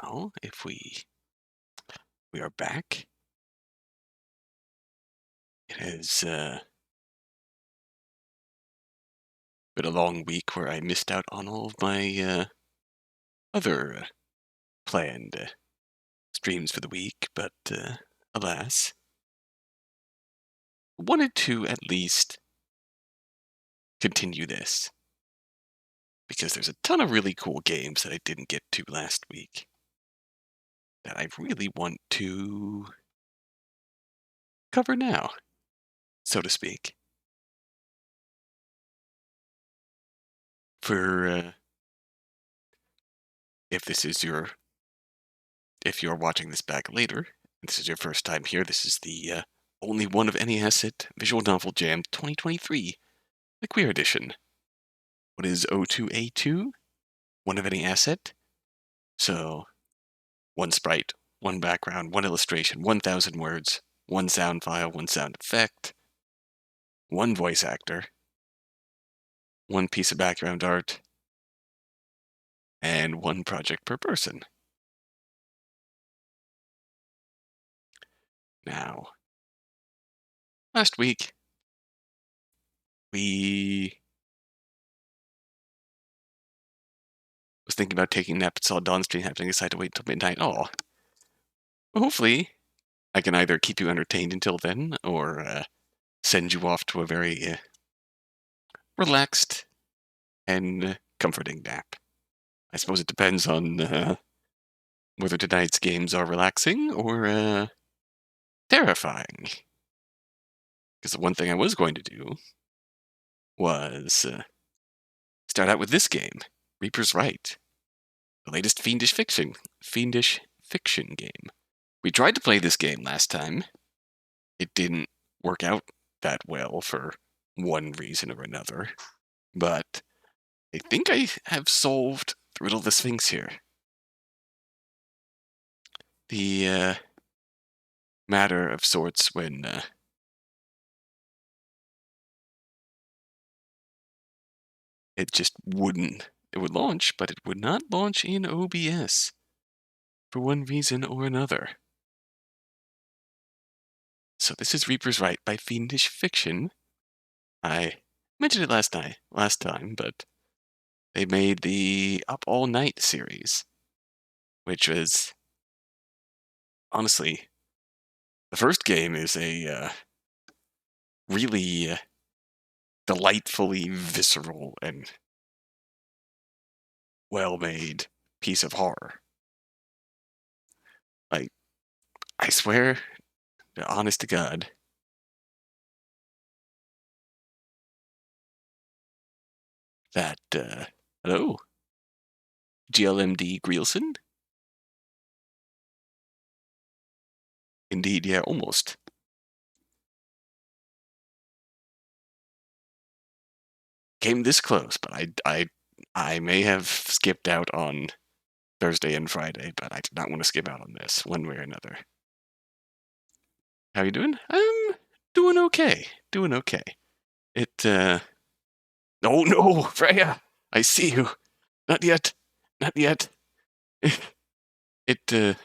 now, if we are back, it has been a long week where I missed out on all of my other planned streams for the week, but alas, wanted to at least continue this because there's a ton of really cool games that I didn't get to last week that I really want to cover now, so to speak. For if you're watching this back later, and this is your first time here, this is the only one of any asset visual novel jam 2023, the queer edition. What is O2A2? One of any asset? So, one sprite, one background, one illustration, 1,000 words, one sound file, one sound effect, one voice actor, one piece of background art, and one project per person. Now, last week, we was thinking about taking a nap and saw Dawn stream happening, decided to wait until midnight. Oh, hopefully I can either keep you entertained until then, or send you off to a very relaxed and comforting nap. I suppose it depends on whether tonight's games are relaxing or terrifying. Because the one thing I was going to do was start out with this game, Reaper's Rite, the latest Fiendish fiction game. We tried to play this game last time. It didn't work out that well for one reason or another, but I think I have solved the riddle of the Sphinx here. The matter of sorts when it just wouldn't. It would launch, but it would not launch in OBS for one reason or another. So this is Reaper's Rite by Fiendish Fiction. I mentioned it last time, but they made the Up All Night series, which was honestly, the first game is a really delightfully visceral and well-made piece of horror. Like, I swear, honest to God, that, hello? GLMD Greelson? Indeed, yeah, almost. Came this close, but I may have skipped out on Thursday and Friday, but I did not want to skip out on this, one way or another. How you doing? I'm doing okay. Doing okay. Oh no, Freya! I see you. Not yet. Not yet. It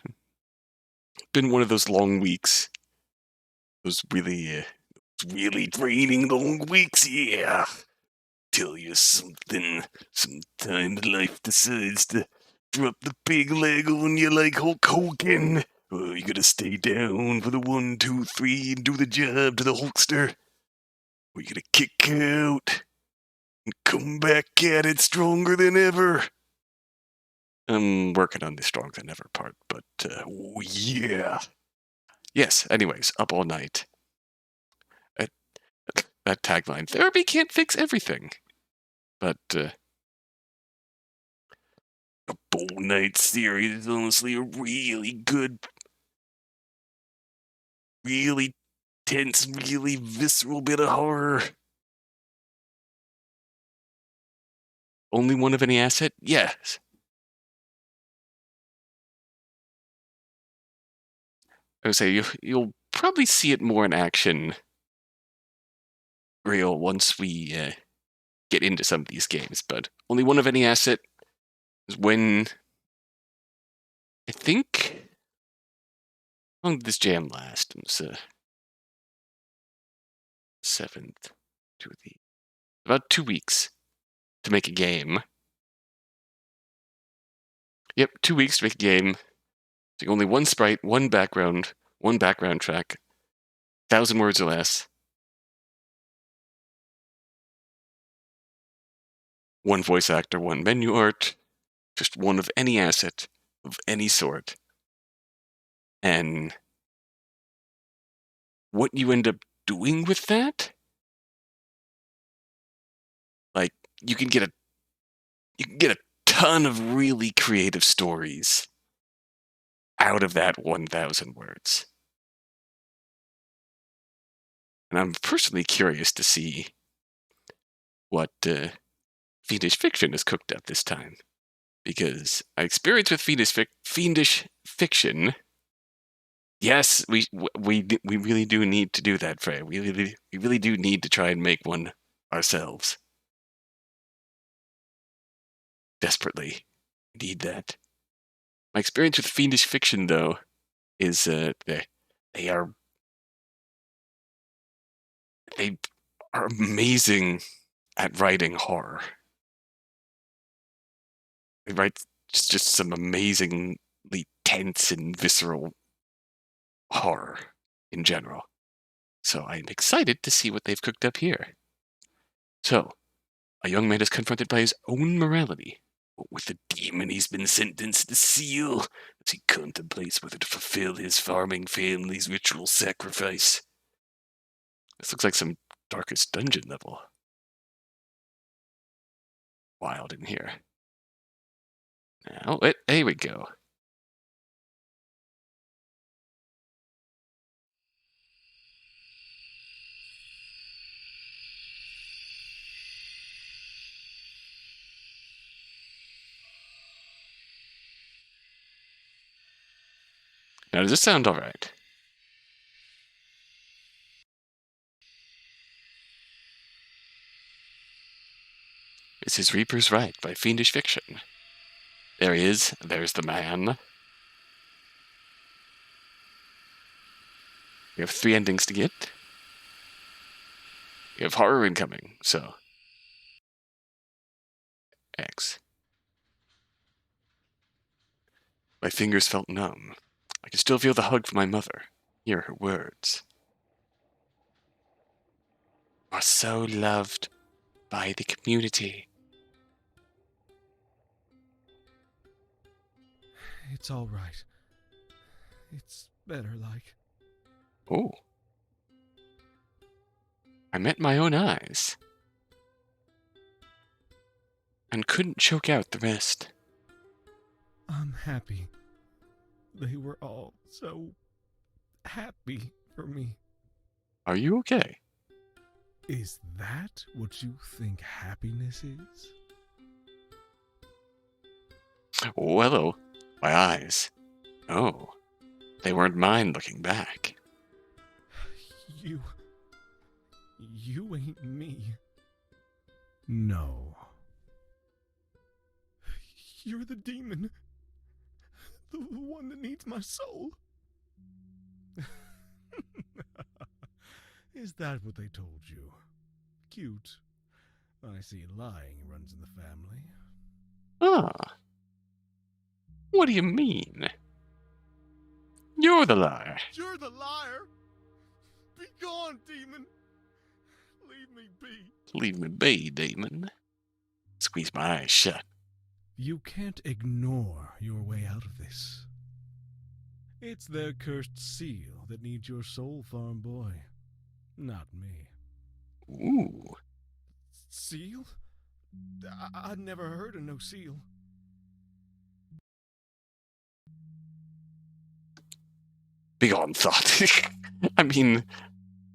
been one of those long weeks. Those really draining long weeks, yeah. Tell you something. Sometimes life decides to drop the big leg on you like Hulk Hogan. Oh, you gotta stay down for the 1, 2, 3 and do the job to the Hulkster. Or you gotta kick out and come back at it stronger than ever. I'm working on the strong than ever part, but oh yeah. Yes, anyways, Up All Night. That tagline, therapy can't fix everything. But Up All Night series is honestly a really good, really tense, really visceral bit of horror. Only one of any asset? Yes. I would say you'll probably see it more in action real once we get into some of these games, but only one of any asset is when I think... How long did this jam last? It was 7th to the... About 2 weeks to make a game. Yep, 2 weeks to make a game. So only one sprite, one background track, 1,000 words or less. One voice actor, one menu art, just one of any asset of any sort. And what you end up doing with that, like, you can get a ton of really creative stories out of that 1,000 words. And I'm personally curious to see what Fiendish Fiction has cooked up this time. Because my experience with Fiendish Fiction... Yes, we really do need to do that, Frey. We really do need to try and make one ourselves. Desperately need that. My experience with Fiendish Fiction, though, is they are amazing at writing horror. They write just some amazingly tense and visceral horror in general. So I'm excited to see what they've cooked up here. So, a young man is confronted by his own morality. With the demon he's been sentenced to seal, as he contemplates whether to fulfill his farming family's ritual sacrifice. This looks like some Darkest Dungeon level. Wild in here. Now, here we go. Now, does this sound alright? This is Reaper's Rite by Fiendish Fiction. There he is. There's the man. We have 3 endings to get. We have horror incoming, so... X. My fingers felt numb. I could still feel the hug from my mother, hear her words. You are so loved by the community. It's all right. It's better like. Oh. I met my own eyes. And couldn't choke out the rest. I'm happy. They were all so happy for me. Are you okay? Is that what you think happiness is? Oh, hello. My eyes. Oh. They weren't mine looking back. You ain't me. No. You're the demon. The one that needs my soul. Is that what they told you? Cute. I see lying runs in the family. Ah. What do you mean? You're the liar. You're the liar! Be gone, demon! Leave me be. Leave me be, demon. Squeeze my eyes shut. You can't ignore your way out of this. It's their cursed seal that needs your soul, farm boy. Not me. Ooh. Seal? I'd never heard of no seal. Big on thought. I mean,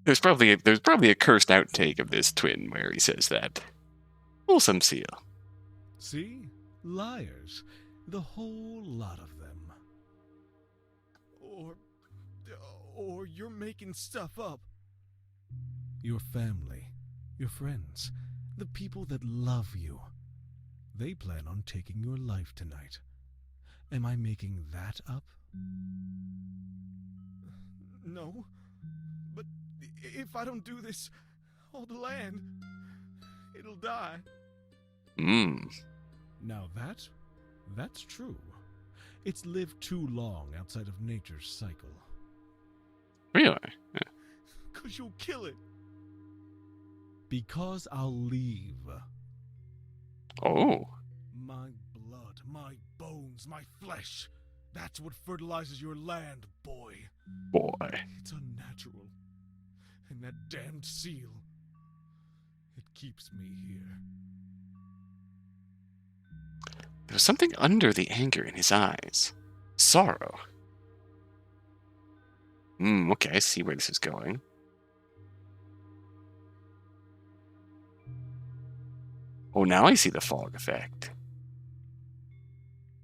there's probably a cursed outtake of this twin where he says that. Wholesome seal. See? Liars. The whole lot of them. Or you're making stuff up. Your family, your friends, the people that love you, they plan on taking your life tonight. Am I making that up? No, but if I don't do this, all the land, it'll die. Now that's true. It's lived too long outside of nature's cycle. Really? Yeah. 'Cause you'll kill it. Because I'll leave. Oh. My blood, my bones, my flesh. That's what fertilizes your land, boy. Boy. It's unnatural. And that damned seal, it keeps me here. There was something under the anger in his eyes. Sorrow. Okay, I see where this is going. Oh, now I see the fog effect.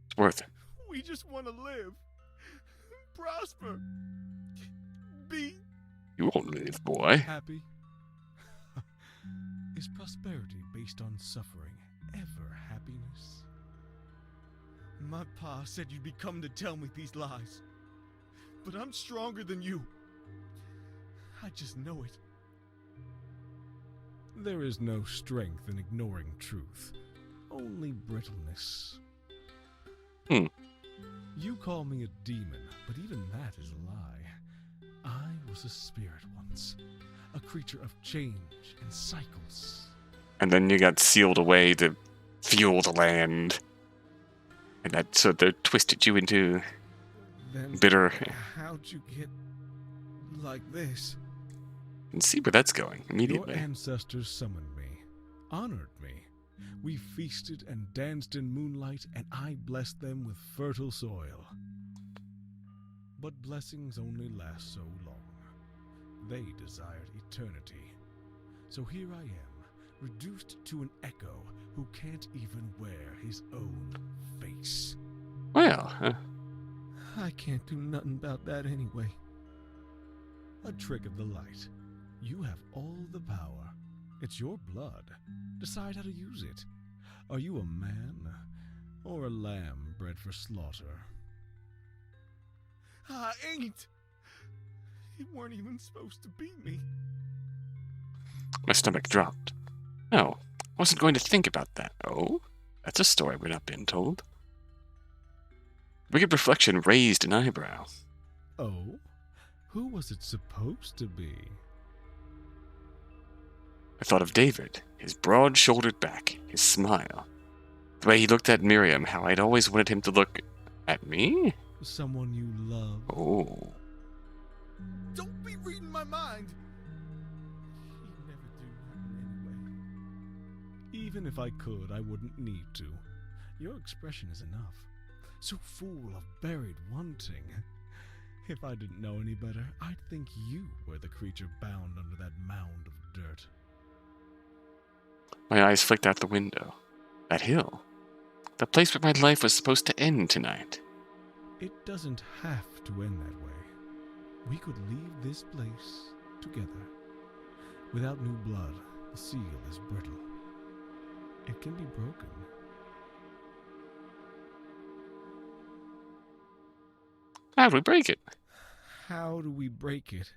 It's worth it. We just want to live. Prosper. Be You won't live, boy. happy. Is prosperity based on suffering ever happiness? My pa said you'd be coming to tell me these lies. But I'm stronger than you. I just know it. There is no strength in ignoring truth. Only brittleness. You call me a demon, but even that is a lie. I was a spirit once. A creature of change and cycles. And then you got sealed away to fuel the land. And that so they twisted you into Then bitter. how'd you get like this? And see where that's going immediately. Your ancestors summoned me, honored me. We feasted and danced in moonlight, and I blessed them with fertile soil. But blessings only last so long. They desired eternity. So here I am, reduced to an echo who can't even wear his own face. Well, I can't do nothing about that anyway. A trick of the light. You have all the power. It's your blood. Decide how to use it. Are you a man or a lamb bred for slaughter? I ain't. It weren't even supposed to be me. my stomach dropped. No, I wasn't going to think about that. Oh, that's a story we're not being told. Wicked reflection raised an eyebrow. Oh? Who was it supposed to be? I thought of David, his broad-shouldered back, his smile. The way he looked at Miriam, how I'd always wanted him to look at me? Someone you love. Oh. Don't be reading my mind! He'd never do nothing anyway. Even if I could, I wouldn't need to. Your expression is enough. So full of buried wanting. If I didn't know any better, I'd think you were the creature bound under that mound of dirt. My eyes flicked out the window. That hill. The place where my life was supposed to end tonight. It doesn't have to end that way. We could leave this place together. Without new blood, the seal is brittle. It can be broken. How do we break it? How do we break it?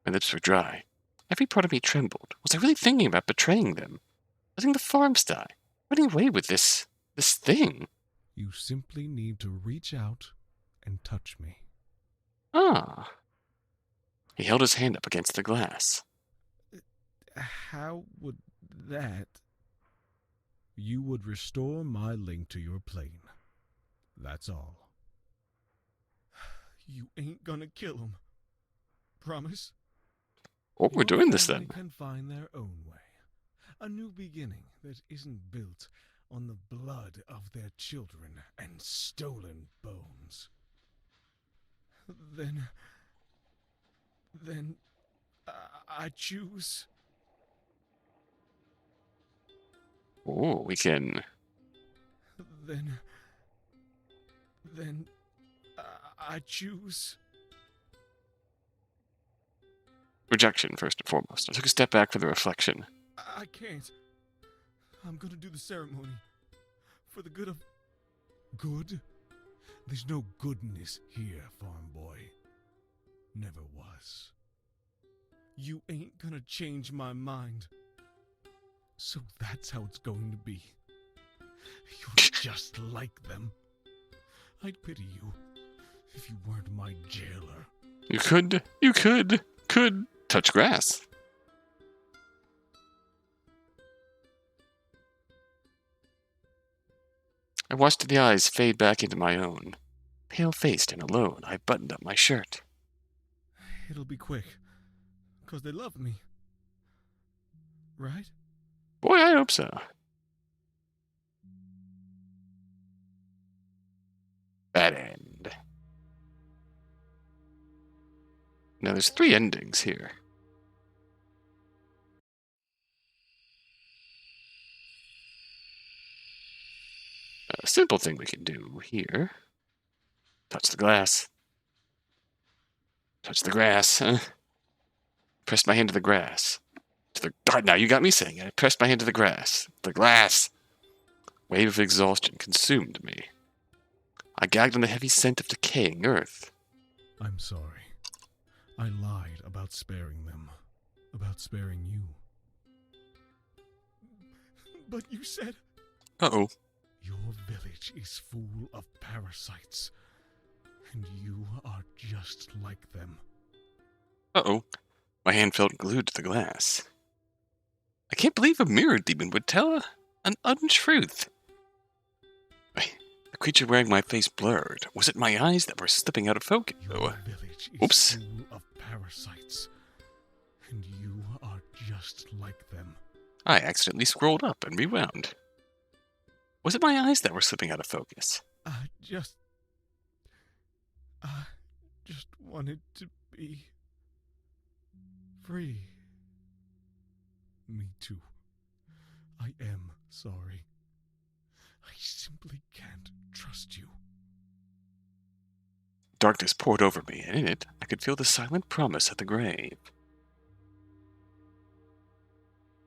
My lips were dry. Every part of me trembled. Was I really thinking about betraying them? Letting the farms die? Running away with this thing? You simply need to reach out and touch me. Ah. He held his hand up against the glass. How would that? You would restore my link to your plane. That's all. You ain't gonna kill him. Promise? Oh, we're doing this Your then. family can find their own way. A new beginning that isn't built on the blood of their children and stolen bones. Then I choose. Oh, we can. Then I choose. Rejection, first and foremost. I took a step back for the reflection. I can't. I'm gonna do the ceremony. For the good of... Good There's no goodness here, farm boy. Never was. You ain't gonna change my mind. So that's how it's going to be. You're just like them. I'd pity you if you weren't my jailer. You could touch grass. I watched the eyes fade back into my own. Pale-faced and alone, I buttoned up my shirt. It'll be quick, 'cause they love me. Right? Boy, I hope so. Bad end. Now there's 3 endings here. A simple thing we can do here. Touch the glass. Touch the grass. Pressed my hand to the grass. God, now you got me saying it. I pressed my hand to the grass. The glass. Wave of exhaustion consumed me. I gagged on the heavy scent of decaying earth. I'm sorry. I lied about sparing them. About sparing you. But you said... Uh-oh. Your village is full of parasites. And you are just like them. Uh-oh. My hand felt glued to the glass. I can't believe a mirror demon would tell an untruth. The creature wearing my face blurred. Was it my eyes that were slipping out of focus? Your village is Oops. full of parasites. And you are just like them. I accidentally scrolled up and rewound. Was it my eyes that were slipping out of focus? I just wanted to be free. Me too. I am sorry. I simply can't trust you. Darkness poured over me, and in it, I could feel the silent promise of the grave.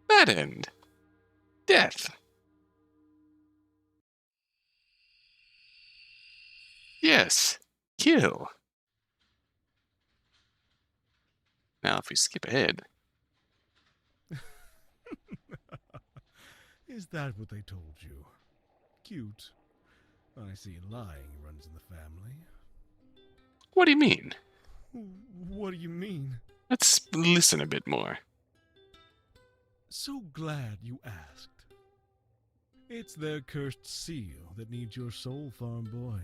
Bad end. Death. Yes. Kill. Now, if we skip ahead... Is that what they told you? Cute. I see lying runs in the family. What do you mean? What do you mean? Let's listen a bit more. So glad you asked. It's their cursed seal that needs your soul, farm boy.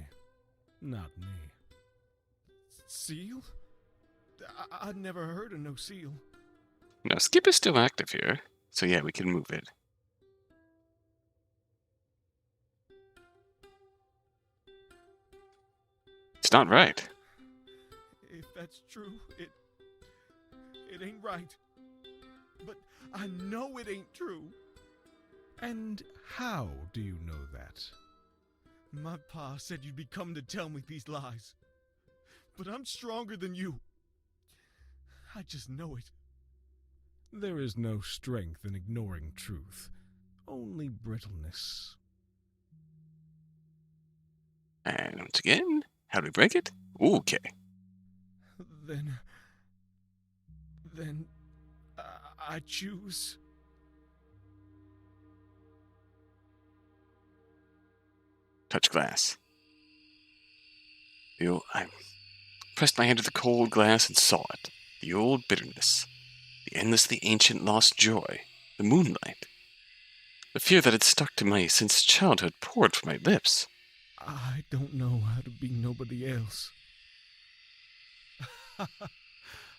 Not me. Seal? I'd never heard of no seal. Now, skip is still active here, so yeah, we can move it. It's not right. If that's true, it ain't right. But I know it ain't true. And how do you know that? My pa said you'd be coming to tell me these lies. But I'm stronger than you. I just know it. There is no strength in ignoring truth. Only brittleness. And once again, how do we break it? Okay. Then I choose. Touch glass. I pressed my hand to the cold glass and saw it. The old bitterness. The endlessly ancient lost joy. The moonlight. The fear that had stuck to me since childhood poured from my lips. I don't know how to be nobody else.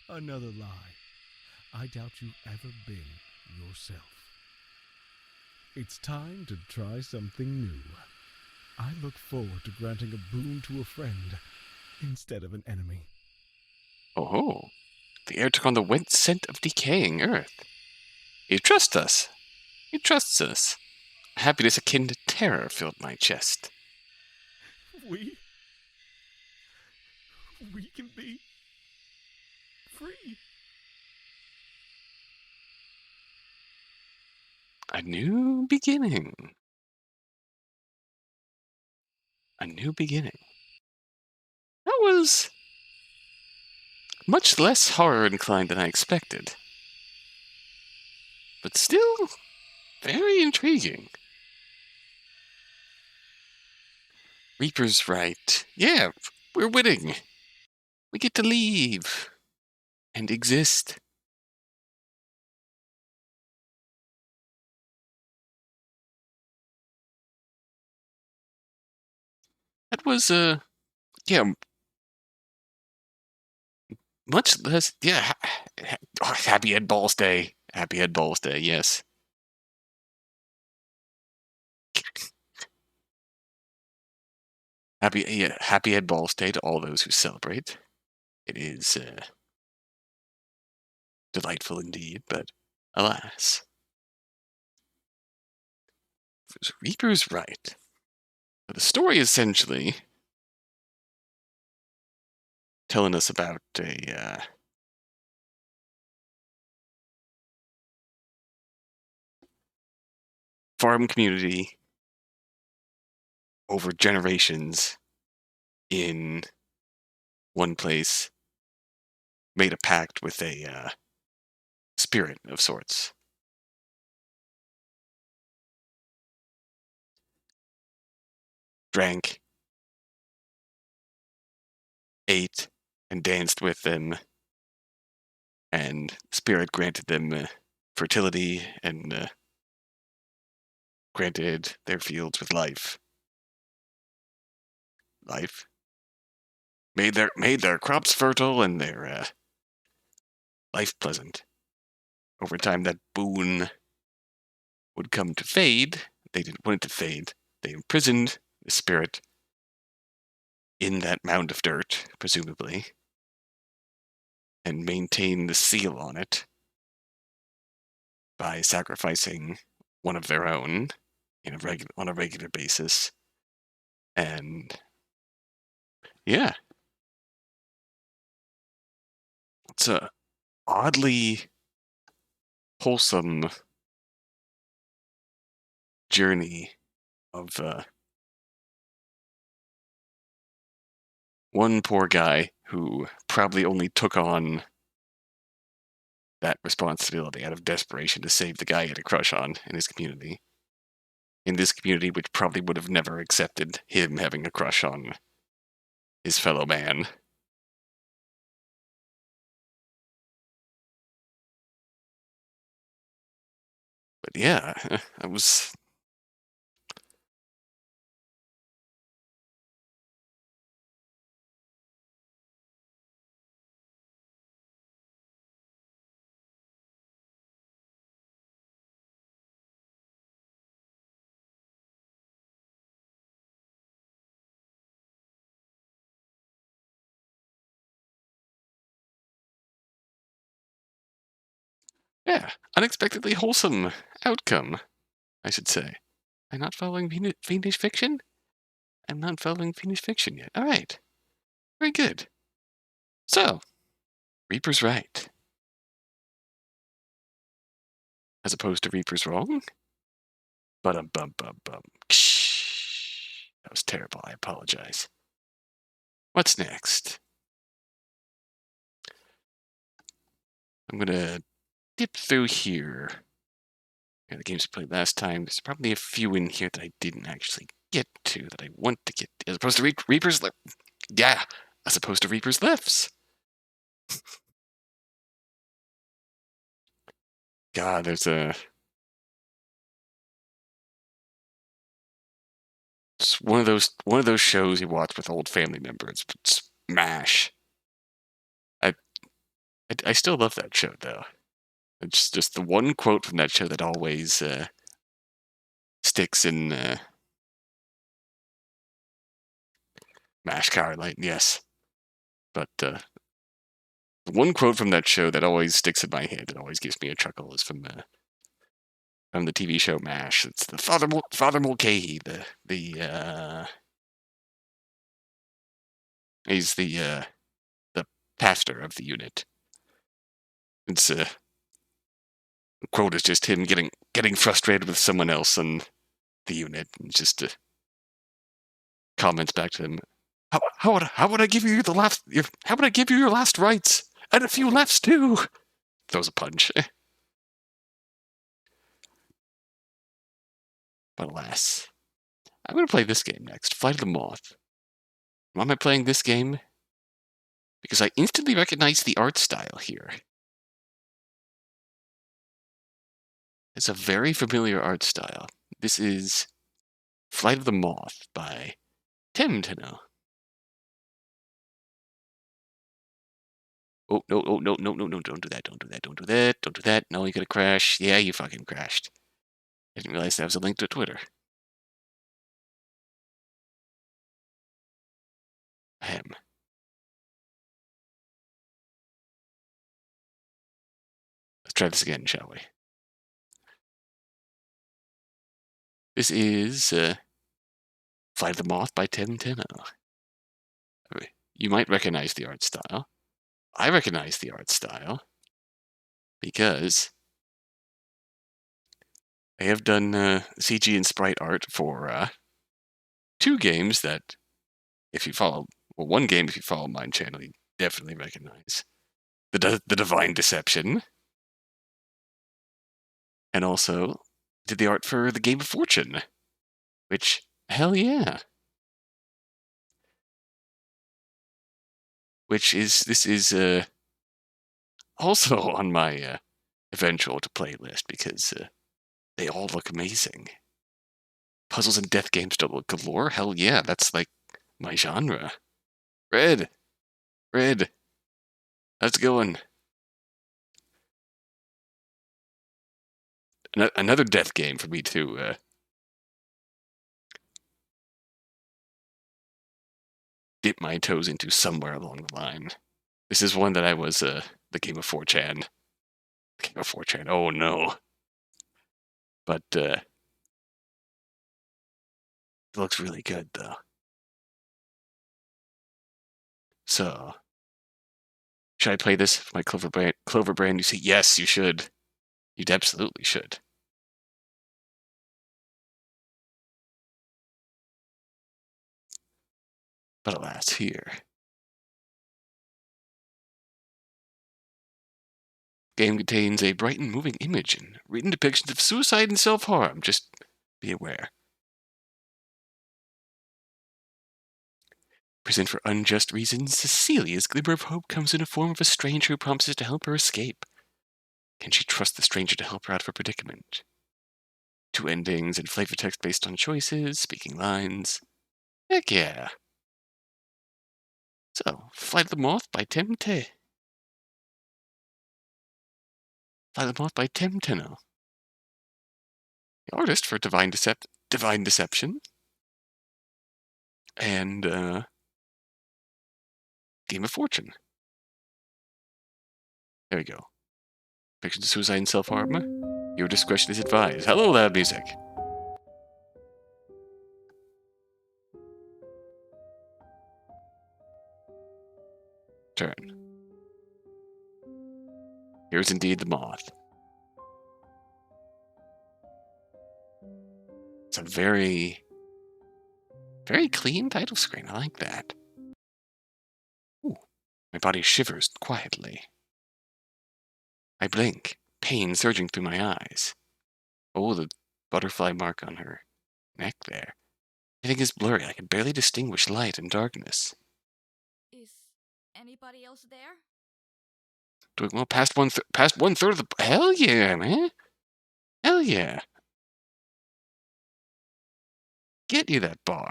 Another lie. I doubt you've ever been yourself. It's time to try something new. I look forward to granting a boon to a friend instead of an enemy. Oh, the air took on the wet scent of decaying earth. He trusts us. He trusts us. A happiness akin to terror filled my chest. We can be free. A new beginning. A new beginning. was much less horror inclined than I expected. But still very intriguing. Reaper's Rite. Yeah, we're winning. We get to leave and exist. That was, yeah, much less, yeah, Happy Ed Balls Day. Happy Ed Balls Day, yes. Happy Ed Balls Day to all those who celebrate. It is delightful indeed, but alas. It was Reaper's Rite. So the story essentially telling us about a farm community over generations in one place made a pact with a spirit of sorts. Drank, ate, and danced with them, and spirit granted them fertility and granted their fields with life. Life made their crops fertile and their life pleasant. Over time, that boon would come to fade. They didn't want it to fade. They imprisoned the spirit in that mound of dirt, presumably, and maintained the seal on it by sacrificing one of their own on a regular basis. And yeah, it's a oddly wholesome journey of one poor guy who probably only took on that responsibility out of desperation to save the guy he had a crush on in his community. In this community, which probably would have never accepted him having a crush on his fellow man. But yeah, I was. Yeah, unexpectedly wholesome outcome, I should say. I'm not following Fiendish fiction? I'm not following Fiendish fiction yet. All right. Very good. So, Reaper's right. As opposed to Reaper's wrong? Bum. That was terrible. I apologize. What's next? I'm going to dip through here. Yeah, the games I played last time. There's probably a few in here that I didn't actually get to that I want to get to, as opposed to Reaper's Left. Yeah, as opposed to Reaper's Lefts. God, there's it's one of those shows you watch with old family members. It's MASH. I I still love that show though. It's just the one quote from that show that always sticks in MASH Carolite, yes. But the one quote from that show that always sticks in my head, that always gives me a chuckle, is from the TV show MASH. It's the Father Mulcahy, he's the pastor of the unit. It's the quote is just him getting frustrated with someone else in the unit, and just comments back to them. How would I give you the last? How would I give you your last rites and a few lefts too? Throws a punch. But alas, I'm gonna play this game next. Flight of the Moth. Why am I playing this game? Because I instantly recognize the art style here. It's a very familiar art style. This is Flight of the Moth by temteno. Oh, no, oh, no, no, no, no, don't do that, don't do that, don't do that, don't do that. No, you're gonna crash. Yeah, you fucking crashed. I didn't realize that was a link to Twitter. Ahem. Let's try this again, shall we? This is Flight of the Moth by temteno. You might recognize the art style. I recognize the art style because I have done CG and sprite art for two games that, if you follow, well, one game, if you follow my channel, you definitely recognize. The Divine Deception. And also did the art for the Game of Fortune, which, hell yeah. This is also on my eventual to play list because they all look amazing. Puzzles and death games double galore? Hell yeah, that's like my genre. Red! How's it going? Another death game for me to dip my toes into somewhere along the line. This is one that I was the Game of 4chan. Game of 4chan, oh no. But it looks really good though. So, should I play this for my Clover brand? You say, yes, you should. You'd absolutely should. But alas, here. Game contains a bright and moving image and written depictions of suicide and self-harm. Just be aware. Present for unjust reasons, Cecilia's glimmer of hope comes in the form of a stranger who promises to help her escape. Can she trust the stranger to help her out of her predicament? Two endings and flavor text based on choices, speaking lines. Heck yeah. So, Flight of the Moth by temteno. Flight of the Moth by temteno. The artist for Divine Deception. And Game of Fortune. There we go. Pictures of suicide and self-harm. Your discretion is advised. Hello, loud music. Turn. Here's indeed the Moth. It's a very, very clean title screen. I like that. Ooh, my body shivers quietly. I blink, pain surging through my eyes. Oh, the butterfly mark on her neck there. Everything is blurry. I can barely distinguish light and darkness. Is anybody else there? Doing well past one third of the. Hell yeah, man! Hell yeah! Get you that bar.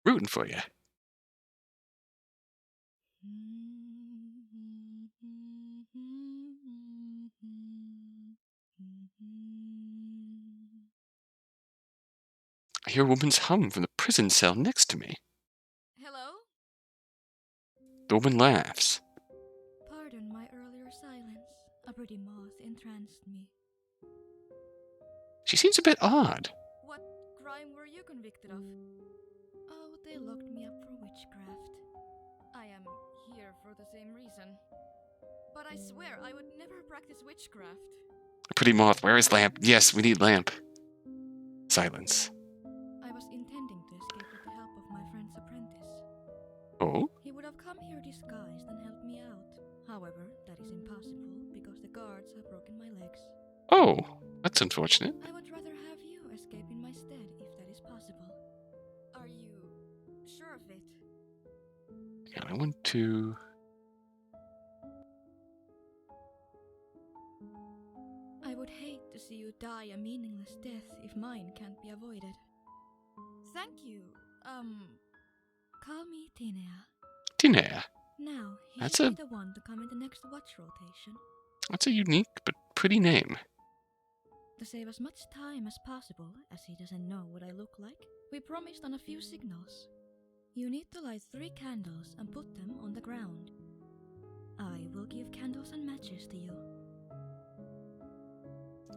Rooting for you. I hear a woman's hum from the prison cell next to me. Hello? The woman laughs. Pardon my earlier silence. A pretty moth entranced me. She seems a bit odd. What crime were you convicted of? Oh, they locked me up for witchcraft. I am here for the same reason. But I swear I would never practice witchcraft. Pretty moth, where is lamp? Yes, we need lamp. Silence. I was intending to escape with the help of my friend's apprentice. disguised and help me out. However, that is impossible because the guards have broken my legs. Oh, that's unfortunate. I would rather have you escape in my stead if that is possible. Are you sure of it? Yeah, I want to... I would hate to see you die a meaningless death if mine can't be avoided. Thank you. Call me Tinea. Tinea. Now, he That's should be the one to come in the next watch rotation. That's a unique but pretty name. To save as much time as possible, as he doesn't know what I look like, we promised on a few signals. You need to light 3 candles and put them on the ground. I will give candles and matches to you.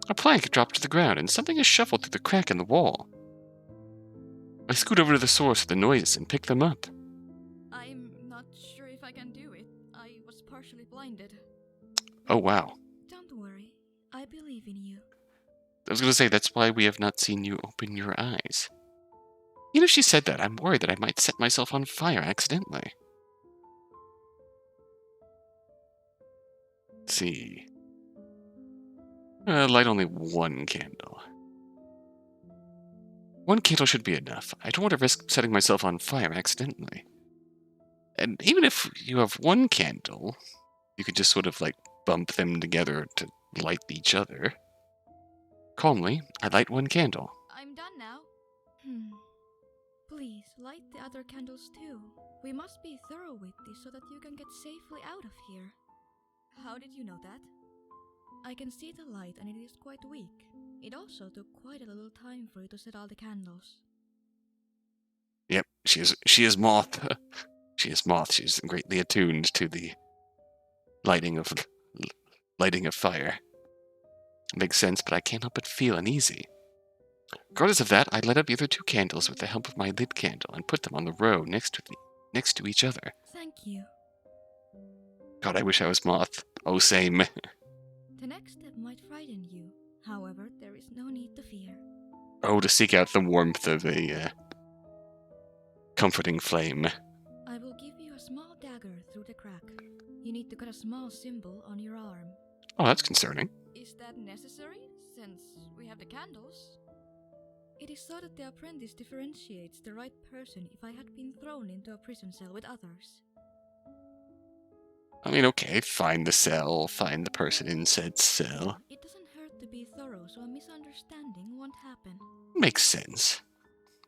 A plank dropped to the ground, and something is shuffled through the crack in the wall. I scoot over to the source of the noises and pick them up. I'm not sure if I can do it. I was partially blinded. Oh, wow. Don't worry. I believe in you. I was going to say, that's why we have not seen you open your eyes. Even if she said that, I'm worried that I might set myself on fire accidentally. Let's see. Light only 1 candle. 1 candle should be enough. I don't want to risk setting myself on fire accidentally. And even if you have 1 candle, you could just sort of like bump them together to light each other. Calmly, I light 1 candle. I'm done now. Please, light the other candles too. We must be thorough with this so that you can get safely out of here. How did you know that? I can see the light and it is quite weak. It also took quite a little time for you to set all the candles. Yep, she is Moth. She is Moth. She's greatly attuned to the lighting of fire. Makes sense, but I can't help but feel uneasy. Regardless of that, I lit up the other 2 candles with the help of my lit candle and put them on the row next to each other. Thank you. God, I wish I was Moth. Oh, same. The next step might frighten you. However, there is no need to fear. Oh, to seek out the warmth of a comforting flame. I will give you a small dagger through the crack. You need to cut a small symbol on your arm. Oh, that's concerning. Is that necessary, since we have the candles? It is so that the apprentice differentiates the right person if I had been thrown into a prison cell with others. I mean, okay, find the cell, find the person in said cell. It doesn't hurt to be thorough, so a misunderstanding won't happen. Makes sense.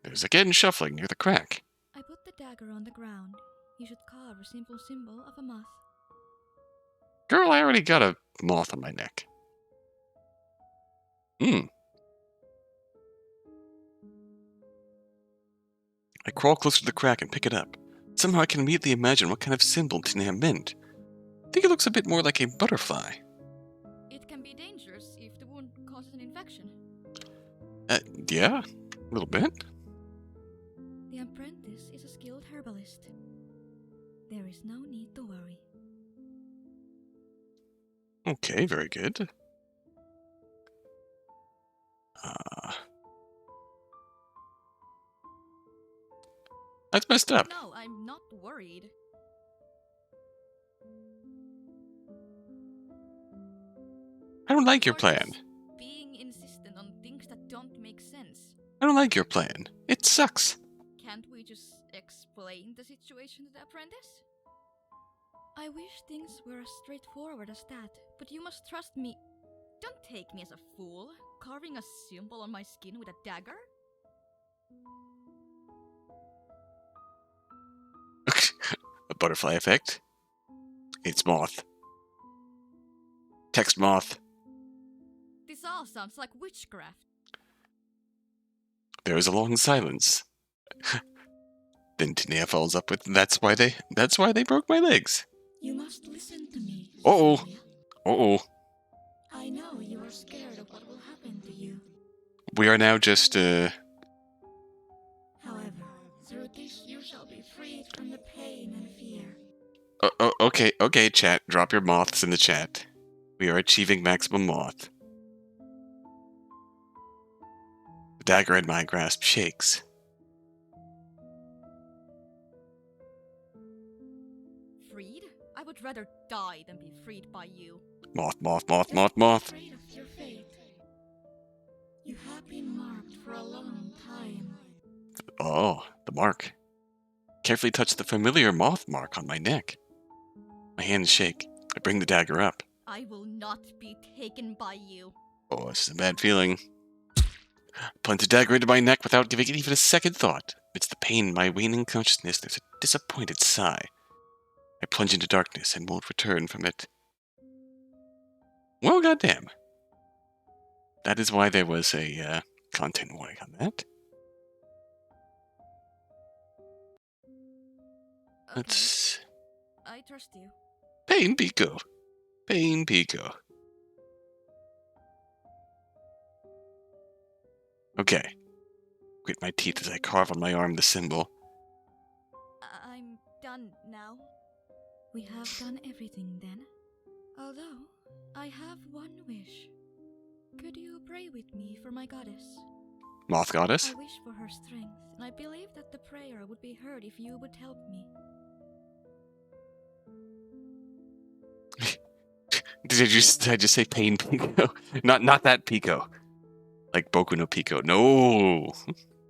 There's again shuffling near the crack. I put the dagger on the ground. You should carve a simple symbol of a moth. Girl, I already got a moth on my neck. I crawl closer to the crack and pick it up. Somehow I can immediately imagine what kind of symbol Tinea meant. I think it looks a bit more like a butterfly. It can be dangerous if the wound causes an infection. Yeah, a little bit. The apprentice is a skilled herbalist. There is no need to worry. Okay, very good. That's messed up. No, I'm not worried. I don't like your You're plan. just being insistent on things that don't make sense. I don't like your plan. It sucks. Can't we just explain the situation to the apprentice? I wish things were as straightforward as that, but you must trust me. Don't take me as a fool, carving a symbol on my skin with a dagger. A butterfly effect. It's Moth. Text Moth. This all sounds like witchcraft. There is a long silence. Then Tinea follows up with, That's why they broke my legs. You must listen to me. Uh-oh. Cecilia. Uh-oh. I know you are scared of what will happen to you. We are now just, However, through this you shall be freed from the pain and fear. Okay, chat. Drop your moths in the chat. We are achieving maximum moth. The dagger in my grasp shakes. Free rather die than be freed by you. Moth, moth, moth, moth, moth. Afraid of your fate. You have been marked for a long time. Oh, the mark. Carefully touch the familiar moth mark on my neck. My hands shake. I bring the dagger up. I will not be taken by you. Oh, this is a bad feeling. Plunge the dagger into my neck without giving it even a second thought. Amidst the pain in my waning consciousness, there's a disappointed sigh. I plunge into darkness and won't return from it. Well, goddamn. That is why there was a content warning on that. Okay, Let's... I trust you. Pain Pico. Pain Pico. Okay. Grit my teeth as I carve on my arm the symbol. I'm done now. We have done everything then. Although, I have one wish. Could you pray with me for my goddess? Moth goddess? I wish for her strength, and I believe that the prayer would be heard if you would help me. Did I just say pain Pico? Not that Pico. Like Boku no Pico. No!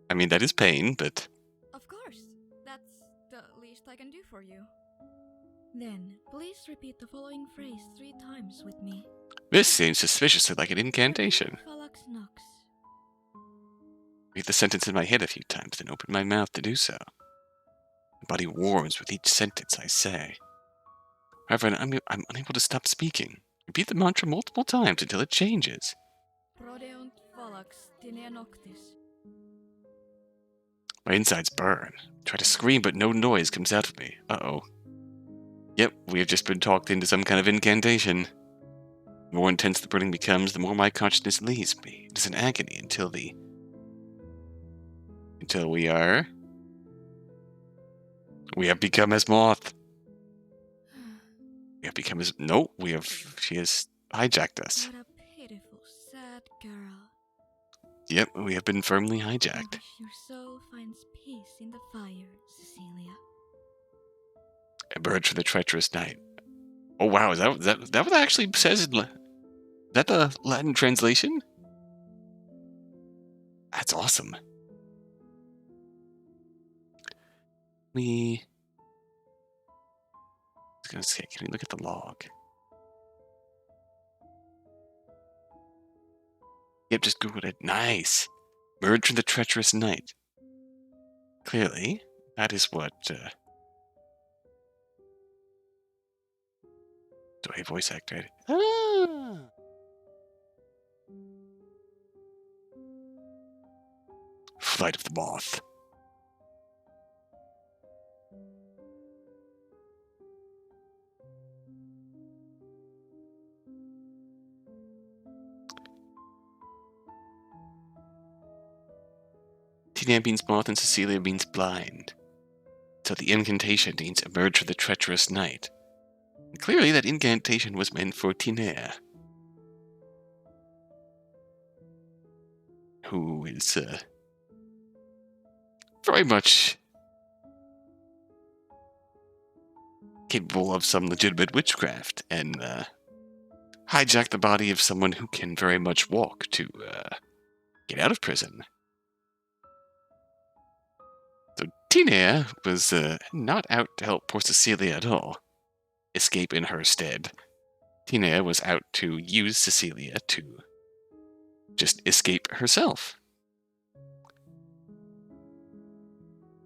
I mean, that is pain, but... Of course. That's the least I can do for you. Then, please repeat the following phrase 3 times with me. This seems suspiciously like an incantation. Phalanx Nox. Read the sentence in my head a few times, then open my mouth to do so. My body warms with each sentence I say. However, I'm unable to stop speaking. Repeat the mantra multiple times until it changes. Prodeunt Phalanx Dine Noctis. My insides burn. Try to scream, but no noise comes out of me. Uh-oh. Yep, we have just been talked into some kind of incantation. The more intense the burning becomes, the more my consciousness leaves me. It is an agony until we have become as Moth. We have become as... No, she has hijacked us. What a pitiful, sad girl. Yep, we have been firmly I hijacked. wish your soul finds peace in the fire, Cecilia. A bird for the treacherous night. Oh wow, is that what that actually says? Is that the Latin translation? That's awesome. I was gonna say, can we look at the log? Yep, just Googled it. Nice. Bird from the treacherous night. Clearly, that is what. Do I voice acted? Ah. Flight of the Moth. Tina means moth and Cecilia means blind. So the incantation means emerge from the treacherous night. And clearly that incantation was meant for Tinea, who is very much capable of some legitimate witchcraft and hijack the body of someone who can very much walk to get out of prison. So Tinea was not out to help poor Cecilia at all. Escape in her stead. Tinea was out to use Cecilia to just escape herself.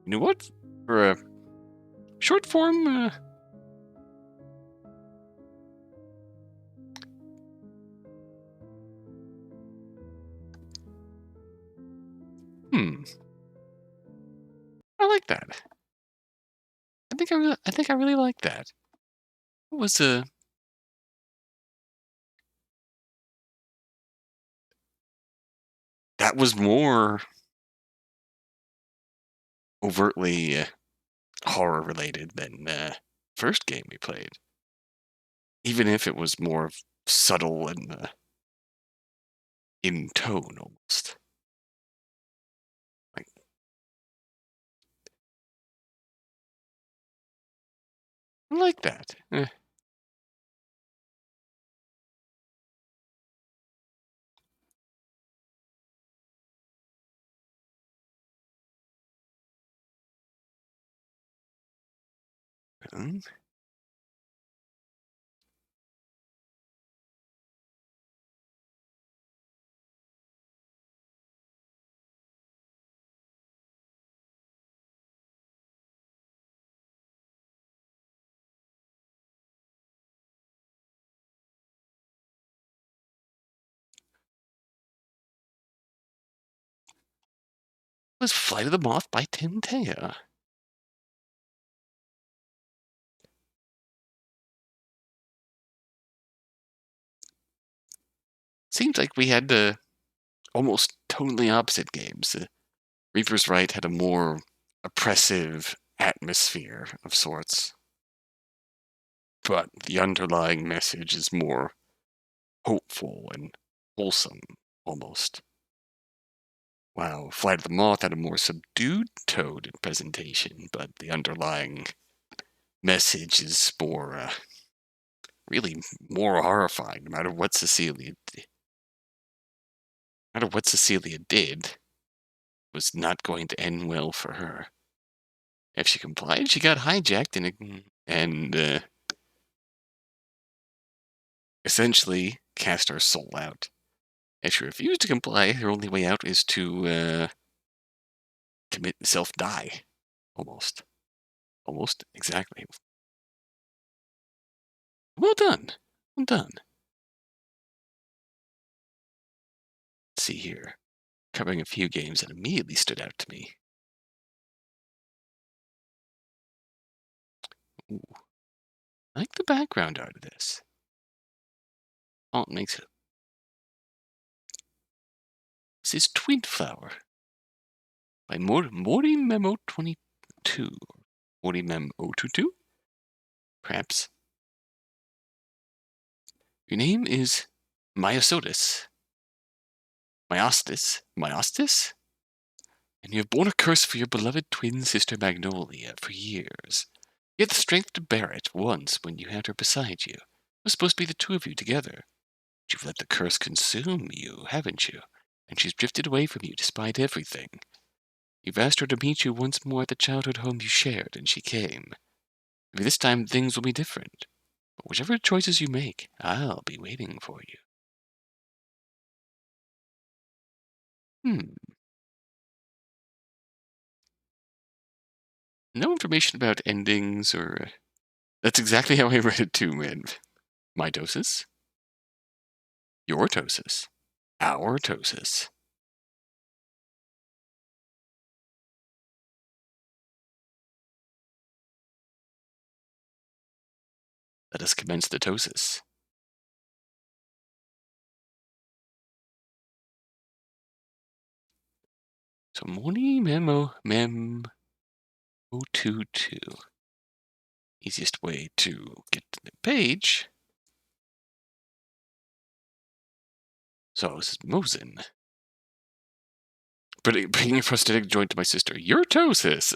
You know what? For a short form, I like that. I think I really like that. It was that was more overtly horror related than first game we played. Even if it was more subtle and in tone almost. Like, I like that. Was Flight of the Moth by temteno. Seems like we had almost totally opposite games. Reaper's Rite had a more oppressive atmosphere of sorts, but the underlying message is more hopeful and wholesome, almost. Wow, Flight of the Moth had a more subdued tone in presentation, but the underlying message is more, really more horrifying, no matter what Cecilia did. No matter what Cecilia did, was not going to end well for her. If she complied, she got hijacked and essentially cast her soul out. If she refused to comply, her only way out is to commit self-die. Almost. Almost exactly. Well done. Well done. Let's see here. Covering a few games that immediately stood out to me. Ooh. I like the background art of this. Font makes it. This is Twynflower by Mori Memo 22. Mori Mem O2A2? Perhaps. Your name is Myostis. Myostis? And you have borne a curse for your beloved twin sister Magnolia for years. You had the strength to bear it once when you had her beside you. It was supposed to be the two of you together. But you've let the curse consume you, haven't you? And she's drifted away from you despite everything. You've asked her to meet you once more at the childhood home you shared, and she came. Maybe this time things will be different. But whichever choices you make, I'll be waiting for you. No information about endings or... That's exactly how I read it too, man. Mitosis. Your tosis. Our tosis. Let us commence the tosis. So Moni Memo Mem O2A2. Easiest way to get to the page. So this is Mosin. Bringing a prosthetic joint to my sister. Your tosis.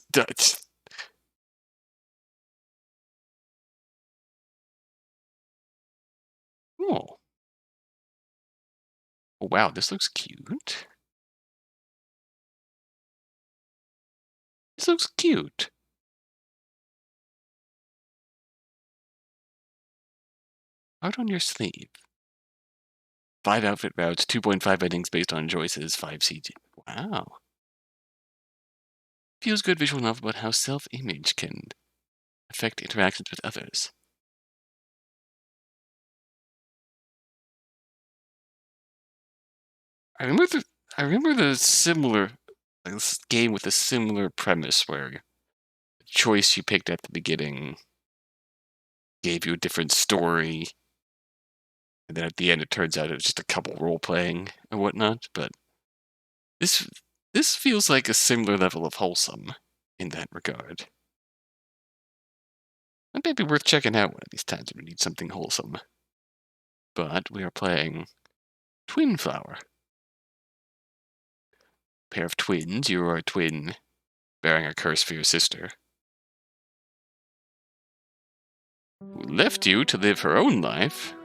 Oh. Oh, wow, this looks cute. This looks cute. Art on your sleeve. 5 outfit routes, 2.5 endings based on choices, 5 CG. Wow. Feels good visual novel about how self-image can affect interactions with others. I remember the similar this game with a similar premise where the choice you picked at the beginning gave you a different story, and then at the end it turns out it was just a couple role playing and whatnot. But this feels like a similar level of wholesome in that regard. It may be worth checking out one of these times if you need something wholesome. But we are playing Twynflower. Pair of twins, you are a twin bearing a curse for your sister, who left you to live her own life.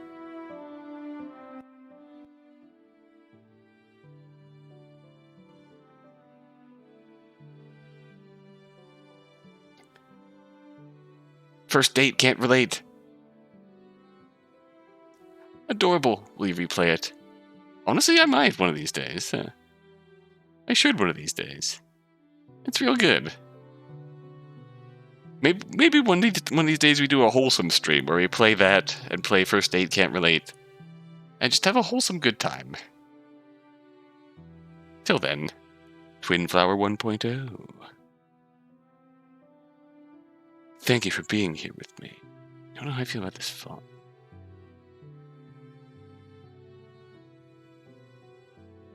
First date, can't relate. Adorable. Will you replay it? Honestly, I might one of these days. I should one of these days. It's real good. Maybe one of these days we do a wholesome stream where we play that and play First Date Can't Relate. And just have a wholesome good time. Till then, Twynflower 1.0. Thank you for being here with me. I don't know how I feel about this font.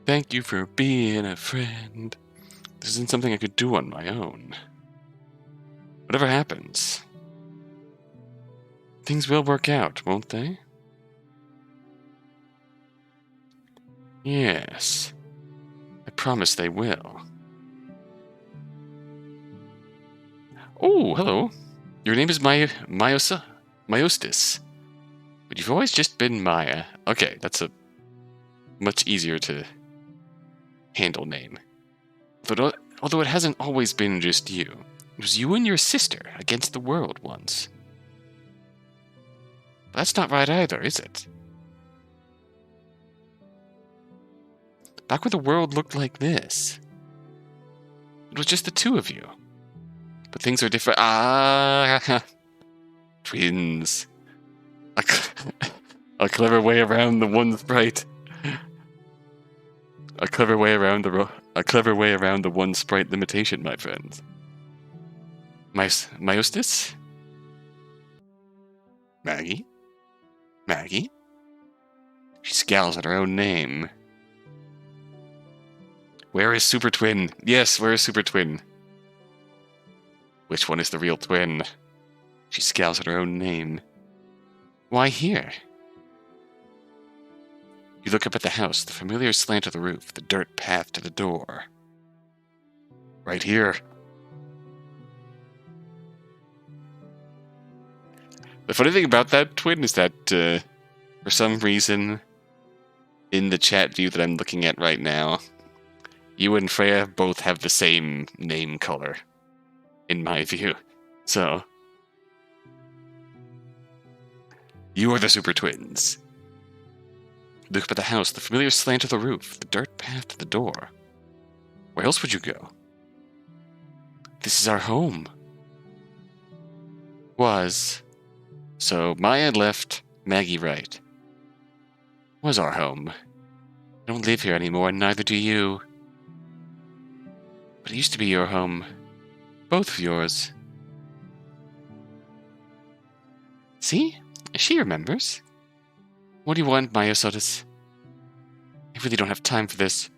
Thank you for being a friend. This isn't something I could do on my own. Whatever happens, things will work out, won't they? Yes. I promise they will. Oh, hello. Your name is Myostis. But you've always just been Maya. Okay, that's a much easier to handle name. Although it hasn't always been just you. It was you and your sister against the world once. But that's not right either, is it? Back when the world looked like this, it was just the two of you. But things are different. Ah, twins. A clever way around the one sprite. A clever way around the one sprite limitation, my friends. Myostis? Maggie? Maggie? She scowls at her own name. Where is Super Twin? Yes, where is Super Twin? Which one is the real twin? She scowls at her own name. Why here? You look up at the house, the familiar slant of the roof, the dirt path to the door. Right here. The funny thing about that, Twin, is that, for some reason, in the chat view that I'm looking at right now, you and Freya both have the same name color, in my view. So, you are the Super Twins. Look up at the house, the familiar slant of the roof, the dirt path to the door. Where else would you go? This is our home. Was. So, Maya left, Maggie right. Was our home. I don't live here anymore, and neither do you. But it used to be your home. Both of yours. See? She remembers. What do you want, Myosotis? I really don't have time for this.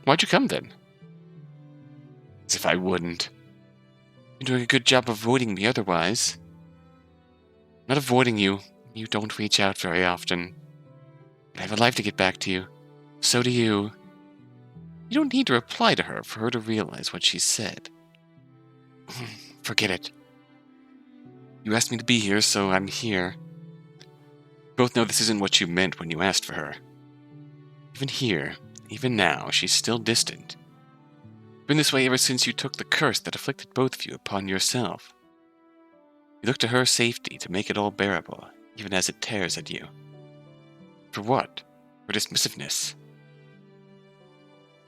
Why'd you come, then? As if I wouldn't. You're doing a good job avoiding me otherwise. Not avoiding you. You don't reach out very often. But I have a life to get back to you. So do you. You don't need to reply to her for her to realize what she said. Forget it. You asked me to be here, so I'm here. Both know this isn't what you meant when you asked for her. Even here, even now, she's still distant. Been this way ever since you took the curse that afflicted both of you upon yourself. You look to her safety to make it all bearable, even as it tears at you. For what? For dismissiveness.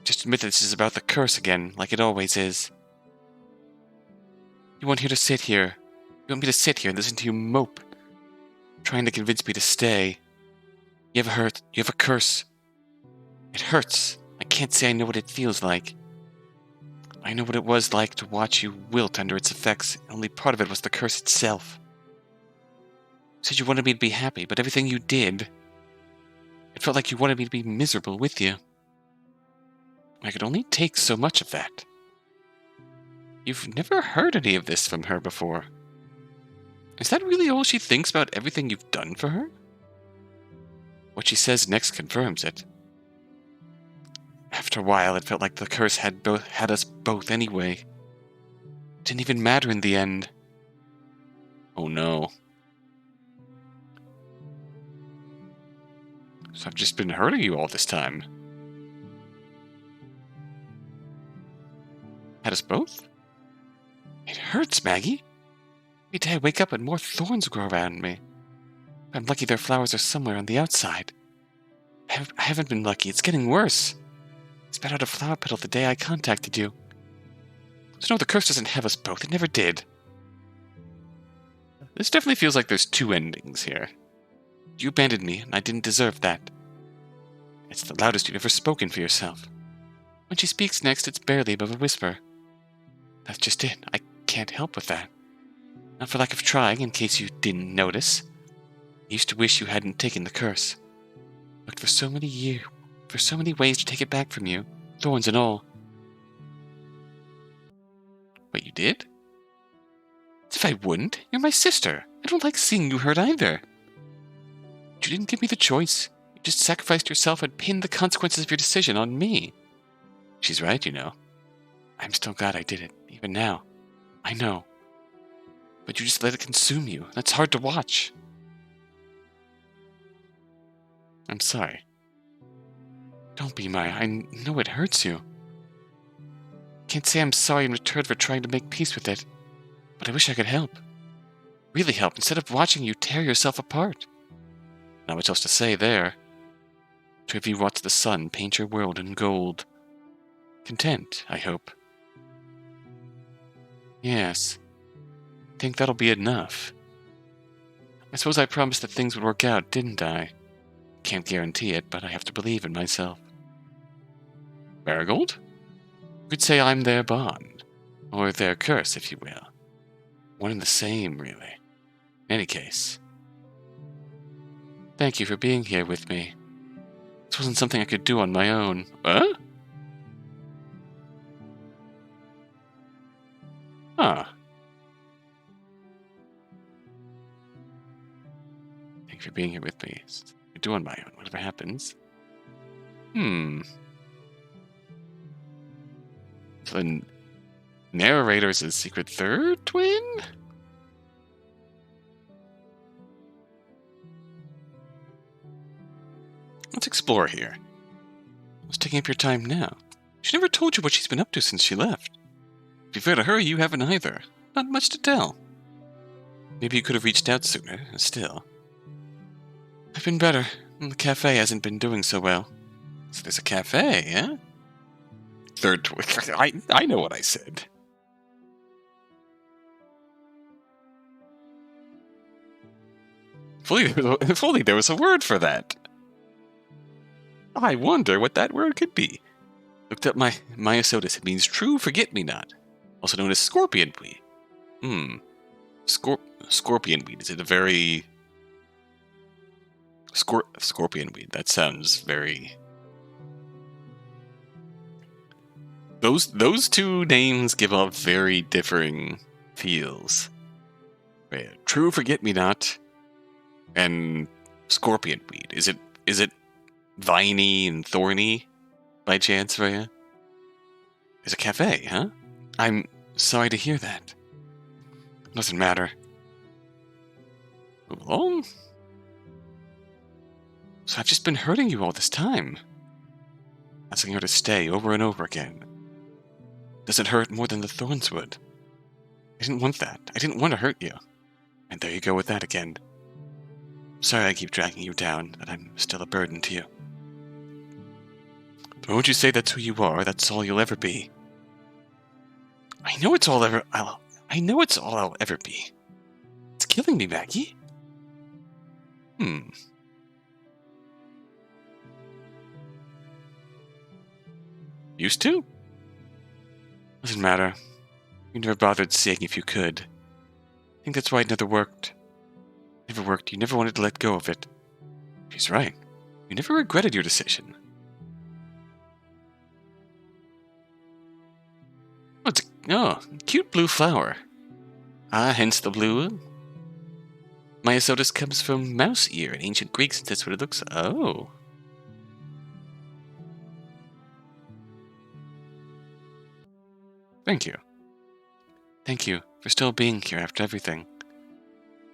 Just admit that this is about the curse again, like it always is. You want me to sit here and listen to you mope, trying to convince me to stay. You have a curse. It hurts. I can't say I know what it feels like. I know what it was like to watch you wilt under its effects. Only part of it was the curse itself. You said you wanted me to be happy, but everything you did, it felt like you wanted me to be miserable with you. I could only take so much of that. You've never heard any of this from her before. Is that really all she thinks about everything you've done for her? What she says next confirms it. After a while, it felt like the curse had us both anyway. It didn't even matter in the end. Oh no. So I've just been hurting you all this time. Had us both? It hurts, Maggie. Every day I wake up and more thorns grow around me. I'm lucky their flowers are somewhere on the outside. I haven't been lucky. It's getting worse. I spat out a flower petal the day I contacted you. So no, the curse doesn't have us both. It never did. This definitely feels like there's two endings here. You abandoned me, and I didn't deserve that. It's the loudest you've ever spoken for yourself. When she speaks next, it's barely above a whisper. That's just it. I can't help with that. Not for lack of trying, in case you didn't notice. I used to wish you hadn't taken the curse. Looked for so many ways to take it back from you, thorns and all. Wait, you did? As if I wouldn't. You're my sister. I don't like seeing you hurt either. But you didn't give me the choice. You just sacrificed yourself and pinned the consequences of your decision on me. She's right, you know. I'm still glad I did it, even now. I know. But you just let it consume you. That's hard to watch. I'm sorry. Don't be, Maya. I know it hurts you. Can't say I'm sorry in return for trying to make peace with it. But I wish I could help. Really help, instead of watching you tear yourself apart. Not much else to say there. To have you watch the sun paint your world in gold. Content, I hope. Yes. Think that'll be enough. I suppose I promised that things would work out, didn't I? Can't guarantee it, but I have to believe in myself. Marigold? You could say I'm their bond. Or their curse, if you will. One and the same, really. In any case. Thank you for being here with me. This wasn't something I could do on my own. Huh? Huh. Thank you for being here with me. I do on my own, whatever happens. So the narrator's a secret third twin? Let's explore here. What's taking up your time now? She never told you what she's been up to since she left. To be fair to her, you haven't either. Not much to tell. Maybe you could have reached out sooner, still. I've been better. The cafe hasn't been doing so well. So there's a cafe, eh? Third twin. I know what I said. If only there was a word for that. I wonder what that word could be. Looked up my Myosotis. It means true forget-me-not. Also known as scorpion weed. Scorpion weed. Is it a very... Scorpion weed. That sounds very... Those two names give off very differing feels. Right. True forget-me-not and scorpion weed. Is it viney and thorny by chance, Rhea? There's a cafe, huh? I'm sorry to hear that. Doesn't matter. Move along. So I've just been hurting you all this time. Asking her to stay over and over again. Doesn't hurt more than the thorns would. I didn't want that. I didn't want to hurt you. And there you go with that again. Sorry I keep dragging you down, that I'm still a burden to you. But won't you say that's who you are, that's all you'll ever be? I know it's all I'll ever be. It's killing me, Maggie. Used to? Doesn't matter. You never bothered seeing if you could. I think that's why it never worked. Never worked. You never wanted to let go of it. She's right. You never regretted your decision. Cute blue flower. Ah, hence the blue. Myosotis comes from mouse ear in ancient Greek, since that's what it looks like. Oh. Thank you. Thank you for still being here after everything.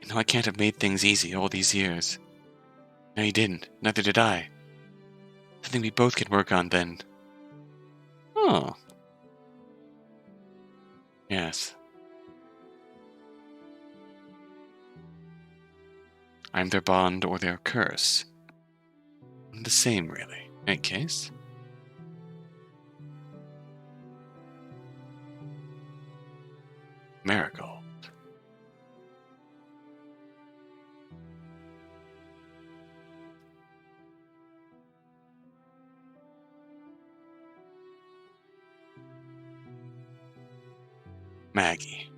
I know I can't have made things easy all these years. No, you didn't. Neither did I. Something we both can work on then. Oh. Yes. I'm their bond or their curse. The same, really. In any case. Marigold. Maggie.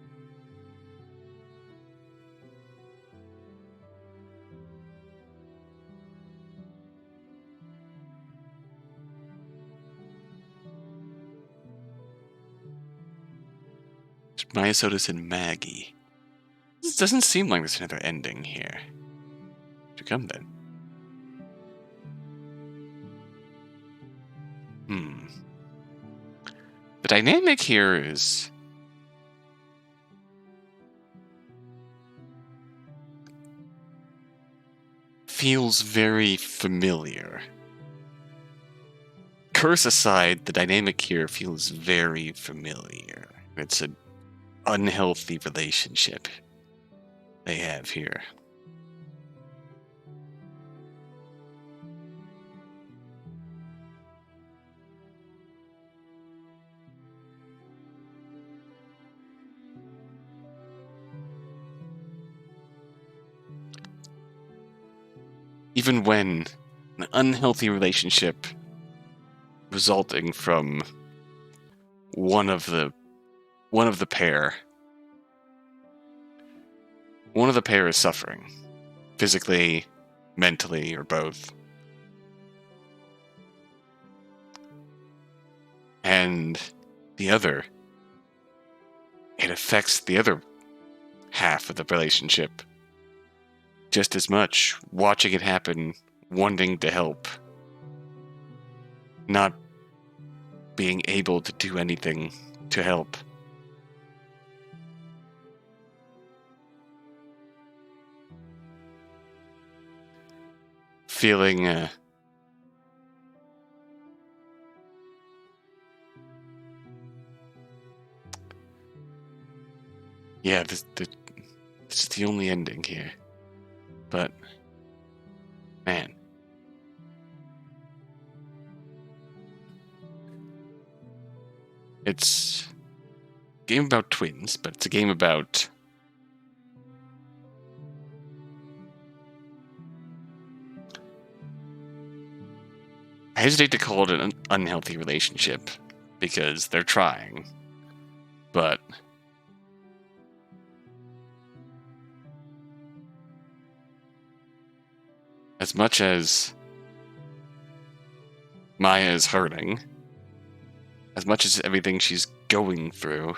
Myosotis and Maggie. This doesn't seem like there's another ending here. To come then. The dynamic here is feels very familiar. Curse aside, the dynamic here feels very familiar. It's an unhealthy relationship they have here. Even when an unhealthy relationship resulting from one of the pair is suffering, physically, mentally, or both. And the other, it affects the other half of the relationship just as much, watching it happen, wanting to help, not being able to do anything to help. Feeling yeah, this is the only ending here. But man, it's a game about twins, but it's a game about I hesitate to call it an unhealthy relationship because they're trying, but as much as Maya is hurting, as much as everything she's going through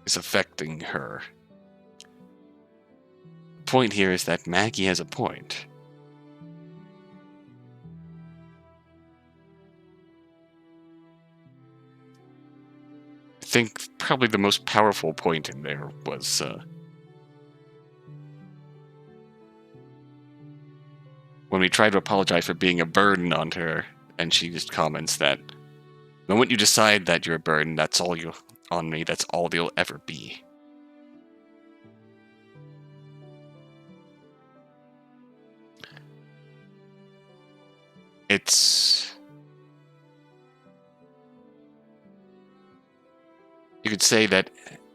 is affecting her, the point here is that Maggie has a point. I think probably the most powerful point in there was when we try to apologize for being a burden on her, and she just comments that the moment you decide that you're a burden, that's all you on me, that's all you'll ever be. You could say that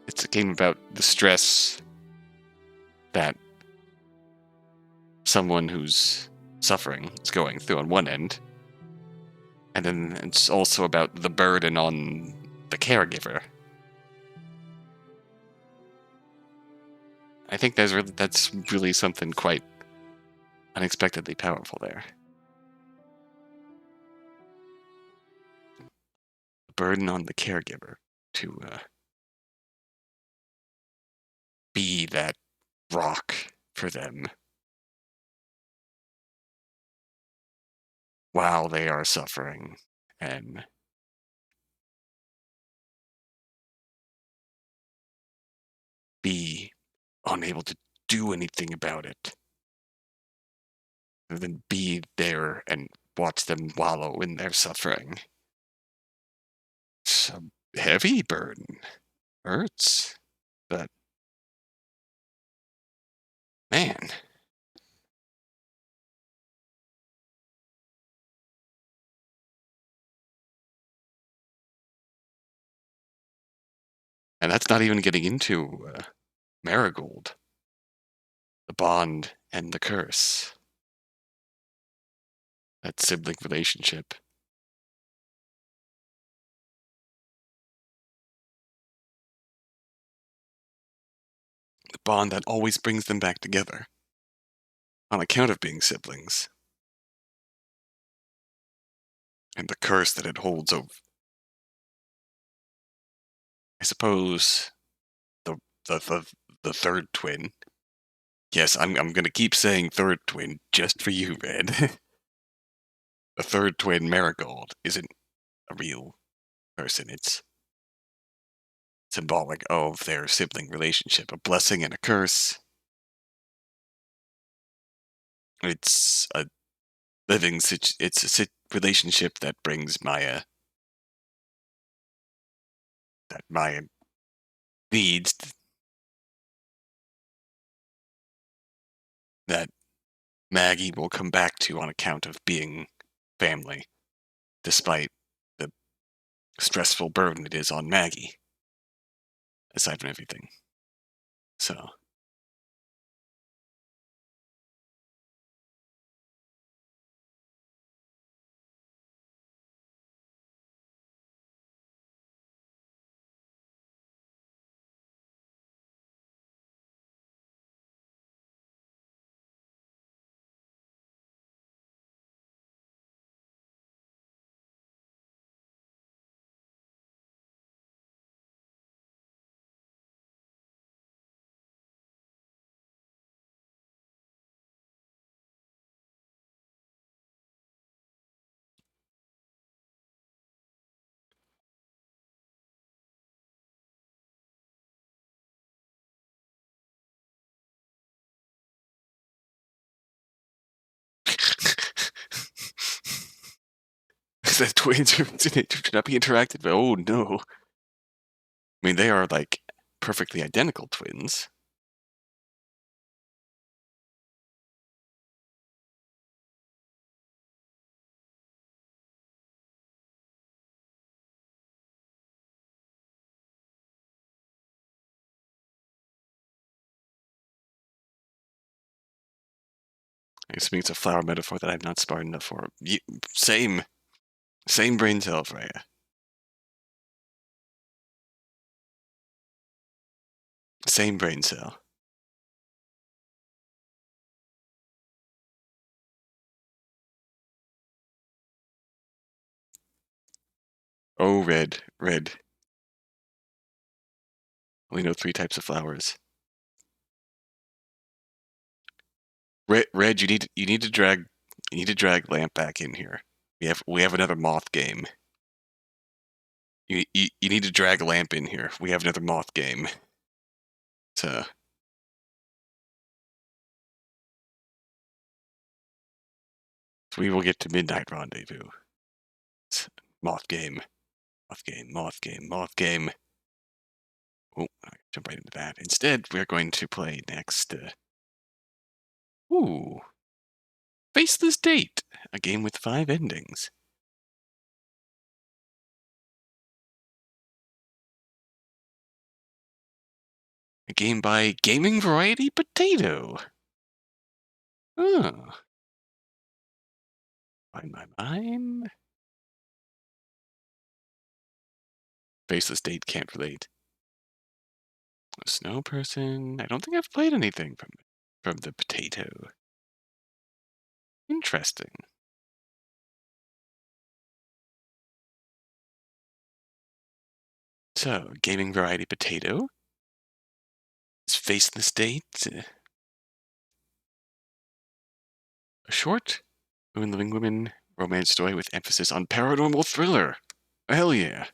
it's a game about the stress that someone who's suffering is going through on one end, and then it's also about the burden on the caregiver. I think that's really something quite unexpectedly powerful there. The burden on the caregiver to be that rock for them while they are suffering and be unable to do anything about it, and then be there and watch them wallow in their suffering. It's a heavy burden. Hurts. But man, And that's not even getting into Marigold, the bond and the curse. That sibling relationship. The bond that always brings them back together. On account of being siblings. And the curse that it holds over. I suppose the the third twin. Yes, I'm gonna keep saying third twin just for you, Red. The third twin, Marigold, isn't a real person. It's symbolic of their sibling relationship, a blessing and a curse. It's a living it's a relationship that brings Maya needs, that Maggie will come back to on account of being family, despite the stressful burden it is on Maggie, aside from everything. So, the twins should not be interacted with. Oh no. I mean, they are like perfectly identical twins. I assuming it's a flower metaphor that I'm not smart enough for. Same brain cell, Freya. Same brain cell. Oh, red. Only know 3 types of flowers. Red, you need to drag Lamp back in here. We have another Moth game. You need to drag Lamp in here. We have another Moth game. So we will get to Midnight Rendezvous. Moth game. Oh, I jump right into that. Instead, we're going to play next. Faceless Date, a game with 5 endings. A game by Gaming Variety Potato. Oh. Find my mind. Faceless Date can't relate. A snow person. I don't think I've played anything from the potato. Interesting. So, Gaming Variety Potato is Faceless Date. A short, Women Living Women romance story with emphasis on paranormal thriller. Hell yeah.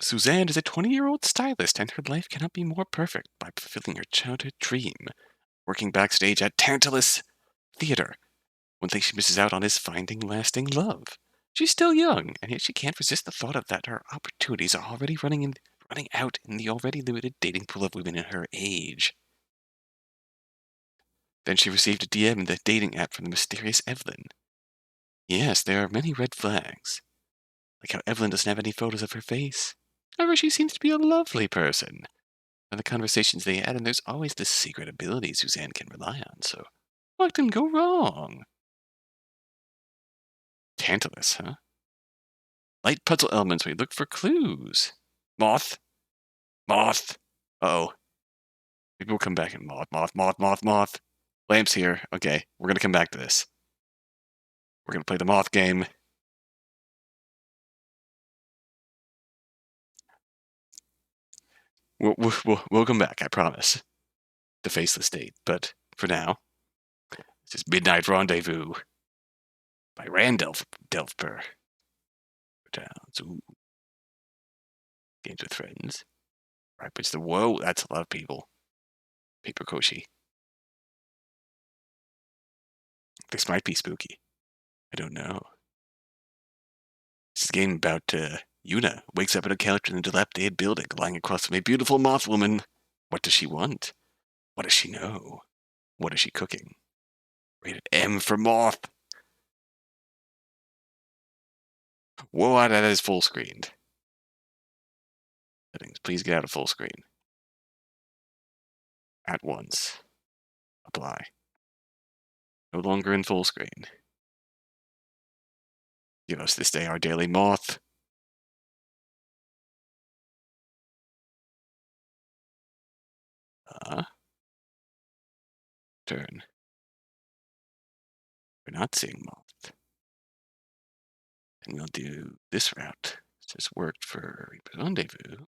Suzanne is a 20-year-old stylist, and her life cannot be more perfect by fulfilling her childhood dream. Working backstage at Tantalus Theater, one thing she misses out on is finding lasting love. She's still young, and yet she can't resist the thought of that her opportunities are already running out in the already limited dating pool of women in her age. Then she received a DM in the dating app from the mysterious Evelyn. Yes, there are many red flags. Like how Evelyn doesn't have any photos of her face. However, she seems to be a lovely person. And the conversations they had, and there's always this secret ability Suzanne can rely on, so what can go wrong? Tantalus, huh? Light puzzle elements where you look for clues. Moth. Moth. Uh-oh. Maybe we'll come back and moth. Lamp's here. Okay, we're gonna come back to this. We're gonna play the moth game. We'll come back, I promise. The Faceless date, but for now, this is Midnight Rendezvous by randevlper. Ooh. Games with friends. Right, but it's the whoa, that's a lot of people. Paper Koshi. This might be spooky. I don't know. This is a game about Yuna wakes up at a couch in a dilapidated building, lying across from a beautiful moth woman. What does she want? What does she know? What is she cooking? Rated M for Moth. Whoa, that is full screened. Settings, please get out of full screen. At once. Apply. No longer in full screen. Give us this day our daily moth. Turn. We're not seeing moth. And we'll do this route. This worked for Rendezvous.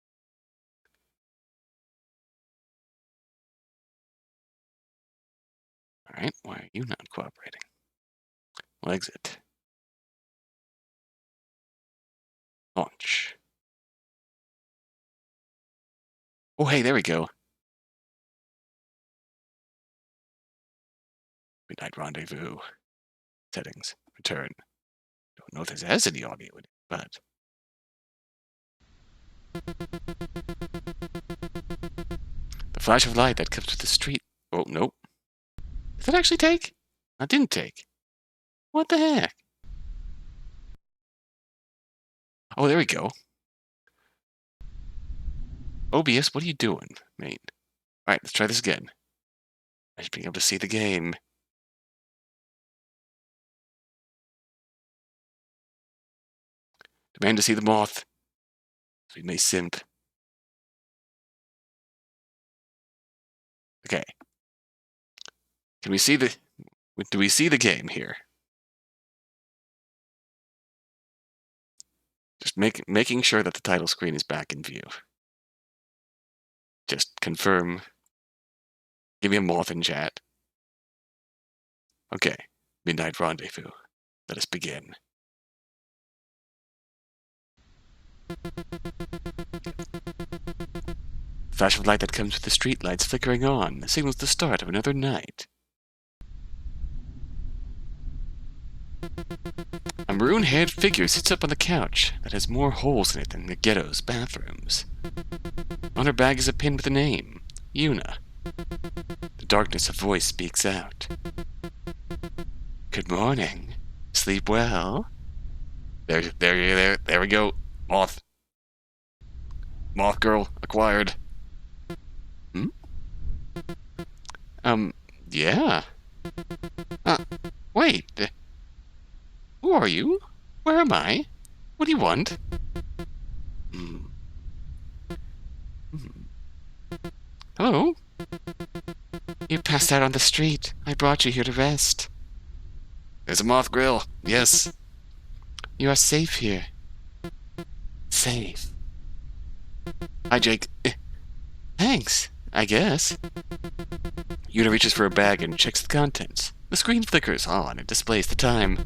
Alright, why are you not cooperating? We'll exit. Launch. Oh, hey, there we go. Midnight Rendezvous. Settings. Return. Don't know if this has any audio in it, but... The flash of light that comes through the street. Oh, nope. Did that actually take? That didn't take. What the heck? Oh, there we go. OBS, what are you doing, mate? Alright, let's try this again. I should be able to see the game. Demand to see the moth. So we may simp. Okay. Can we see the... Do we see the game here? Just making sure that the title screen is back in view. Just confirm. Give me a moth in chat. Okay. Midnight Rendezvous. Let us begin. Flash of light that comes with the street lights flickering on signals the start of another night. A maroon-haired figure sits up on the couch that has more holes in it than the ghetto's bathrooms. On her bag is a pin with a name, Yuna. The darkness, a voice speaks out. Good morning. Sleep well? There we go. Moth. Moth girl acquired. Yeah. Wait. Who are you? Where am I? What do you want? Hello? You passed out on the street. I brought you here to rest. There's a moth grill. Yes. You are safe here. Safe. Hi, Jake. Thanks, I guess. Yuna reaches for a bag and checks the contents. The screen flickers on and displays the time.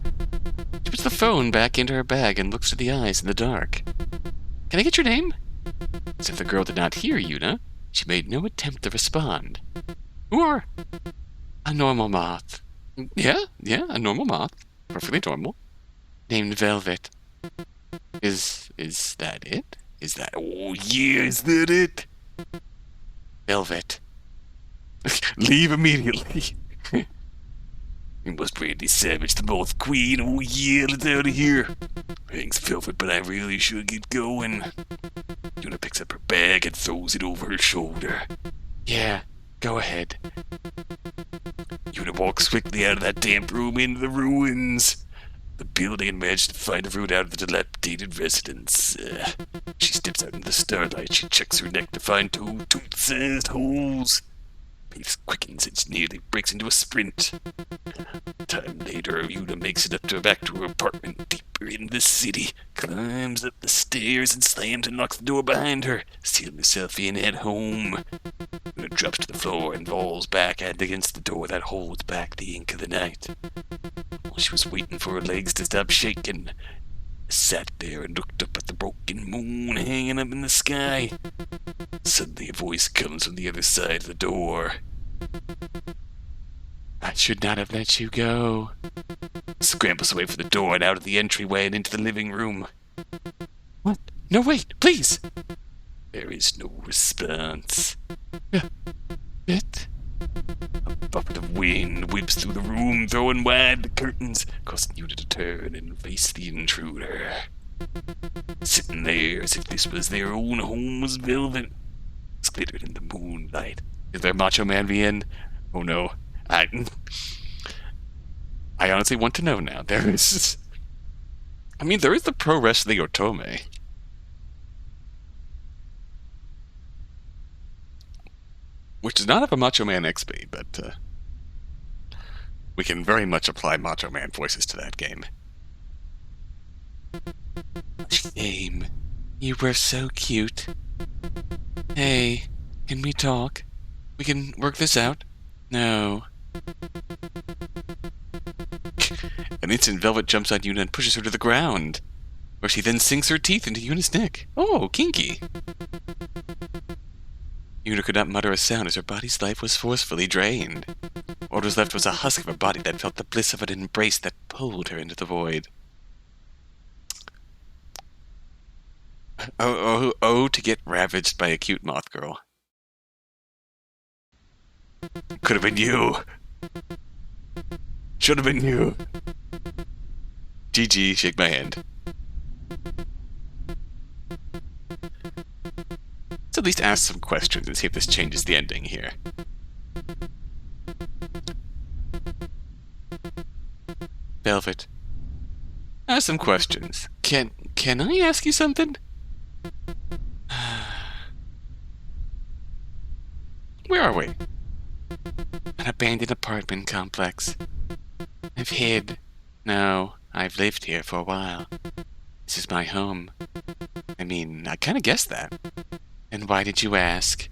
She puts the phone back into her bag and looks to the eyes in the dark. Can I get your name? As if the girl did not hear Yuna, she made no attempt to respond. Who are? A normal moth. Yeah, a normal moth. Perfectly normal. Named Velvet. Is that it? Is that... Oh, yeah, is that it? Velvet. Leave immediately. You must really savage the Moth Queen. Oh yeah, let's out of here. Thanks, Velvet, but I really should get going. Yuna picks up her bag and throws it over her shoulder. Yeah, go ahead. Yuna walks quickly out of that damp room into the ruins. The building and manages to find a route out of the dilapidated residence. She steps out in the starlight. She checks her neck to find two tooth-sized holes. Pace quickens and she nearly breaks into a sprint. Time later, Yuna makes it back to her apartment deeper in the city, climbs up the stairs and slams and locks the door behind her, sealing herself in at home. Yuna drops to the floor and falls back against the door that holds back the ink of the night. While she was waiting for her legs to stop shaking, sat there and looked up at the broken moon hanging up in the sky. Suddenly a voice comes from the other side of the door. I should not have let you go. Scrambles away from the door and out of the entryway and into the living room. What? No, wait, please! There is no response. It? A buffet of wind whips through the room, throwing wide the curtains, causing Yuna to turn and face the intruder. Sitting there as if this was their own home was velvet. It's glittered in the moonlight. Is there Macho Man VN? Oh no. I honestly want to know now. There is the pro wrestling Otome. Which does not have a Macho Man XP, but we can very much apply Macho Man voices to that game. Shame. You were so cute. Hey, can we talk? We can work this out? No. An instant, Velvet jumps on Yuna and pushes her to the ground, where she then sinks her teeth into Yuna's neck. Oh, kinky. Yuna could not mutter a sound as her body's life was forcefully drained. What was left was a husk of a body that felt the bliss of an embrace that pulled her into the void. Oh, to get ravaged by a cute moth girl. Could have been you. Should have been you. GG, shake my hand. Let's at least ask some questions and see if this changes the ending here. Velvet, ask some questions. Can I ask you something? Where are we? An abandoned apartment complex. I've hid. No, I've lived here for a while. This is my home. I mean, I kind of guessed that. And why did you ask?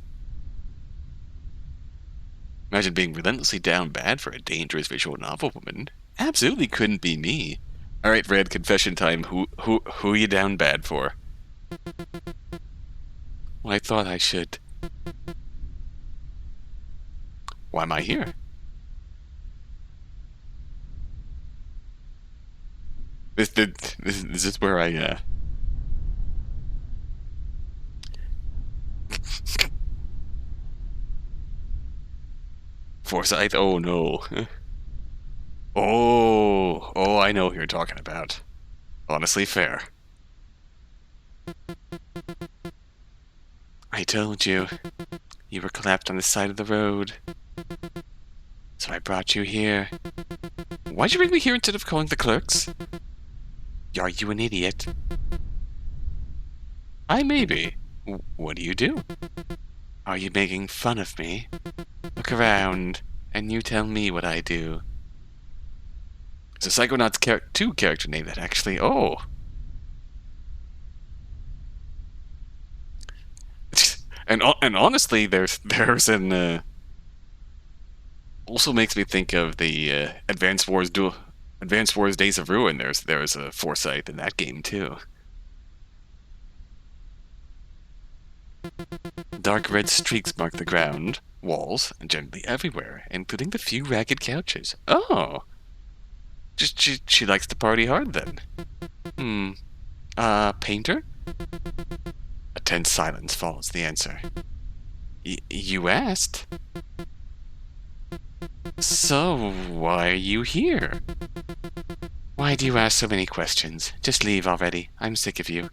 Imagine being relentlessly down bad for a dangerous visual novel woman. Absolutely couldn't be me. Alright, Red, confession time. Who you down bad for? Well, I thought I should. Why am I here? This is where I, Forsyth? Oh no. Oh, I know who you're talking about. Honestly, fair. I told you. You were collapsed on the side of the road. So I brought you here. Why'd you bring me here instead of calling the clerks? Are you an idiot? I may be. What do you do? Are you making fun of me? Look around, and you tell me what I do. There's a Psychonauts 2 character name that actually... Oh! And honestly, there's an... also makes me think of the Advance Wars Days of Ruin. There's a Forsyth in that game too. Dark red streaks mark the ground, walls, and generally everywhere, including the few ragged couches. Oh! She likes to party hard then. Painter? A tense silence follows the answer. You asked? So, why are you here? Why do you ask so many questions? Just leave already. I'm sick of you.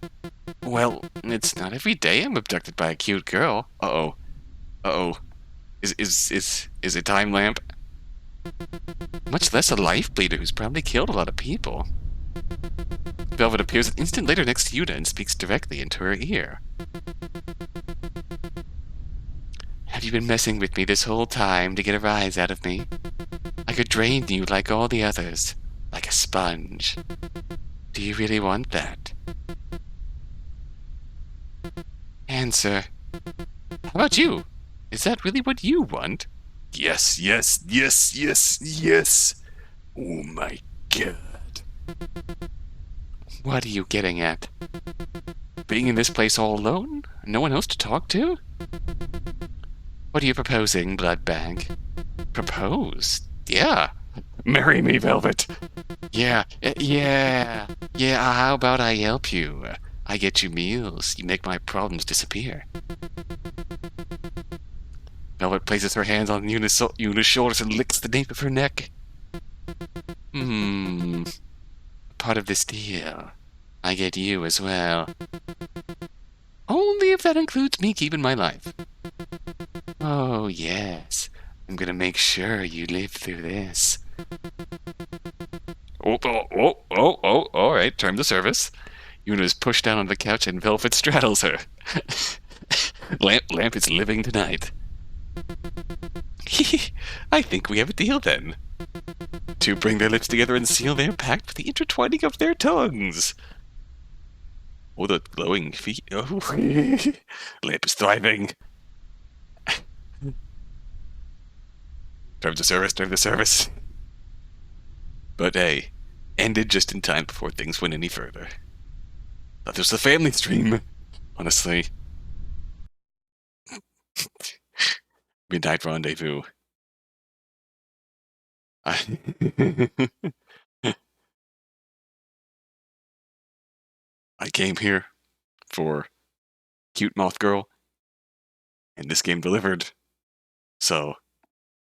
Well, it's not every day I'm abducted by a cute girl. Uh-oh. Uh-oh. Is a time lamp? Much less a life bleeder who's probably killed a lot of people. Velvet appears an instant later next to Yuta and speaks directly into her ear. Have you been messing with me this whole time to get a rise out of me? I could drain you like all the others, like a sponge. Do you really want that? Answer. How about you? Is that really what you want? Yes, yes, yes, yes, yes. Oh my god. What are you getting at? Being in this place all alone? No one else to talk to? What are you proposing, Bloodbag? Propose? Yeah. Marry me, Velvet. Yeah. How about I help you? I get you meals. You make my problems disappear. Velvet places her hands on Yuna's shoulders and licks the nape of her neck. Part of this deal. I get you as well. Only if that includes me keeping my life. Oh, yes. I'm gonna make sure you live through this. All right, terms of service. Yuna is pushed down on the couch and Velvet straddles her. Lamp is living tonight. I think we have a deal then. To bring their lips together and seal their pact with the intertwining of their tongues. Oh, the glowing feet. Oh, Lamp is thriving. Terms of service. But hey, ended just in time before things went any further. Thought this was a family stream, honestly. Midnight Rendezvous. I came here for cute moth girl, and this game delivered. So,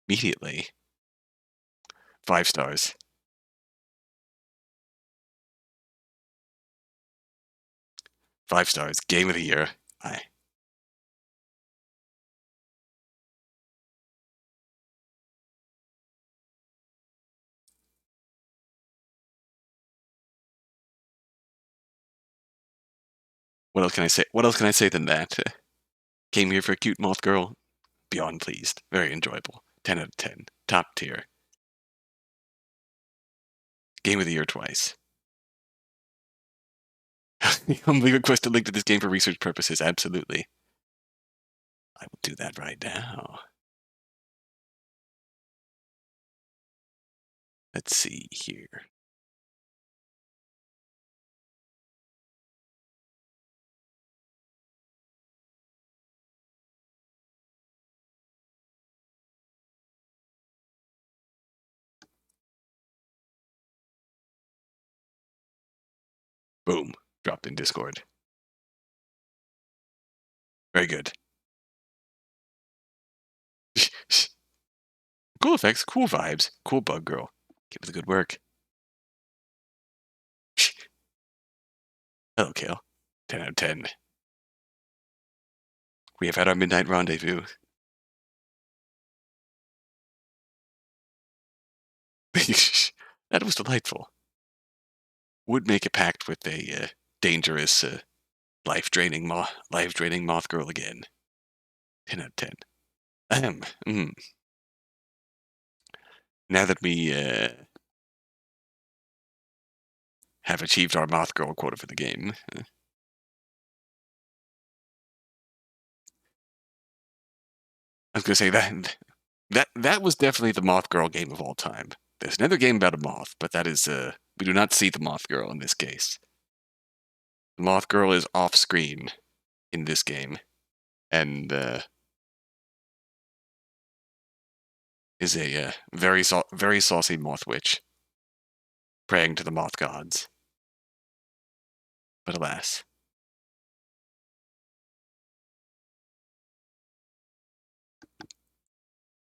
immediately, 5 stars. 5 stars. Game of the year. What else can I say? What else can I say than that? Came here for a cute moth girl. Beyond pleased. Very enjoyable. 10 out of 10. Top tier. Game of the year twice. Humbly request a link to this game for research purposes. Absolutely. I will do that right now. Let's see here. Boom. Dropped in Discord. Very good. Cool effects, cool vibes, cool bug girl. Keep up the good work. Hello, Kale. 10 out of 10. We have had our midnight rendezvous. That was delightful. Would make a pact with a dangerous, life-draining moth girl again. 10 out of 10. Now that we have achieved our moth girl quota for the game, I was gonna say that was definitely the moth girl game of all time. There's another game about a moth, but that is we do not see the moth girl in this case. The moth girl is off screen in this game, and is a very saucy moth witch, praying to the moth gods. But alas.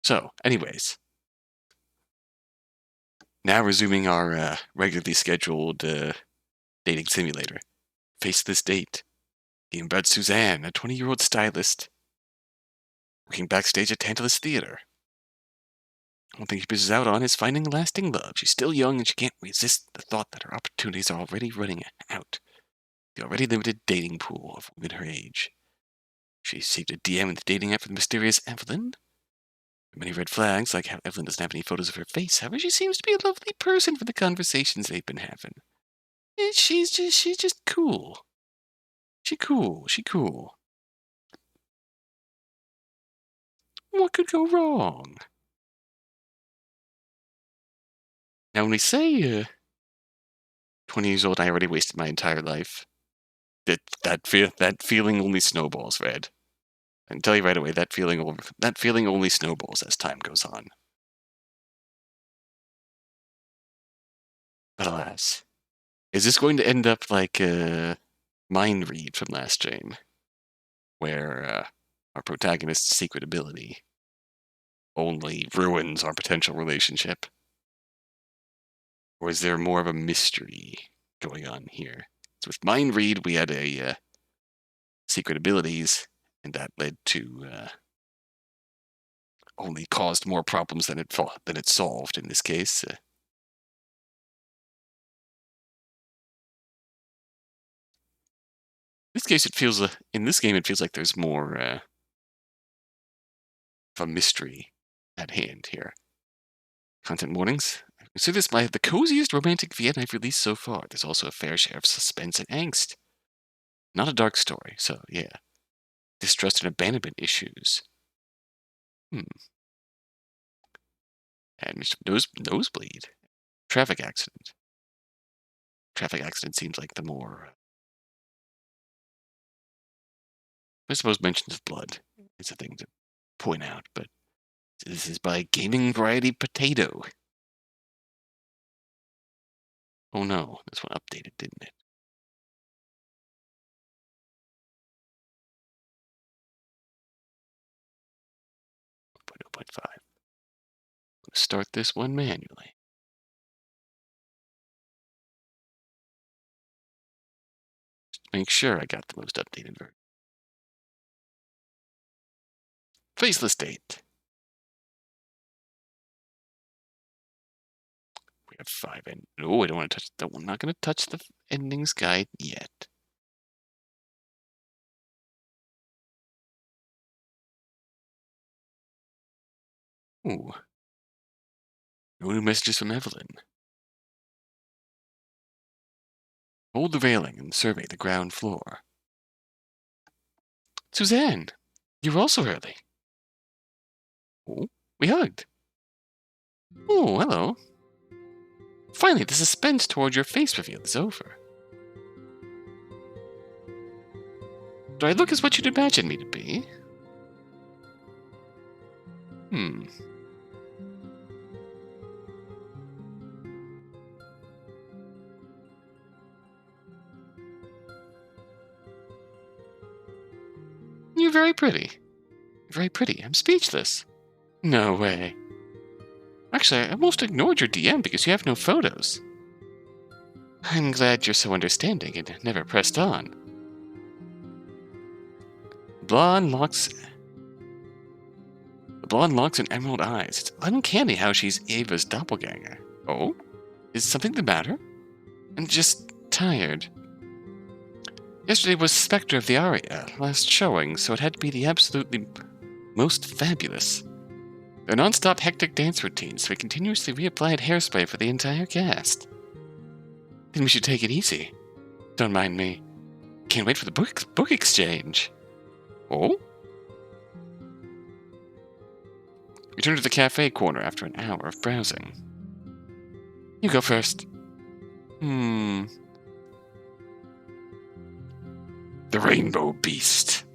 So, anyways, Now resuming our regularly scheduled dating simulator. Face this date. He embeds Suzanne, a 20-year-old stylist, working backstage at Tantalus Theater. One thing she misses out on is finding lasting love. She's still young and she can't resist the thought that her opportunities are already running out. The already limited dating pool of women her age. She received a DM in the dating app from the mysterious Evelyn. Many red flags, like how Evelyn doesn't have any photos of her face. However, she seems to be a lovely person for the conversations they've been having. She's just cool. She cool. What could go wrong? Now, when we say 20 years old, I already wasted my entire life. That feeling only snowballs, Red. I can tell you right away, that feeling only snowballs as time goes on. But alas, is this going to end up like Mind Read from last stream, where our protagonist's secret ability only ruins our potential relationship? Or is there more of a mystery going on here? So with Mind Read, we had a secret abilities, and that led to only caused more problems than it solved in this case. In this case, in this game, it feels like there's more of a mystery at hand here. Content warnings. I consider this the coziest romantic VN I've released so far. There's also a fair share of suspense and angst. Not a dark story, so yeah. Distrust and abandonment issues. And nosebleed. Traffic accident. Traffic accident seems like the more... I suppose mentions of blood is a thing to point out, but this is by Gaming Variety Potato. Oh no, this one updated, didn't it? .0.5. Let's start this one manually. Just to make sure I got the most updated version. Faceless date. We have 5 and no, I don't want to touch that. I'm not going to touch the endings guide yet. Ooh. No new messages from Evelyn. Hold the railing and survey the ground floor. Suzanne, you're also early. Oh, we hugged. Oh, hello. Finally, the suspense toward your face reveal is over. Do I look as what you'd imagine me to be? You're very pretty. Very pretty. I'm speechless. No way. Actually, I almost ignored your DM because you have no photos. I'm glad you're so understanding and never pressed on. The blonde locks and emerald eyes. It's uncanny how she's Ava's doppelganger. Oh? Is something the matter? I'm just tired. Yesterday was Spectre of the Aria, last showing, so it had to be the absolutely most fabulous. Their non-stop hectic dance routines, so we continuously reapplied hairspray for the entire cast. Then we should take it easy. Don't mind me. Can't wait for the book exchange. Oh? Return to the cafe corner after an hour of browsing. You go first. The Rainbow Beast.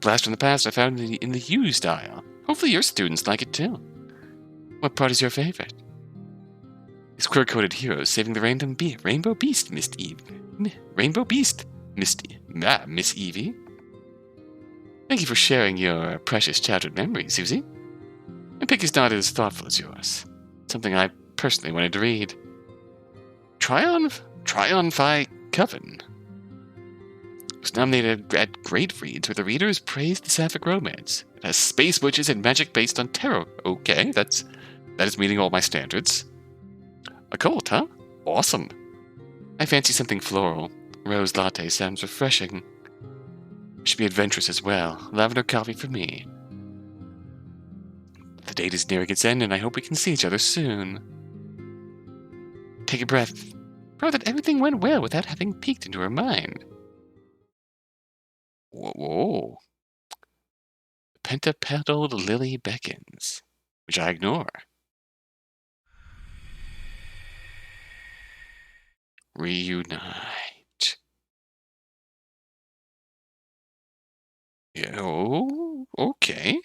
Blast from the past I found in the used aisle. Hopefully your students like it too. What part is your favorite? These queer-coded heroes saving the Rainbow Beast, Miss Evie. Thank you for sharing your precious childhood memories, Susie. My pick is not as thoughtful as yours. Something I personally wanted to read. Triumphi Coven was nominated at Great Reads, where the readers praised the sapphic romance. It has space witches and magic based on tarot. Okay, that is meeting all my standards. A cult, huh? Awesome. I fancy something floral. Rose latte sounds refreshing. Should be adventurous as well. Lavender coffee for me. The date is nearing its end, and I hope we can see each other soon. Take a breath. Pray that everything went well without having peeked into her mind. Whoa. The pentapetaled lily beckons, which I ignore. Reunite. Yeah, oh, okay.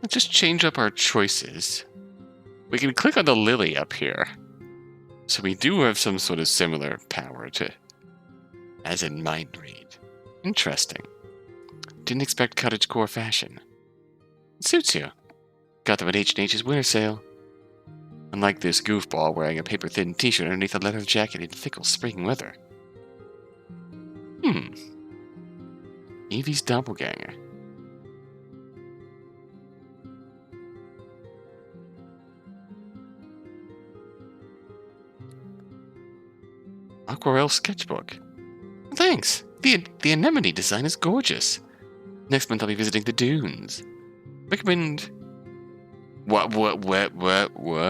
Let's just change up our choices. We can click on the lily up here. So we do have some sort of similar power to, as in mind read. Interesting. Didn't expect cottagecore fashion. It suits you. Got them at H&H's winter sale. Unlike this goofball wearing a paper-thin t-shirt underneath a leather jacket in fickle spring weather. Evie's doppelganger. Aquarelle sketchbook. Thanks. The anemone design is gorgeous. Next month I'll be visiting the dunes. Recommend. What? Why's the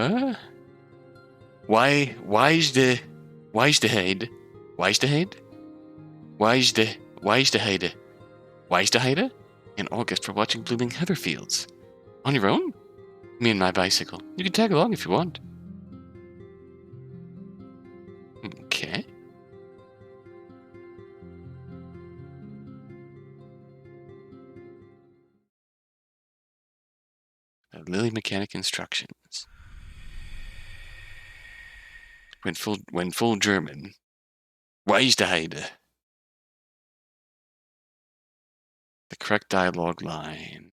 head? In August for watching blooming heather fields. On your own? Me and my bicycle. You can tag along if you want. Okay. Lily mechanic instructions. When full German. Weisdeheide. The correct dialogue line.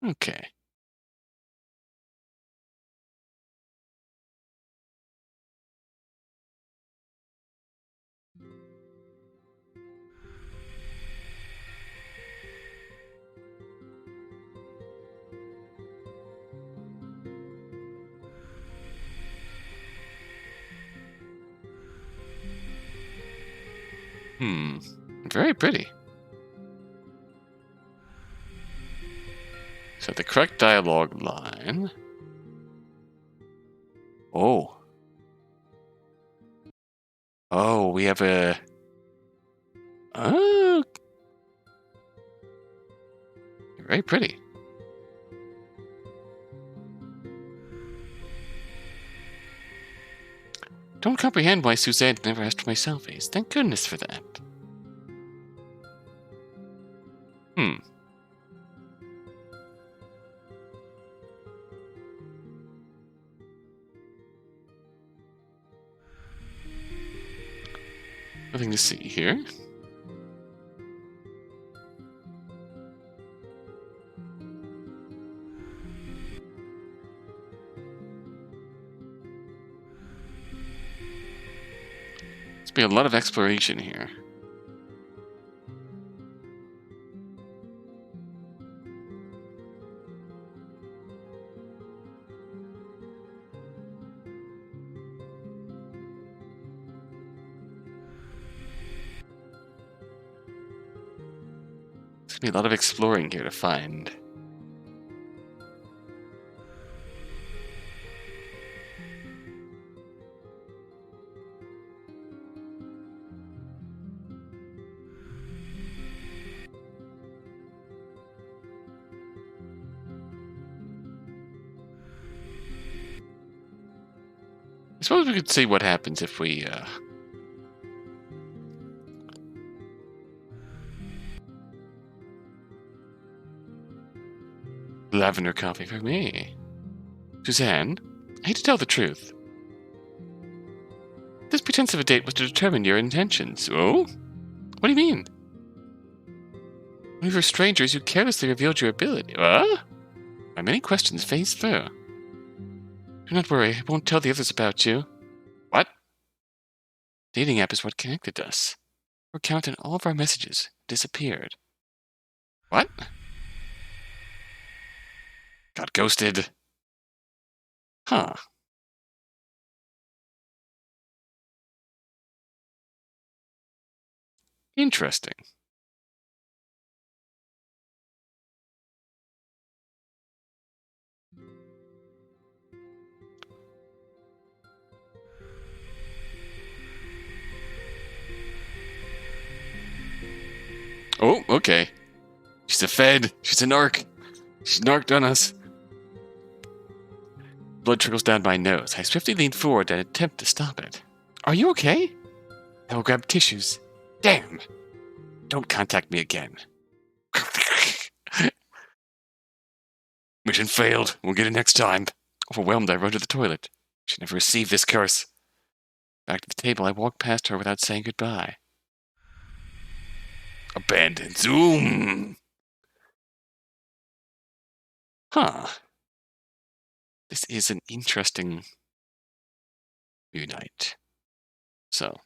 Okay. Very pretty. So the correct dialogue line. Oh, we have a. Oh, very pretty. Don't comprehend why Suzanne never asked for my selfies. Thank goodness for that. Nothing to see here. There's been a lot of exploration here. There's gonna be a lot of exploring here to find. suppose we could see what happens if we, lavender coffee for me. Suzanne, I hate to tell the truth. This pretense of a date was to determine your intentions. Oh? What do you mean? When we were strangers, you carelessly revealed your ability. My many questions phased through. Do not worry, I won't tell the others about you. What? Dating app is what connected us. Our account and all of our messages disappeared. What? Got ghosted. Huh. Interesting. Oh, okay. She's a Fed. She's a narc. She's narked on us. Blood trickles down my nose. I swiftly lean forward and attempt to stop it. Are you okay? I will grab tissues. Damn! Don't contact me again. Mission failed. We'll get it next time. Overwhelmed, I run to the toilet. She never received this curse. Back to the table, I walk past her without saying goodbye. Abandoned. Zoom! Huh. This is an interesting reunite. So,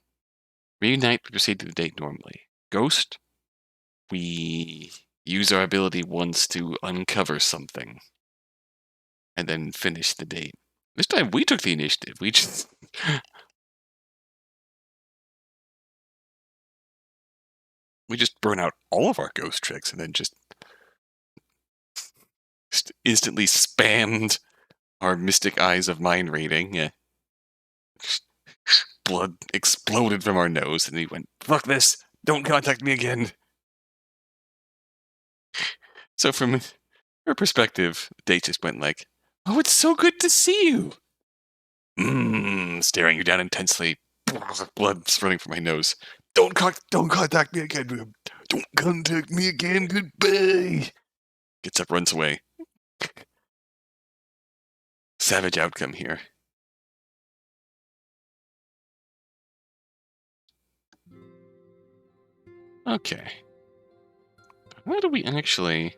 reunite, we proceed to the date normally. Ghost, we use our ability once to uncover something. And then finish the date. This time we took the initiative. We just... we just burn out all of our ghost tricks and then just instantly spammed our Mystic Eyes of Mind rating. Blood exploded from our nose and he went, fuck this! Don't contact me again! So from her perspective, the date just went like, oh, it's so good to see you! Staring you down intensely. Blood running from my nose. Don't contact me again. Don't contact me again. Goodbye. Gets up, runs away. Savage outcome here. Okay. How do we actually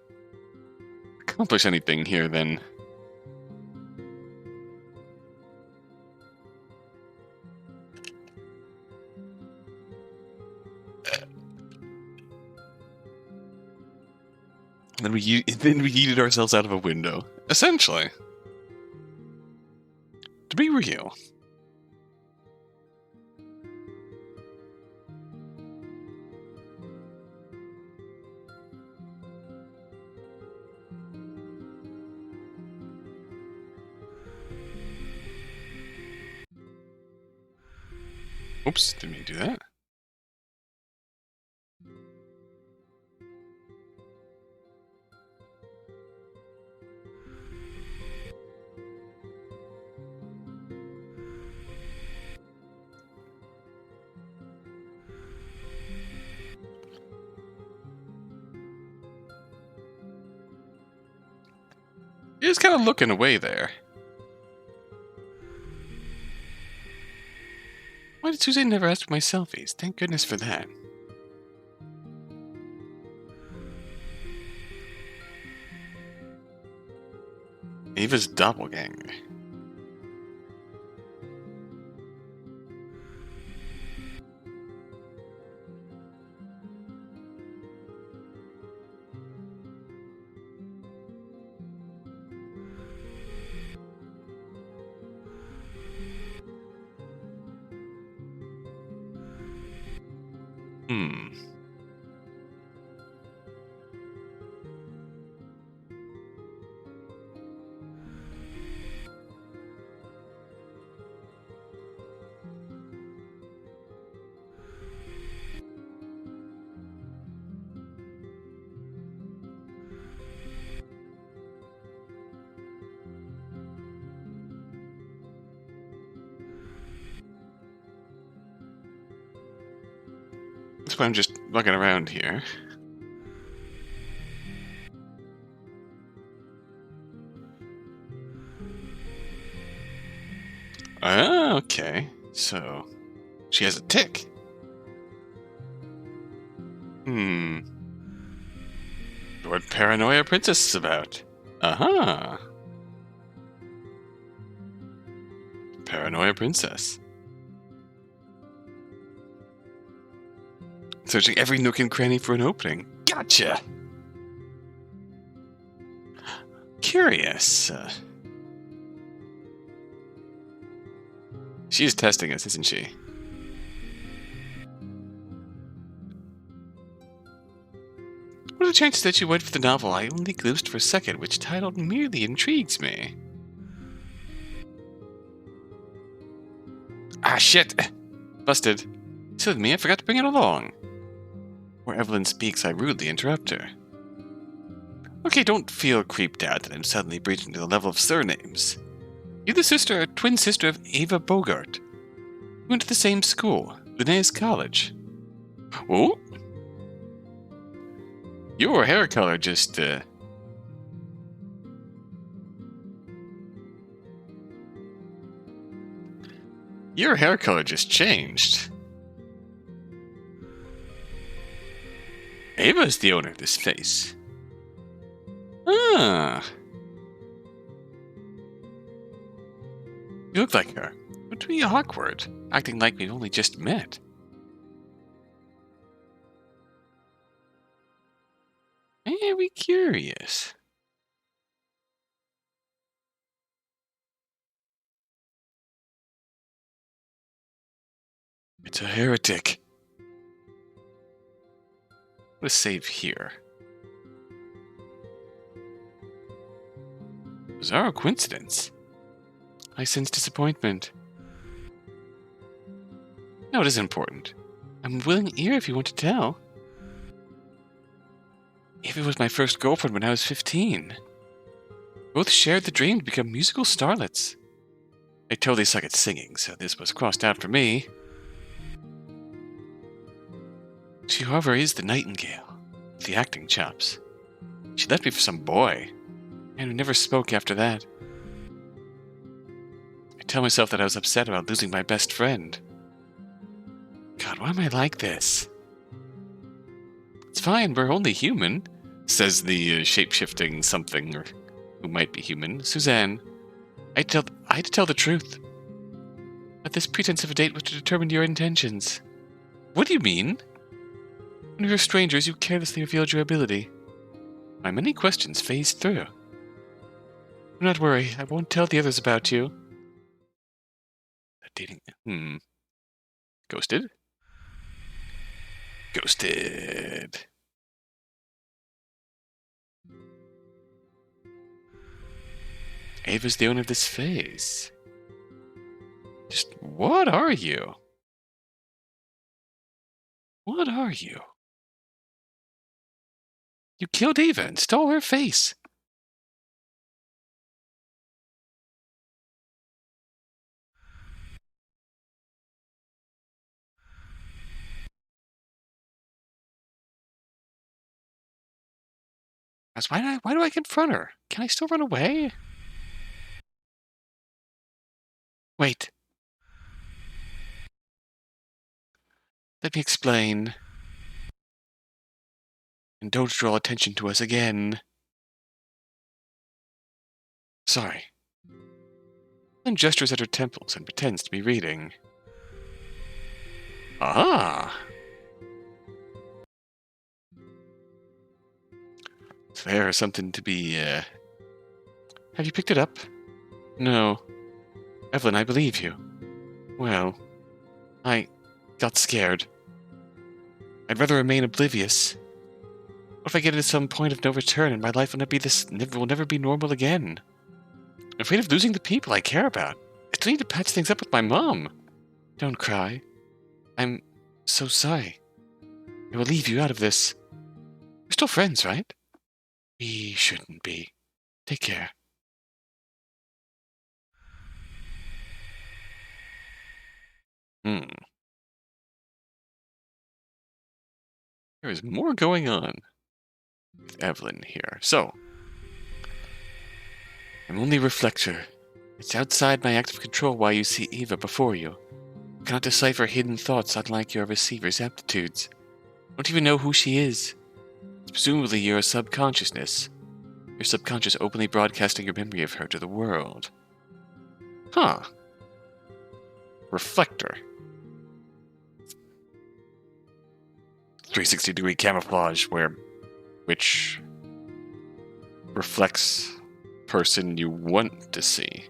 accomplish anything here then? Then we yeeted ourselves out of a window. Essentially. To be real. Oops, didn't mean to do that. He was kind of looking away there. Why did Suzanne never ask for my selfies? Thank goodness for that. Ava's doppelganger. why I'm just looking around here. Ah, okay. So, she has a tick. What Paranoia Princess is about. Uh-huh. Paranoia Princess. Searching every nook and cranny for an opening. Gotcha! Curious. She's testing us, isn't she? What are the chances that you went for the novel I only glimpsed for a second, which title merely intrigues me? Ah, shit! Busted. Silly me, I forgot to bring it along. Where Evelyn speaks, I rudely interrupt her. Okay, don't feel creeped out that I'm suddenly breaching to the level of surnames. You're the sister or twin sister of Ava Bogart. We went to the same school, Linnaeus College. Oh? Your hair color just, Your hair color just changed. Ava's the owner of this face. Ah. You look like her. But to be awkward, acting like we've only just met. Very curious. It's a heretic. Let's save here. Bizarre coincidence. I sense disappointment. No, it isn't important. I'm a willing ear if you want to tell. Ava was my first girlfriend when I was 15. Both shared the dream to become musical starlets. I totally suck at singing, so this was crossed out for me. She, however, is the nightingale, with the acting chops. She left me for some boy, and we never spoke after that. I tell myself that I was upset about losing my best friend. God, why am I like this? It's fine, we're only human, says the shape-shifting something, or who might be human, Suzanne. I had to tell the truth. But this pretense of a date was to determine your intentions. What do you mean? When we were strangers, you carelessly revealed your ability. My many questions phased through. Do not worry, I won't tell the others about you. Dating. Ghosted? Ghosted. Ava's the owner of this face. Just what are you? What are you? You killed Ava and stole her face. Why do I confront her? Can I still run away? Wait. Let me explain. And don't draw attention to us again. Sorry. Ellen gestures at her temples and pretends to be reading. Ah! So there's something to be, Have you picked it up? No. Evelyn, I believe you. Well, I got scared. I'd rather remain oblivious. What if I get to some point of no return and my life will never be normal again? I'm afraid of losing the people I care about. I still need to patch things up with my mom. Don't cry. I'm so sorry. I will leave you out of this. We're still friends, right? We shouldn't be. Take care. There is more going on with Evelyn here. So, I'm only a reflector. It's outside my active control why you see Eva before you. You cannot decipher hidden thoughts unlike your receiver's aptitudes. You don't even know who she is. It's presumably your subconsciousness. Your subconscious openly broadcasting your memory of her to the world. Huh. Reflector. 360-degree camouflage which reflects person you want to see.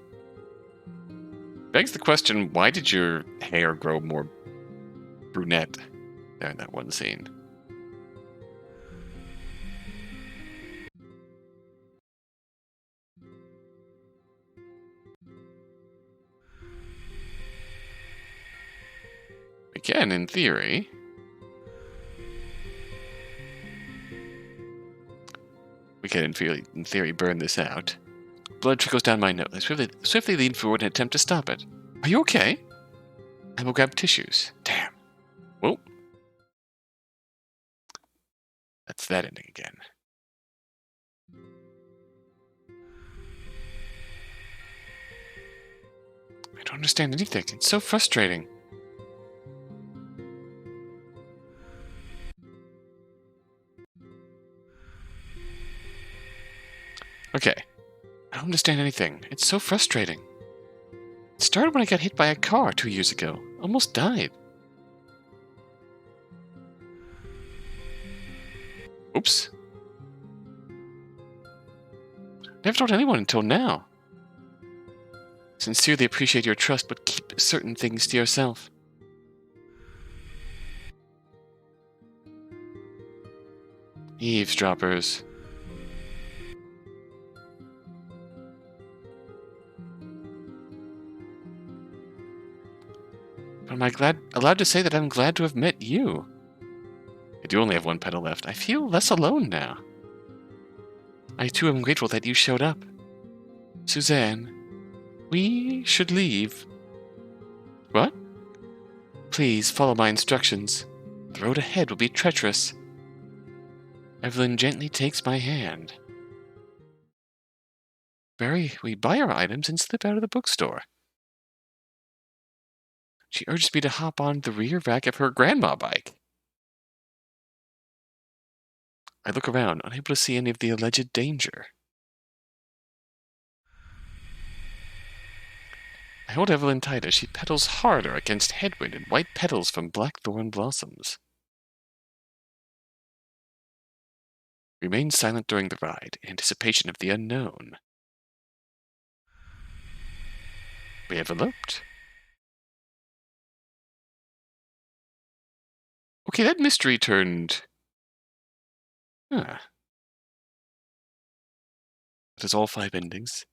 Begs the question, why did your hair grow more brunette there in that one scene? Again, in theory, we can, in theory, burn this out. Blood trickles down my nose. I swiftly lean forward in an attempt to stop it. Are you okay? I will grab tissues. Damn. Well, that's that ending again. I don't understand anything. It's so frustrating. Okay. I don't understand anything. It's so frustrating. It started when I got hit by a car 2 years ago. Almost died. Oops. Never told anyone until now. Sincerely appreciate your trust, but keep certain things to yourself. Eavesdroppers. But am I allowed to say that I'm glad to have met you? I do only have one petal left. I feel less alone now. I too am grateful that you showed up. Suzanne, we should leave. What? Please follow my instructions. The road ahead will be treacherous. Evelyn gently takes my hand. We buy our items and slip out of the bookstore. She urges me to hop on the rear rack of her grandma bike. I look around, unable to see any of the alleged danger. I hold Evelyn tight as she pedals harder against headwind and white petals from blackthorn blossoms. We remain silent during the ride, in anticipation of the unknown. We have eloped. Okay, that mystery turned... Huh. That is all 5 endings.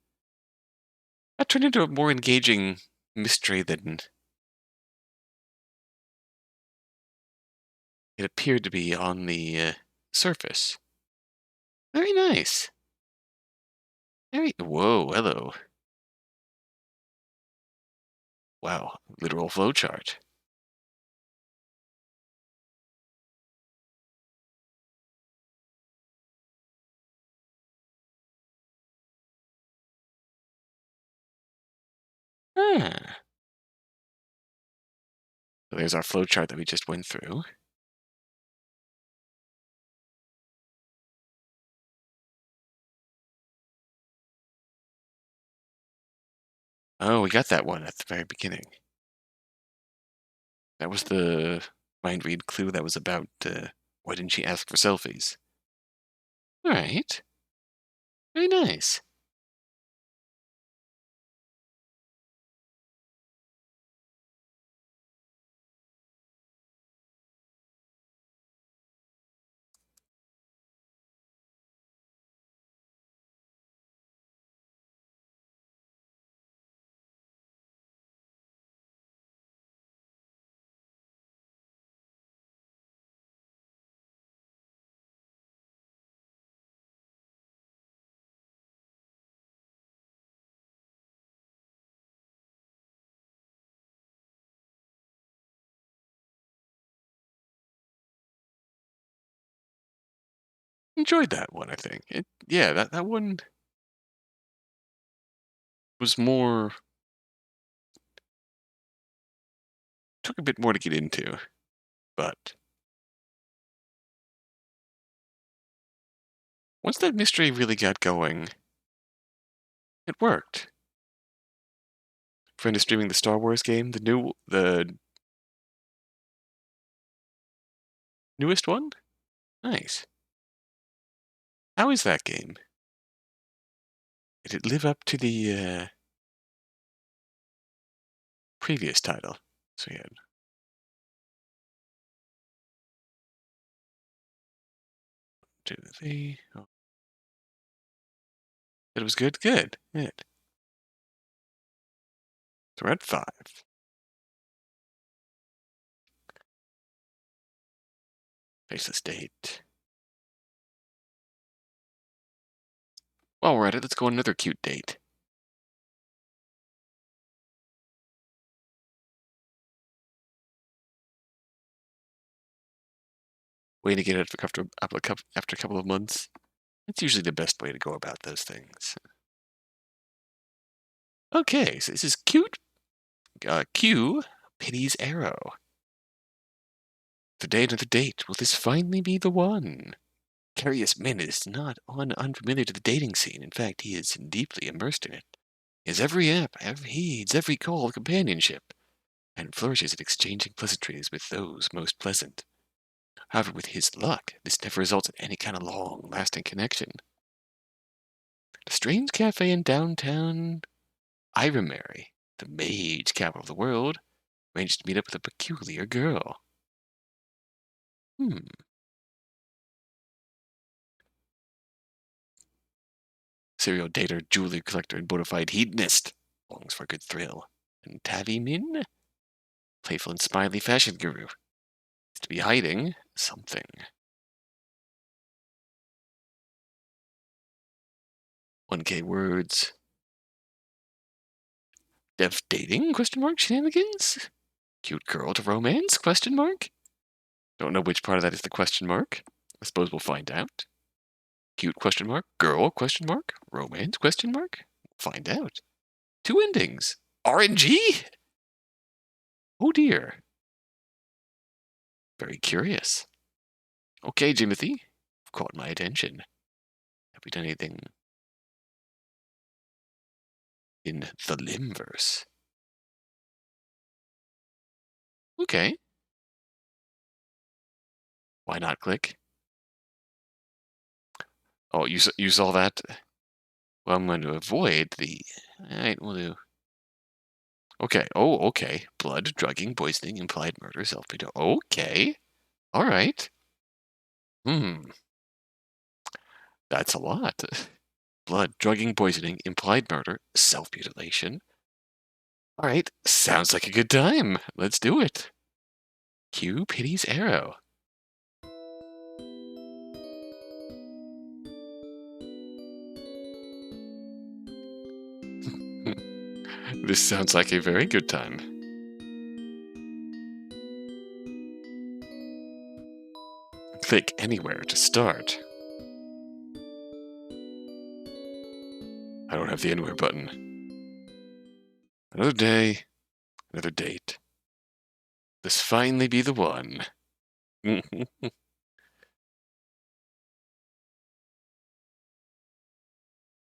That turned into a more engaging mystery than it appeared to be on the surface. Very nice. Whoa, hello. Wow, literal flowchart. Ah. So there's our flowchart that we just went through. Oh, we got that one at the very beginning. That was the mind read clue that was about why didn't she ask for selfies? Alright. Very nice. enjoyed that one, I think. Yeah, that one was more, took a bit more to get into, but once that mystery really got going, it worked. Friend is streaming the Star Wars game, the newest one? Nice. How is that game? Did it live up to the previous title? So we had 2, 3. Oh. It was good? Good. Good. So we're at 5. Faceless date. While we're at it, let's go on another cute date. Way to get it after a couple of months. That's usually the best way to go about those things. Okay, so this is cute. Q pity's arrow. Today, another date. Will this finally be the one? Curious Min is not unfamiliar to the dating scene. In fact, he is deeply immersed in it. He has every app, heeds every call of companionship, and flourishes at exchanging pleasantries with those most pleasant. However, with his luck, this never results in any kind of long-lasting connection. A strange cafe in downtown Iramary, the mage capital of the world, arranged to meet up with a peculiar girl. Serial dater, jewelry collector, and bona fide hedonist. Longs for a good thrill. And Tavi Min? Playful and smiley fashion guru. Is to be hiding something. $1K words. Dev dating? Question mark? Shenanigans? Cute girl to romance? Question mark? Don't know which part of that is the question mark. I suppose we'll find out. Cute question mark? Girl question mark? Romance question mark? Find out. 2 endings. RNG? Oh dear. Very curious. Okay, JIMOTHIE. You've caught my attention. Have we done anything in the Limverse? Okay. Why not click? Oh, you saw that? Well, I'm going to avoid the... Alright, we'll do... Okay. Oh, okay. Blood, drugging, poisoning, implied murder, self-betrayal. Okay. Alright. That's a lot. Blood, drugging, poisoning, implied murder, self-mutilation. Alright, sounds like a good time. Let's do it. Q pity's arrow. This sounds like a very good time. Click anywhere to start. I don't have the anywhere button. Another day, another date. This finally be the one.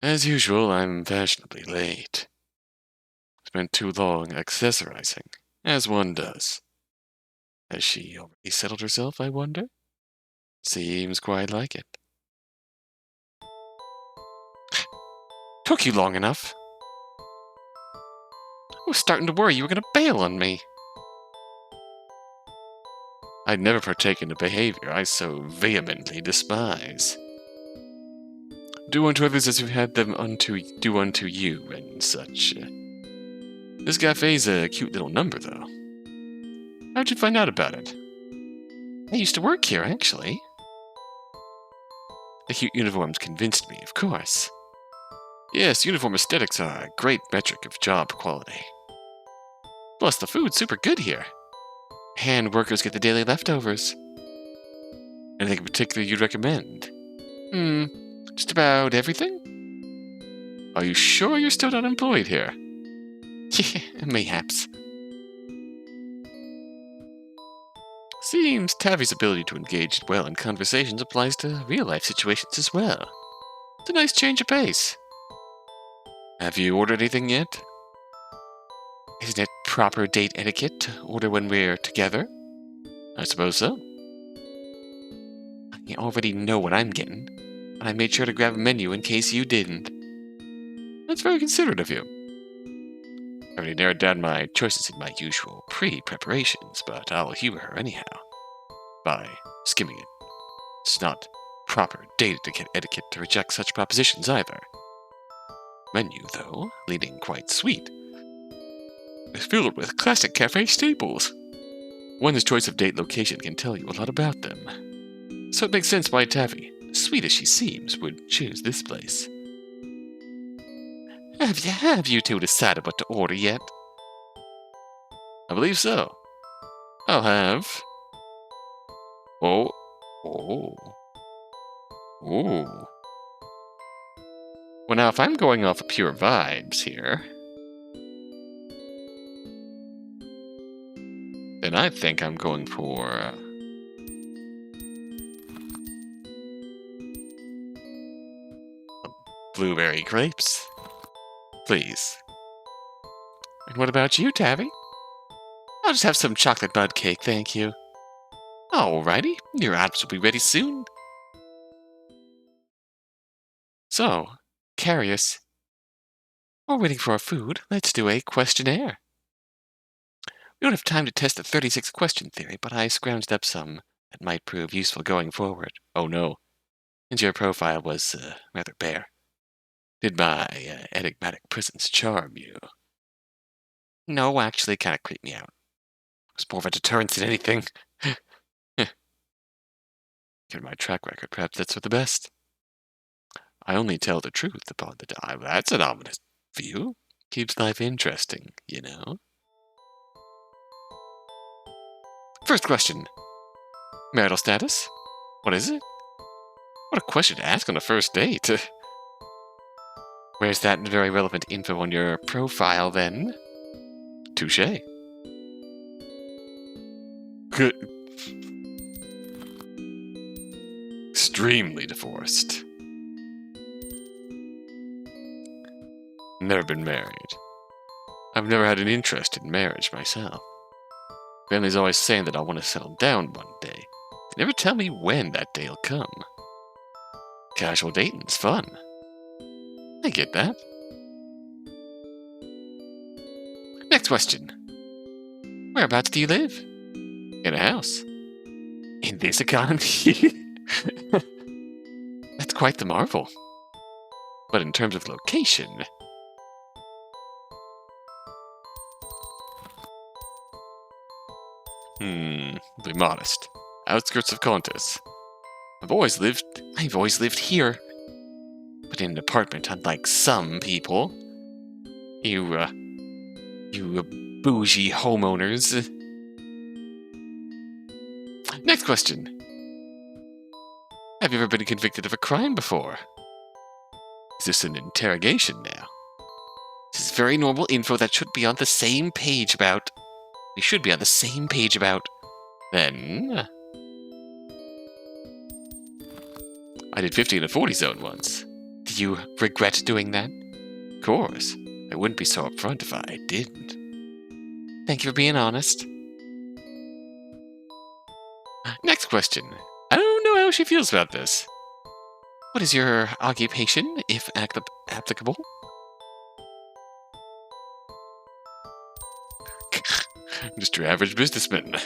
As usual, I'm fashionably late. Spent too long accessorizing, as one does. Has she already settled herself, I wonder? Seems quite like it. Took you long enough. I was starting to worry you were going to bail on me. I'd never partake in a behavior I so vehemently despise. Do unto others as you've had them do unto you, and such. This cafe's a cute little number, though. How'd you find out about it? I used to work here, actually. The cute uniforms convinced me, of course. Yes, uniform aesthetics are a great metric of job quality. Plus, the food's super good here. Hand workers get the daily leftovers. Anything in particular you'd recommend? Just about everything? Are you sure you're still not employed here? Yeah, mayhaps. Seems Tavi's ability to engage well in conversations applies to real-life situations as well. It's a nice change of pace. Have you ordered anything yet? Isn't it proper date etiquette to order when we're together? I suppose so. I already know what I'm getting, but I made sure to grab a menu in case you didn't. That's very considerate of you. I already narrowed down my choices in my usual pre-preparations, but I'll humor her anyhow. By skimming it. It's not proper date etiquette to reject such propositions either. Menu, though, leading quite sweet, is filled with classic cafe staples. One's choice of date location can tell you a lot about them. So it makes sense why Tavi, sweet as she seems, would choose this place. Have you two decided what to order yet? I believe so. I'll have... Oh. Ooh. Well, now, if I'm going off of pure vibes here, then I think I'm going for... blueberry grapes. Please. And what about you, Tavi? I'll just have some chocolate mud cake, thank you. Alrighty, your items will be ready soon. So, Carius, while waiting for our food, let's do a questionnaire. We don't have time to test the 36 question theory, but I scrounged up some that might prove useful going forward. Oh no, since your profile was rather bare. Did my enigmatic presence charm you? No, actually, kind of creeped me out. It was more of a deterrent than anything. Given my track record, perhaps that's for the best. I only tell the truth upon the die. That's an ominous view. Keeps life interesting, you know. First question. Marital status? What is it? What a question to ask on a first date. Where's that very relevant info on your profile, then? Touché. Good. Extremely divorced. Never been married. I've never had an interest in marriage myself. Family's always saying that I want to settle down one day. They never tell me when that day'll come. Casual dating's fun. I get that. Next question. Whereabouts do you live? In a house. In this economy? That's quite the marvel. But in terms of location... be modest. Outskirts of Contes. I've always lived here. But in an apartment, unlike some people. You bougie homeowners. Next question. Have you ever been convicted of a crime before? Is this an interrogation now? This is very normal info that should be on the same page about... We should be on the same page about... Then... I did 50 in a 40 zone once. Do you regret doing that? Of course. I wouldn't be so upfront if I didn't. Thank you for being honest. Next question. I don't know how she feels about this. What is your occupation, if applicable? Just your average businessman.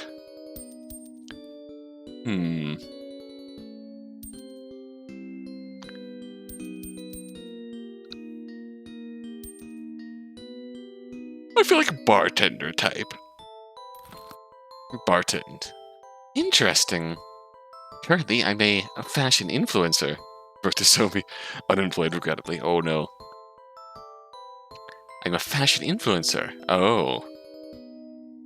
I feel like a bartender type. Bartend. Interesting. Currently, I'm a fashion influencer. Vertisomi. Unemployed, regrettably. Oh no. I'm a fashion influencer. Oh.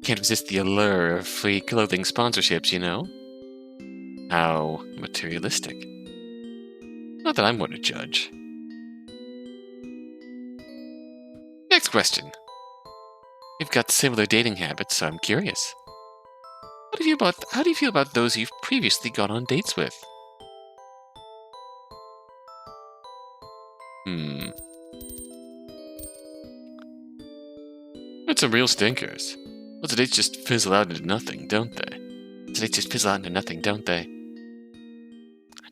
Can't resist the allure of free clothing sponsorships, you know? How materialistic. Not that I'm one to judge. Next question. You've got similar dating habits, so I'm curious. How do you feel about those you've previously gone on dates with? That's some real stinkers. Lots of dates just fizzle out into nothing, don't they?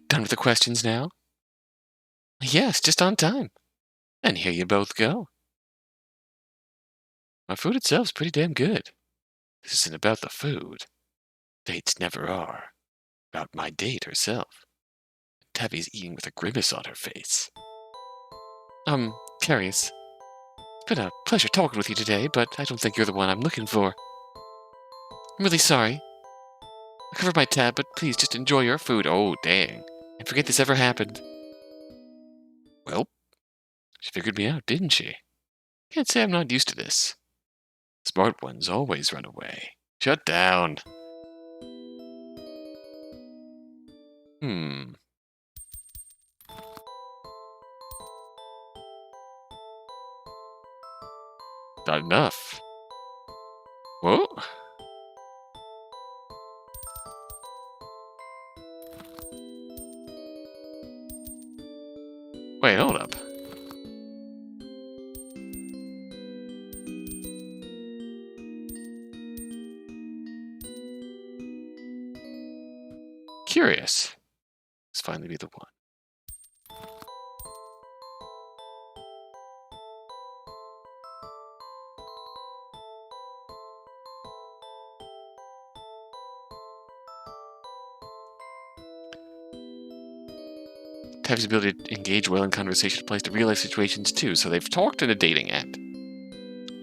Done with the questions now? Yes, just on time. And here you both go. My food itself's pretty damn good. This isn't about the food. Dates never are. About my date herself. Tabby's eating with a grimace on her face. Curious. It's been a pleasure talking with you today, but I don't think you're the one I'm looking for. I'm really sorry. I covered my tab, but please just enjoy your food. Oh, dang. I forget this ever happened. Well, she figured me out, didn't she? Can't say I'm not used to this. Smart ones always run away. Shut down. Not enough. Whoa? Wait, hold up. Curious. Let's finally be the one. Tabby's ability to engage well in conversation applies to real-life situations too, so they've talked in a dating app.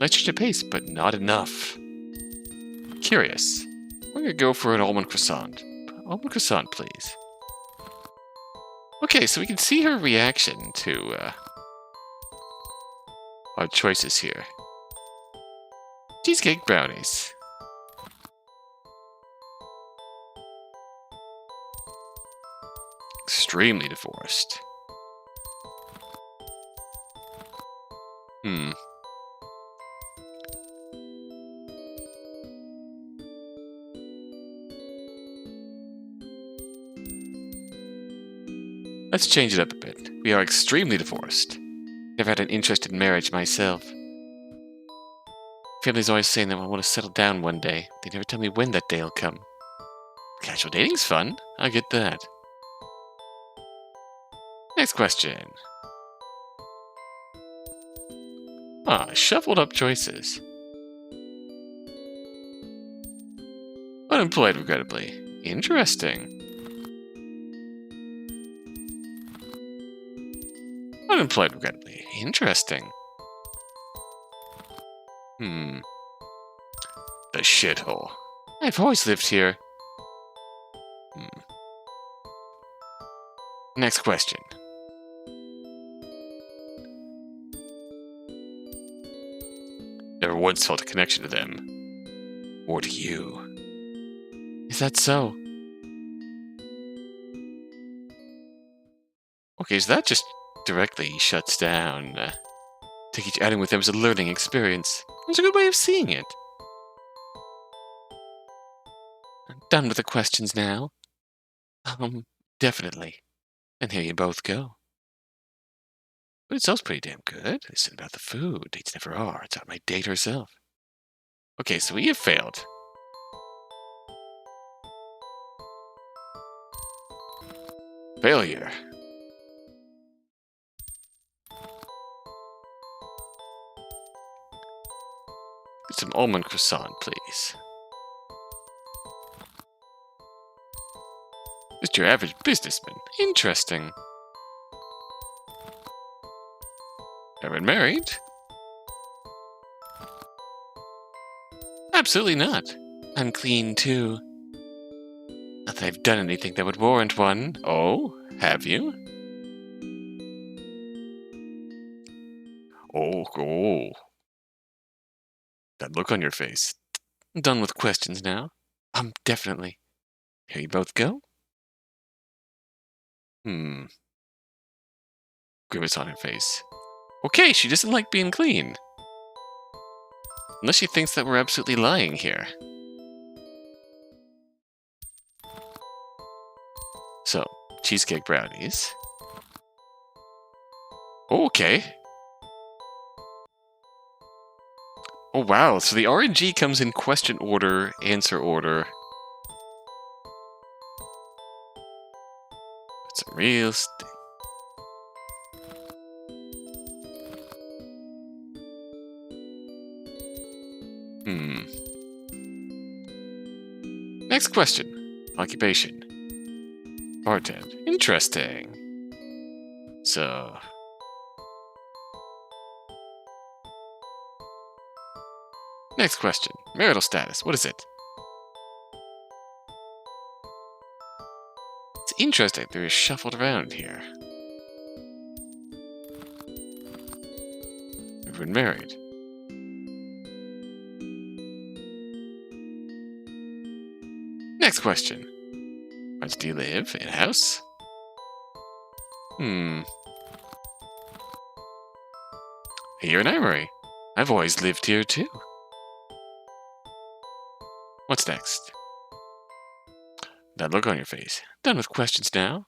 Nice change of pace, but not enough. Curious. I'm gonna go for an almond croissant. Almond croissant, please. Okay, so we can see her reaction to our choices here. Cheesecake brownies. Extremely divorced. Let's change it up a bit. We are extremely divorced. Never had an interest in marriage myself. Family's always saying that I want to settle down one day. They never tell me when that day will come. Casual dating's fun. I get that. Next question. Shuffled up choices. Unemployed, regrettably. Interesting. Unemployed, regrettably. Interesting. The shithole. I've always lived here. Next question. Never once felt a connection to them. Or to you. Is that so? Okay, so that just directly shuts down. Take each outing with them as a learning experience. It's a good way of seeing it. I'm done with the questions now. Definitely. And here you both go. But it sounds pretty damn good. This isn't about the food. Dates never are. It's about my date herself. Okay, so we have failed. Failure. Get some almond croissant, please. Just your average businessman. Interesting. Ever been married? Absolutely not. I'm clean, too. Not that I've done anything that would warrant one. Oh, have you? Oh. That look on your face. I'm done with questions now. Definitely. Here you both go. Grimace on her face. Okay, she doesn't like being clean. Unless she thinks that we're absolutely lying here. So, cheesecake brownies. Okay. Oh wow, so the RNG comes in question order, answer order. It's a real Next question. Occupation. Bartend. Interesting. So... Next question. Marital status. What is it? It's interesting. They're shuffled around here. We've been married. Next question. Where do you live? In a house? Here in Armory. I've always lived here too. What's next? That look on your face. Done with questions now?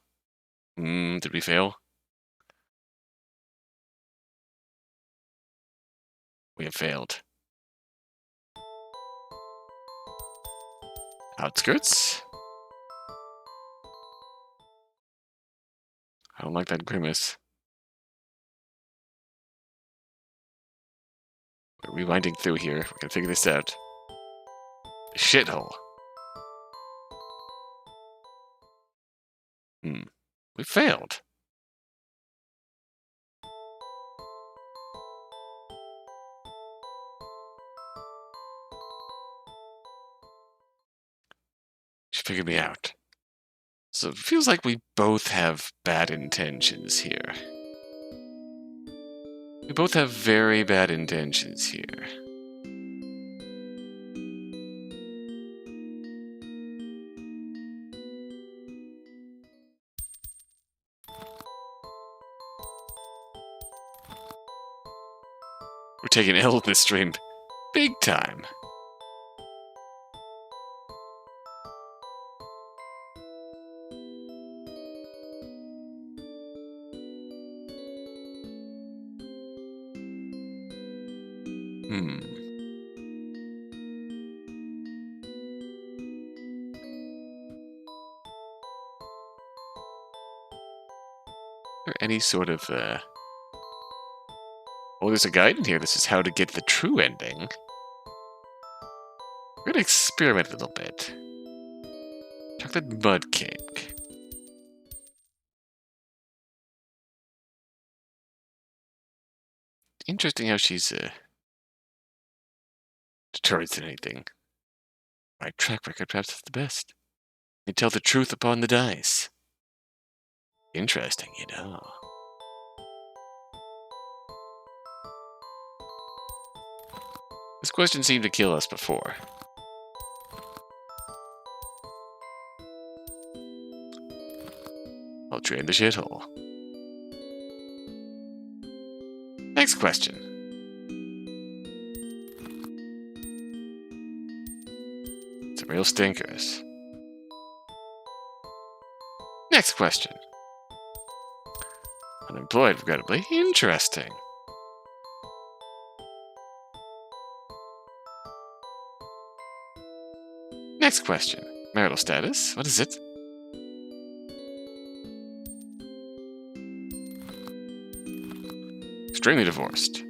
Did we fail? We have failed. Outskirts? I don't like that grimace. We're rewinding through here. We can figure this out. Shithole. We failed. She figured me out. So it feels like we both have bad intentions here. We both have very bad intentions here. We're taking L in this stream. Big time. Is there any sort of, Oh, there's a guide in here. This is how to get the true ending. We're gonna experiment a little bit. Chocolate mud cake. Interesting how she's, determined in anything. My track record perhaps is the best. You tell the truth upon the dice. Interesting, you know. This question seemed to kill us before. I'll drain the shithole. Next question. Some real stinkers. Next question. Unemployed, regrettably. Interesting. Next question. Marital status. What is it? Extremely divorced.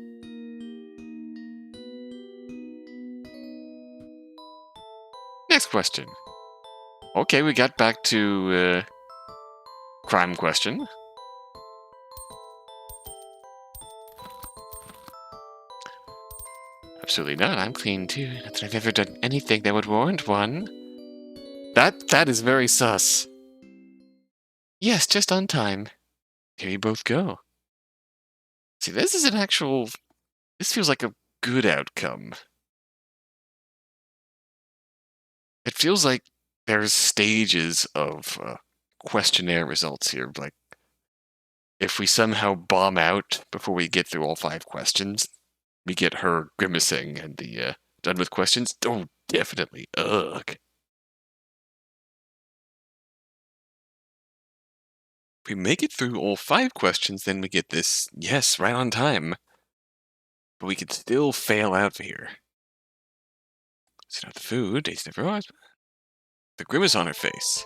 Next question. Okay, we got back to crime question. Absolutely not. I'm clean too. Not that I've ever done anything that would warrant one. That is very sus. Yes, just on time. Here you both go. See, this is an actual... This feels like a good outcome. It feels like there's stages of questionnaire results here. Like, if we somehow bomb out before we get through all 5 questions, we get her grimacing and the done with questions. Oh, definitely. Ugh. If we make it through all 5 questions, then we get this yes right on time. But we could still fail out here. It's not the food. Taste never was. The grimace on her face.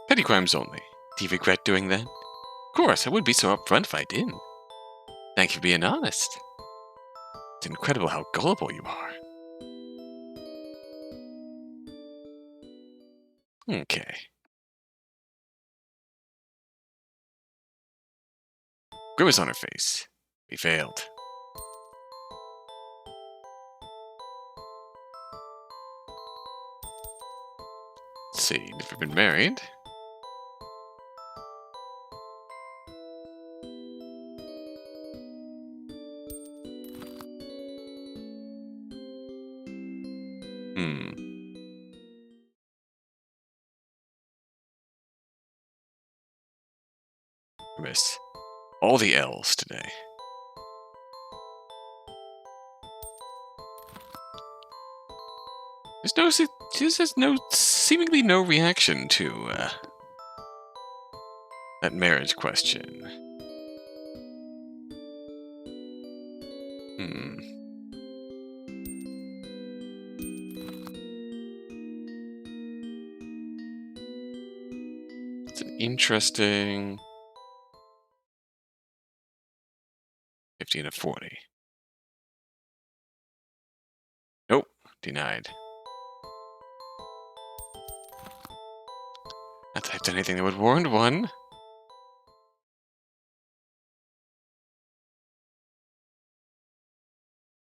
Petty crimes only. Do you regret doing that? Of course, I would be so upfront if I didn't. Thank you for being honest. It's incredible how gullible you are. Okay. Grimace on her face. We failed. Let's see, never been married. Grimace. All the L's today. There's seemingly no reaction to that marriage question. It's an interesting 15 of 40. Nope, denied. Not that I've done anything that would warrant one.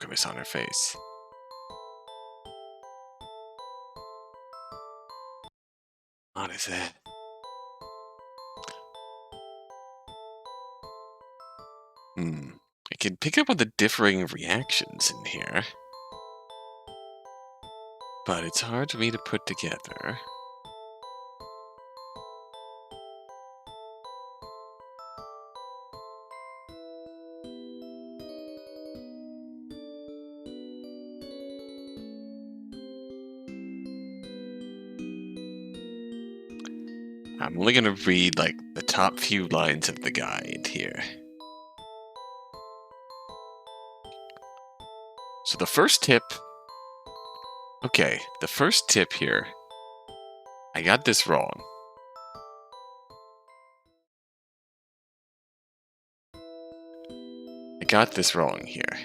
Grimace on her face. What is that? I can pick up on the differing reactions in here. But it's hard for me to put together. I'm only going to read, like, the top few lines of the guide here. So the first tip... Okay, the first tip here. I got this wrong. I got this wrong here.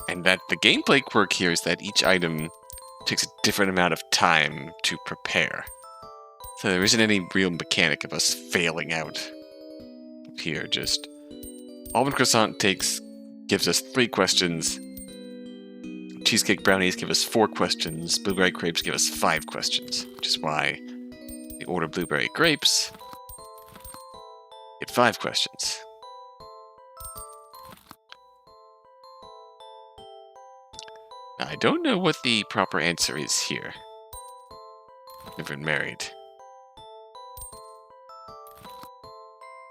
And that the gameplay quirk here is that each item takes a different amount of time to prepare. So there isn't any real mechanic of us failing out here. Just almond croissant gives us 3 questions. Cheesecake brownies give us 4 questions. Blueberry grapes give us 5 questions, which is why the order blueberry grapes get 5 questions. Now, I don't know what the proper answer is here. Never been married.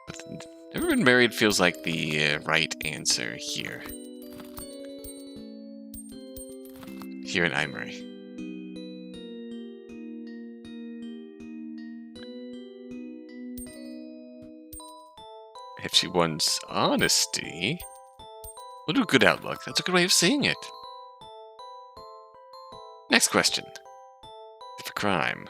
But never been married feels like the right answer here. Here in Emery. If she wants honesty, we'll do good outlook. That's a good way of seeing it. Next question. For crime.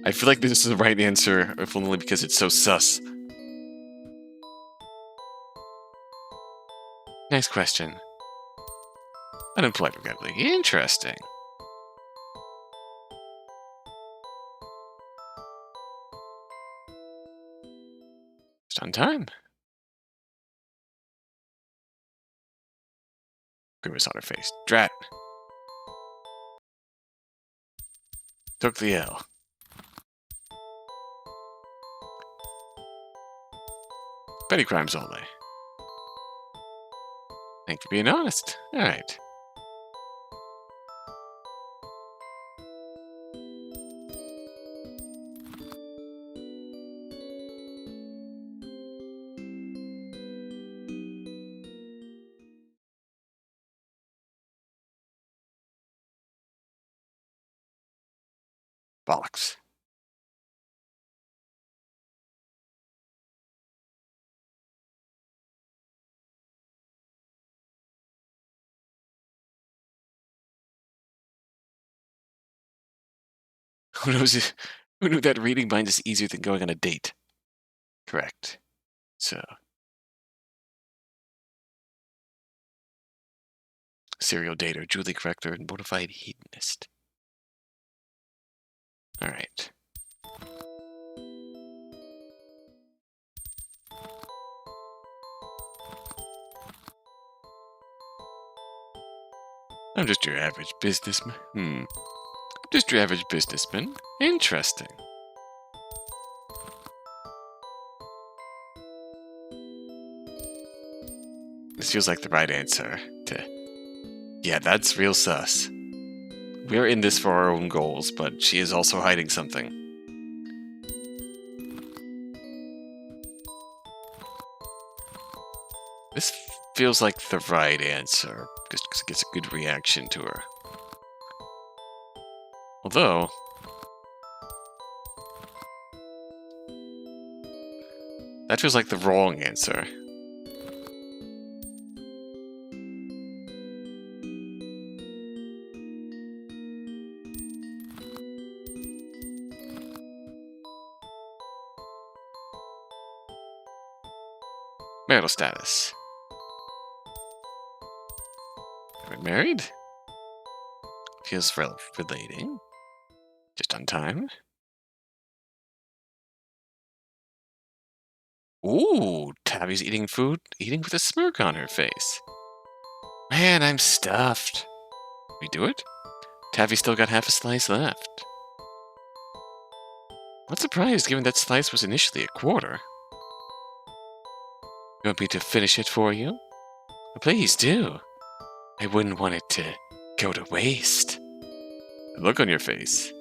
I feel like this is the right answer, if only because it's so sus. Next question. Unemployed regrettably. Interesting. Just on time. Grimace on her face. Drat. Took the L. Petty crimes all day. Thank you for being honest. Alright. Bollocks. Who knows if, who knew that reading minds is easier than going on a date? Correct. So. Serial dater, Julie corrector, and bona fide hedonist. Alright. I'm just your average businessman. Just your average businessman. Interesting. This feels like the right answer to... Yeah, that's real sus. We're in this for our own goals, but she is also hiding something. This feels like the right answer, just because it gets a good reaction to her. Although... that feels like the wrong answer. Marital status. Are we married? Feels relating. Just on time. Ooh, Tabby's eating food, eating with a smirk on her face. Man, I'm stuffed. We do it? Tabby still got half a slice left. Not surprised, given that slice was initially a quarter. You want me to finish it for you? Please do. I wouldn't want it to go to waste. The look on your face.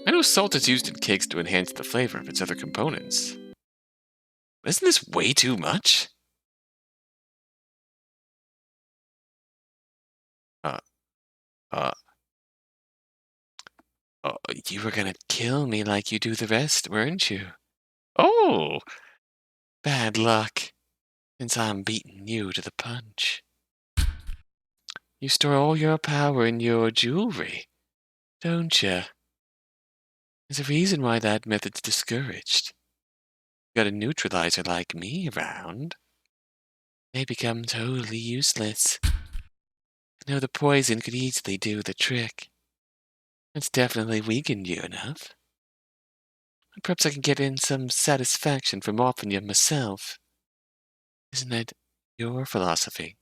I know salt is used in cakes to enhance the flavor of its other components. But isn't this way too much? Oh, you were gonna kill me like you do the rest, weren't you? Oh! Bad luck, since I'm beating you to the punch. You store all your power in your jewelry, don't you? There's a reason why that method's discouraged. Got a neutralizer like me around, they become totally useless. I know the poison could easily do the trick. It's definitely weakened you enough. Perhaps I can get in some satisfaction from offering you myself. Isn't that your philosophy?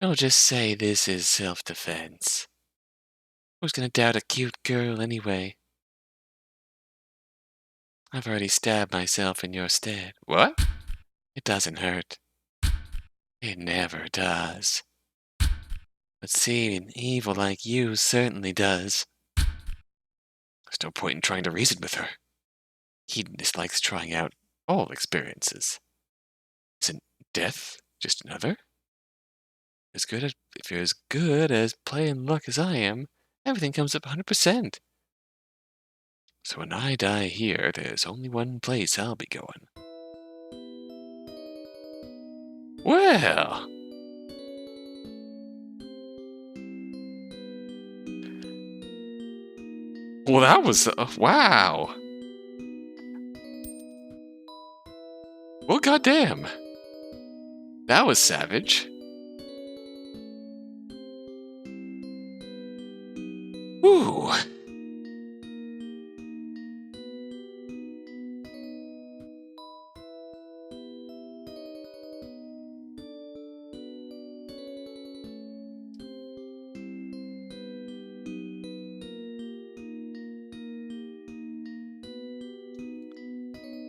I'll just say this is self-defense. Who's gonna doubt a cute girl anyway? I've already stabbed myself in your stead. What? It doesn't hurt. It never does. But seeing evil like you certainly does. There's no point in trying to reason with her. Hedonist likes trying out all experiences. Isn't death just another? If you're as good as playing luck as I am, everything comes up 100%. So when I die here, there's only one place I'll be going. Well... well, that was... wow! Well, goddamn. That was savage. Woo!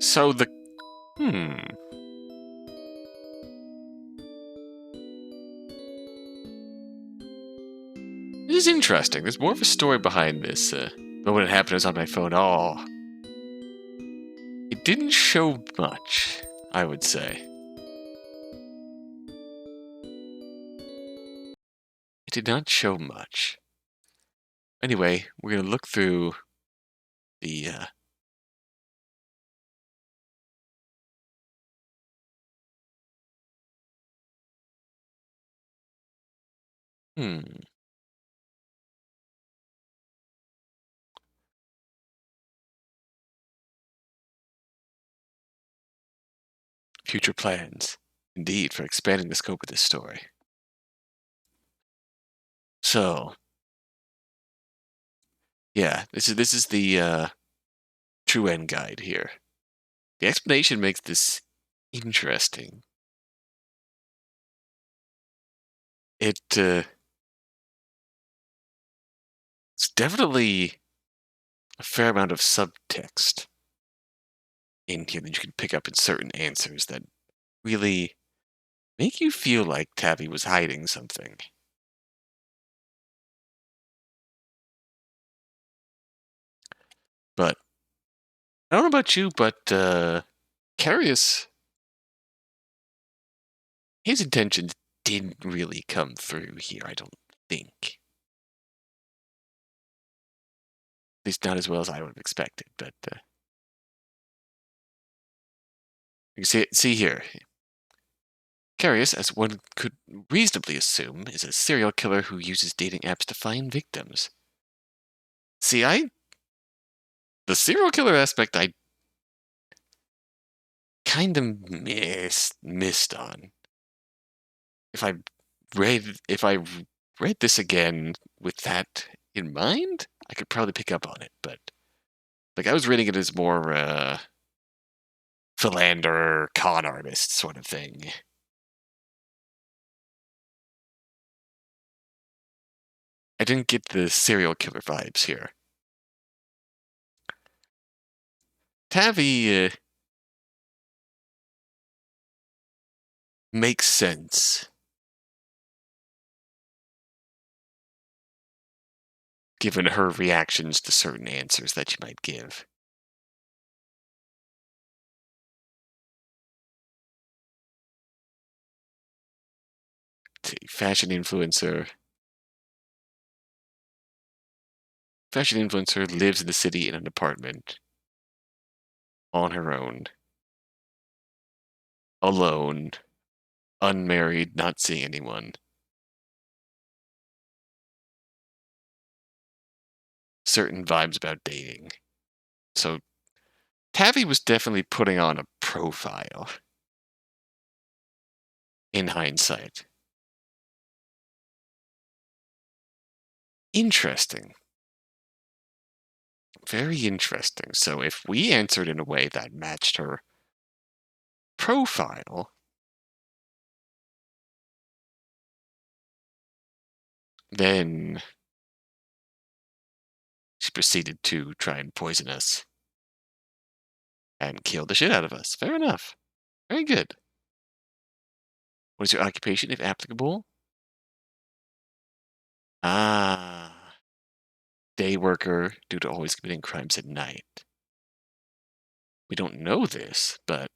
So the... This is interesting. There's more of a story behind this. But when it happened, it was on my phone. Oh. It didn't show much, I would say. It did not show much. Anyway, we're going to look through the... Future plans, indeed, for expanding the scope of this story. So, yeah, this is the true end guide here. The explanation makes this interesting. It's definitely a fair amount of subtext in here that you can pick up in certain answers that really make you feel like Tavi was hiding something. But I don't know about you, but Carius, his intentions didn't really come through here, I don't think. At least not as well as I would have expected, but you can see here. Carius, as one could reasonably assume, is a serial killer who uses dating apps to find victims. See, the serial killer aspect I kind of missed on. If I read this again with that in mind, I could probably pick up on it, but like I was reading it as more philanderer, con artist sort of thing. I didn't get the serial killer vibes here. Tavi makes sense, given her reactions to certain answers that she might give. Fashion influencer. Fashion influencer lives in the city in an apartment. On her own. Alone. Unmarried, not seeing anyone. Certain vibes about dating. So, Tavi was definitely putting on a profile. In hindsight. Interesting. Very interesting. So if we answered in a way that matched her profile, then she proceeded to try and poison us and kill the shit out of us. Fair enough. Very good. What is your occupation, if applicable? Ah. Day worker due to always committing crimes at night. We don't know this, but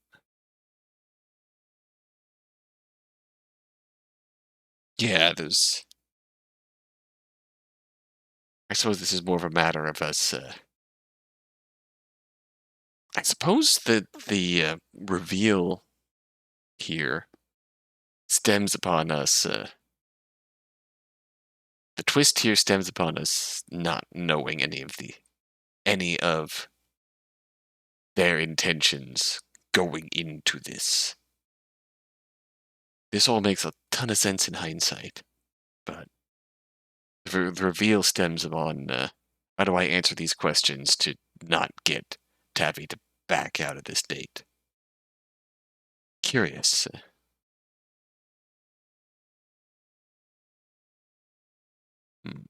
yeah, there's... I suppose this is more of a matter of us... I suppose that the reveal here stems upon us... the twist here stems upon us not knowing any of their intentions going into this. This all makes a ton of sense in hindsight, but the reveal stems upon how do I answer these questions to not get Tavi to back out of this date? Curious. Hmm.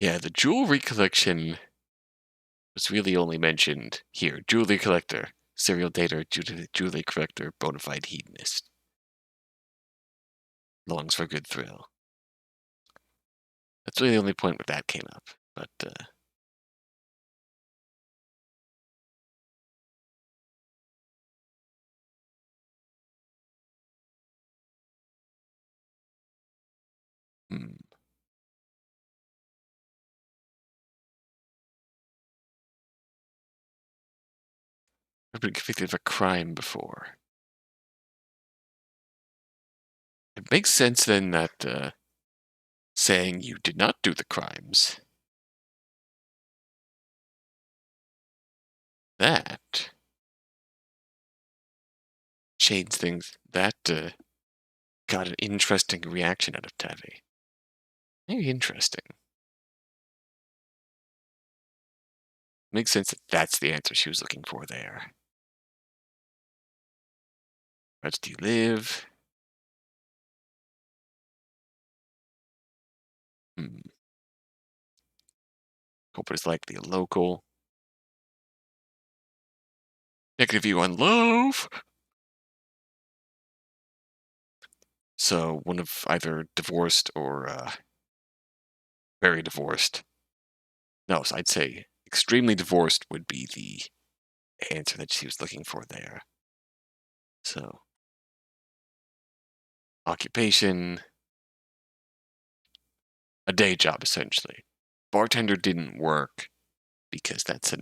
Yeah, the jewelry collection was really only mentioned here. Jewelry collector, serial dater, jewelry collector, bona fide hedonist. Longs for a good thrill. That's really the only point where that came up. But, hmm. I've been convicted of a crime before. It makes sense then that saying you did not do the crimes, that changed things. That got an interesting reaction out of Tavi. Very interesting. Makes sense that that's the answer she was looking for there. Where do you live? Hope it's likely a local. Negative view on love. So one of either divorced or very divorced. No, so I'd say extremely divorced would be the answer that she was looking for there. So occupation, a day job essentially. Bartender didn't work because that's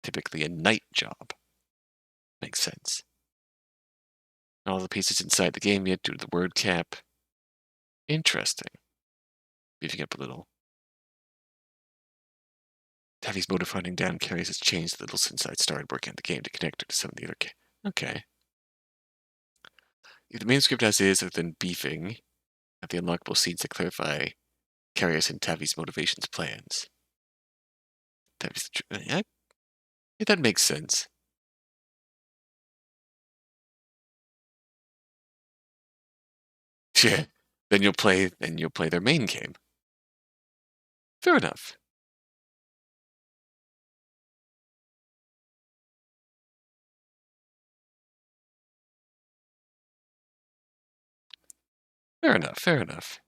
typically a night job. Makes sense. All the pieces inside the game yet due to the word cap. Interesting. Beefing up a little. Tavi's mode of hunting down carries has changed a little since I started working on the game to connect her to some of the other. Okay. If the main script as is, other than beefing, have the unlockable scenes that clarify Carius and Tavi's motivations plans. Tavi's yeah, that makes sense. Yeah. Then you'll play their main game. Fair enough. Fair enough, fair enough.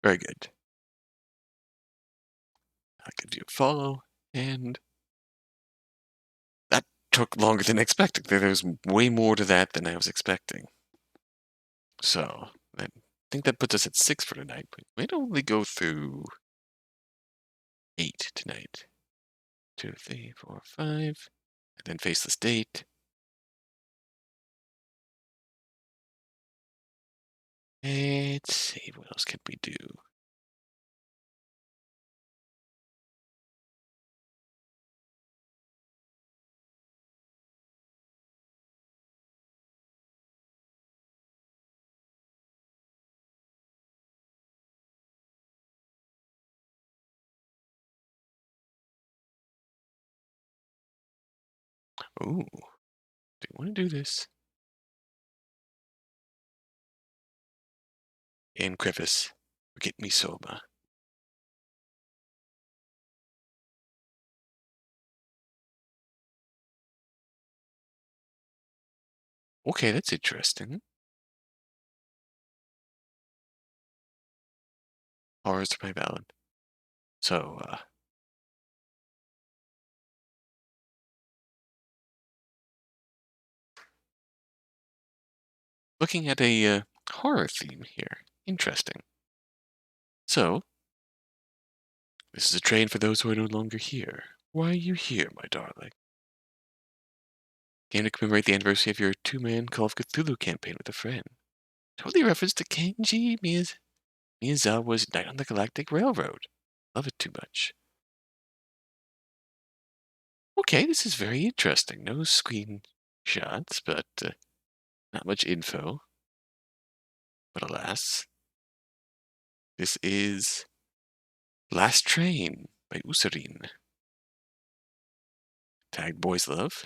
Very good. I could do a follow, and that took longer than expected. There's way more to that than I was expecting. So, I think that puts us at 6 for tonight. We might only go through 8 tonight. 2, 3, 4, 5. And then Faceless Date. Let's see, what else can we do? Ooh, do you want to do this? And Crevice, get me sober. Okay, that's interesting. Horrors to my ballad. So, looking at a horror theme here. Interesting. So, this is a train for those who are no longer here. Why are you here, my darling? Came to commemorate the anniversary of your two-man Call of Cthulhu campaign with a friend. Totally a reference to Kenji Miyazawa's Night on the Galactic Railroad. Love it too much. Okay, this is very interesting. No screenshots, but not much info. But alas, this is Lastrain by Usarin. Tag Boys Love.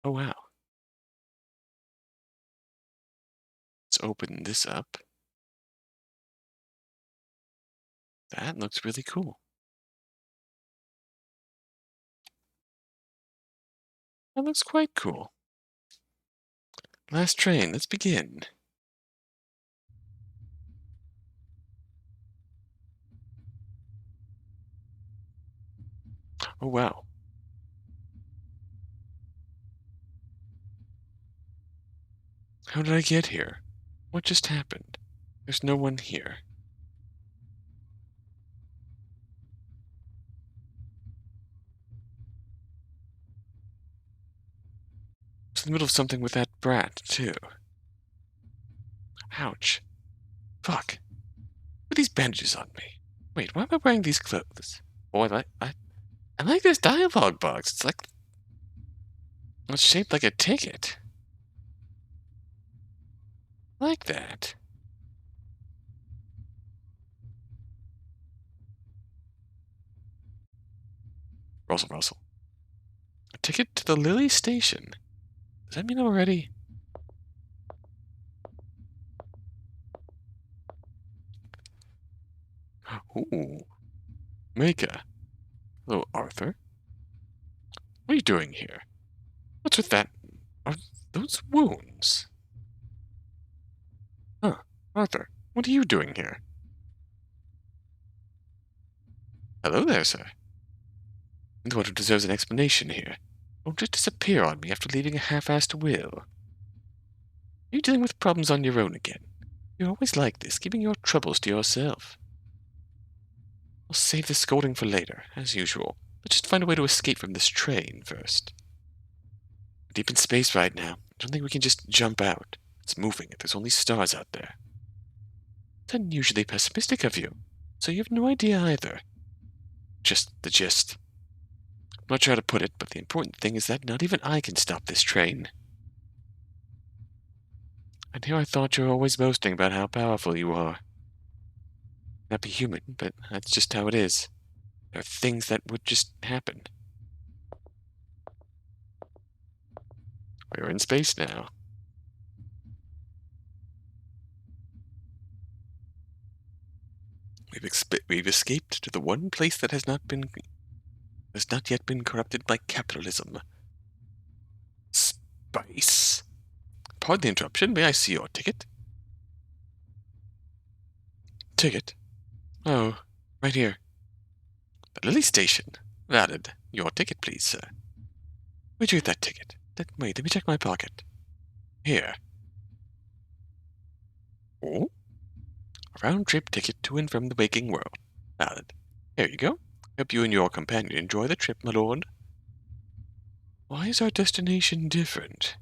Oh wow. Let's open this up. That looks really cool. That looks quite cool. Lastrain, let's begin. Oh wow. How did I get here? What just happened? There's no one here. It's in the middle of something with that brat, too. Ouch. Fuck. What are these bandages on me? Wait, why am I wearing these clothes? Boy, I like this dialogue box. It's shaped like a ticket. I like that. Russell, Russell. A ticket to the Lily Station. Does that mean I'm already? Ooh. Mika. Hello, Arthur. What are you doing here? What's with that? Are those wounds? Huh. Arthur, what are you doing here? Hello there, sir. I'm the one who deserves an explanation here. Don't just disappear on me after leaving a half-assed will. Are you dealing with problems on your own again? You're always like this, keeping your troubles to yourself. I'll save the scolding for later, as usual. Let's just find a way to escape from this train first. We're deep in space right now. I don't think we can just jump out. It's moving, and there's only stars out there. It's unusually pessimistic of you, so you have no idea either. Just the gist. I'm not sure how to put it, but the important thing is that not even I can stop this train. And here I thought you were always boasting about how powerful you are. Not be human, but that's just how it is. There are things that would just happen. We're in space now. We've escaped to the one place that has not yet been corrupted by capitalism. Space. Pardon the interruption. May I see your ticket? Ticket? Oh, right here. The Lily Station. Valid. Your ticket, please, sir. Where'd you get that ticket? Wait, let me check my pocket. Here. Oh? A round-trip ticket to and from the waking world. Valid. Here you go. Hope you and your companion enjoy the trip, my lord. Why is our destination different?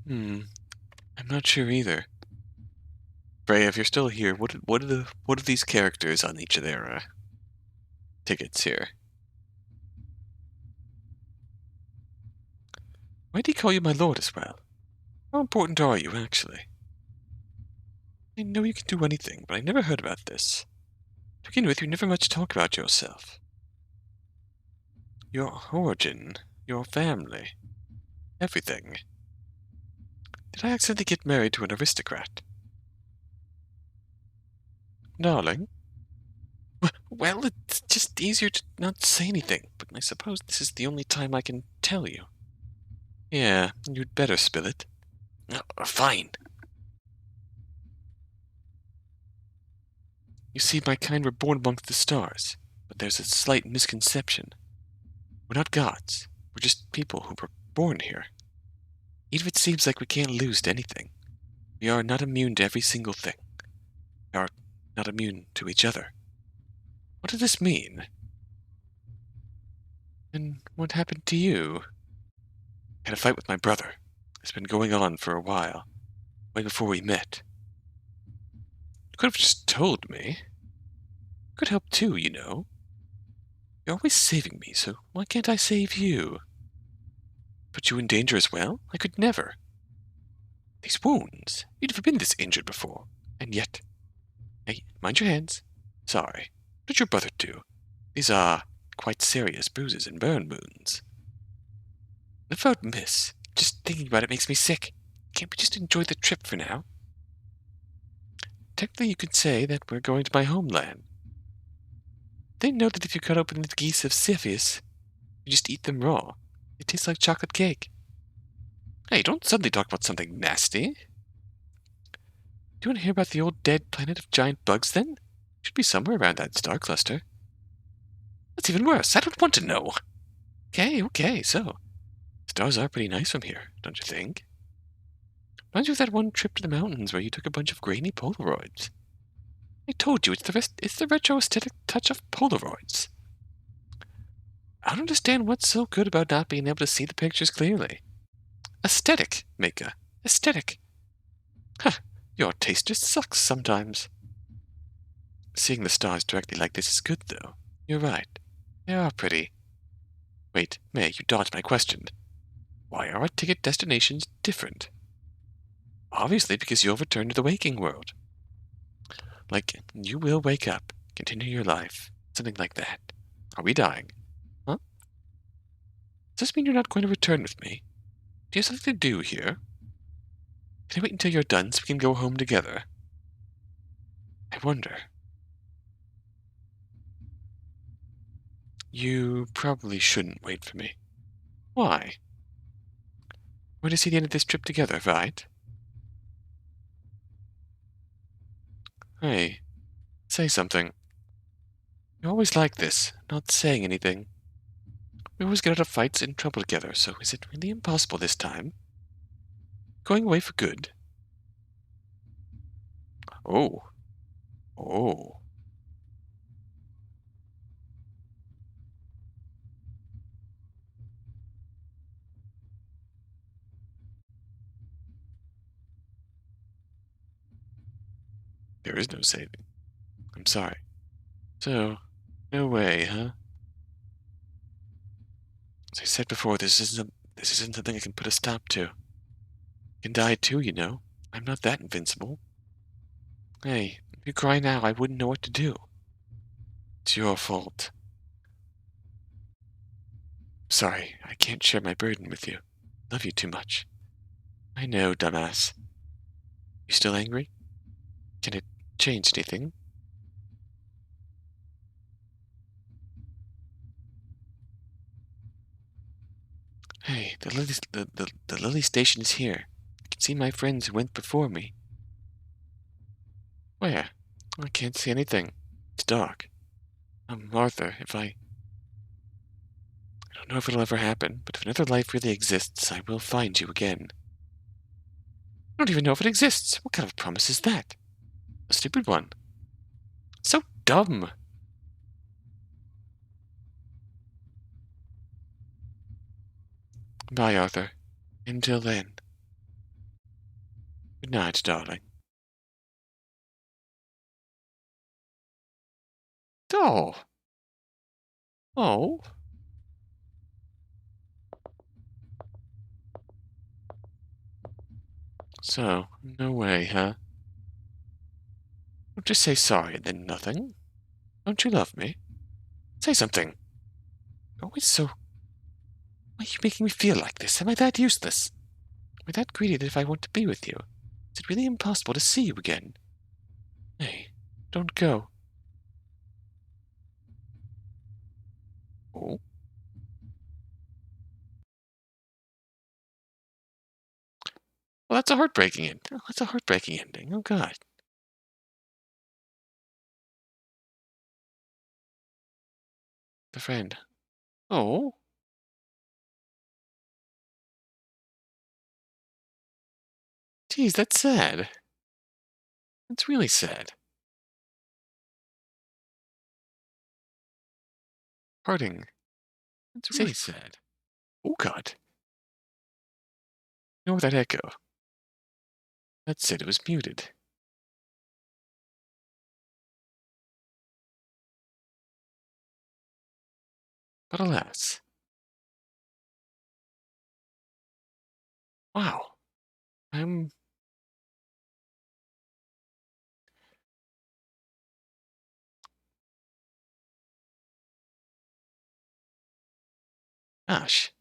I'm not sure either. Freya, if you're still here, what are these characters on each of their tickets here? Why do he call you my lord as well? How important are you, actually? I know you can do anything, but I never heard about this. To begin with, you never much talk about yourself. Your origin, your family, everything. Did I accidentally get married to an aristocrat? Darling? Well, it's just easier to not say anything, but I suppose this is the only time I can tell you. Yeah, you'd better spill it. Fine. You see, my kind were born amongst the stars, but there's a slight misconception. We're not gods. We're just people who were born here. Even if it seems like we can't lose to anything, we are not immune to every single thing. We are not immune to each other. What does this mean? And what happened to you? I had a fight with my brother. It's been going on for a while, way before we met. You could have just told me. Could help too, you know. You're always saving me, so why can't I save you? put you in danger as well? I could never. These wounds. You'd never been this injured before. And yet. Hey, mind your hands. Sorry. What did your brother do? These are quite serious bruises and burn wounds. Without miss, just thinking about it makes me sick. Can't we just enjoy the trip for now? Technically, you could say that we're going to my homeland. They know that if you cut open the geese of Cepheus, you just eat them raw. It tastes like chocolate cake. Hey, don't suddenly talk about something nasty. Do you want to hear about the old dead planet of giant bugs, then? Should be somewhere around that star cluster. That's even worse. I don't want to know. Okay, so. Stars are pretty nice from here, don't you think? Reminds you of that one trip to the mountains where you took a bunch of grainy Polaroids. I told you, it's the retro aesthetic touch of Polaroids. I don't understand what's so good about not being able to see the pictures clearly. Aesthetic, Mika. Aesthetic. Huh, your taste just sucks sometimes. Seeing the stars directly like this is good, though. You're right. They are pretty. Wait, May, you dodged my question. Why are our ticket destinations different? Obviously because you'll return to the waking world. Like, you will wake up, continue your life, something like that. Are we dying? Huh? Does this mean you're not going to return with me? Do you have something to do here? Can I wait until you're done so we can go home together? I wonder. You probably shouldn't wait for me. Why? We're to see the end of this trip together, right? Hey, say something. You're always like this, not saying anything. We always get out of fights and trouble together, so is it really impossible this time? Going away for good? Oh. Oh. There is no saving. I'm sorry. So, no way, huh? As I said before, this isn't something I can put a stop to. I can die too, you know. I'm not that invincible. Hey, if you cry now, I wouldn't know what to do. It's your fault. Sorry, I can't share my burden with you. Love you too much. I know, dumbass. You still angry? Can it change anything? Hey, the Lily station is here. I can see my friends who went before me. Where? I can't see anything. It's dark. Arthur, I don't know if it'll ever happen, but if another life really exists, I will find you again. I don't even know if it exists. What kind of promise is that? A stupid one. So dumb. Bye, Arthur. Until then. Good night, darling. Oh. Oh. So, no way, huh? Don't just say sorry and then nothing. Don't you love me? Say something. Always so. Why are you making me feel like this? Am I that useless? Am I that greedy that if I want to be with you, is it really impossible to see you again? Hey, don't go. Oh. Well, that's a heartbreaking end. Oh, that's a heartbreaking ending. Oh, God. The friend. Oh. Geez, that's sad. That's really sad. Parting. That's really sad. Oh, God. Ignore that echo. That's it. It was muted. But alas. Wow. I'm... Gosh.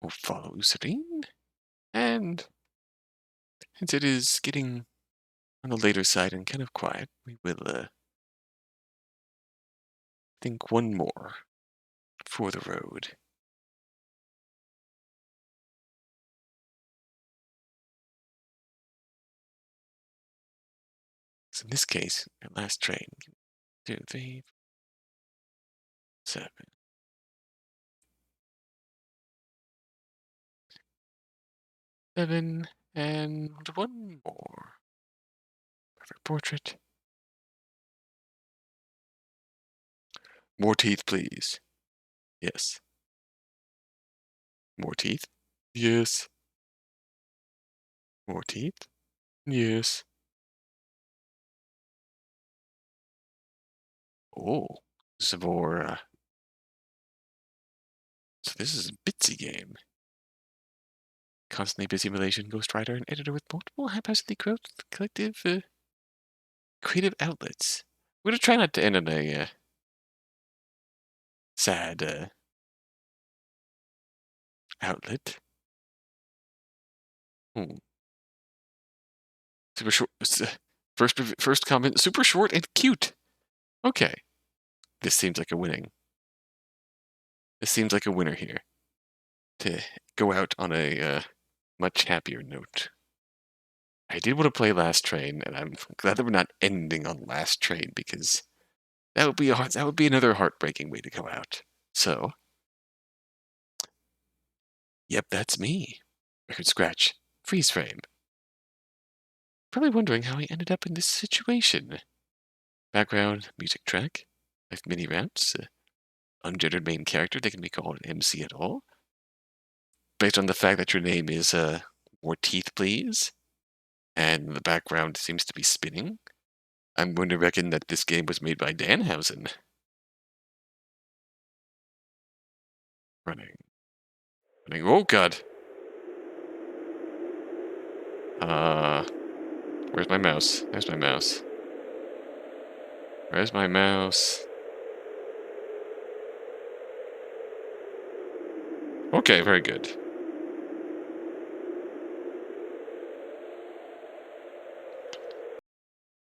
We'll follow usarin. And since it is getting on the later side and kind of quiet, we will think one more for the road. So in this case, our last train, 2, 3, 7. 7, and one more. Perfect portrait. More teeth, please. Yes. More teeth? Yes. More teeth? Yes. Oh, some more. So this is a bitsy game. Constantly busy Malaysian ghostwriter and editor with multiple haphazardly growth collective creative outlets. We're gonna try not to end on a sad outlet. Hmm. Super short. First comment. Super short and cute. Okay. This seems like a winning. This seems like a winner here. To go out on a much happier note. I did want to play Last Train, and I'm glad that we're not ending on Last Train because that would be another heartbreaking way to go out. So, yep, that's me. Record scratch. Freeze frame. Probably wondering how I ended up in this situation. Background, music track, life mini raps, ungendered main character that can be called an MC at all. Based on the fact that your name is More Teeth, Please, and the background seems to be spinning, I'm going to reckon that this game was made by Danhausen. Running. Oh god. Where's my mouse? There's my mouse. Where's my mouse? Okay, very good.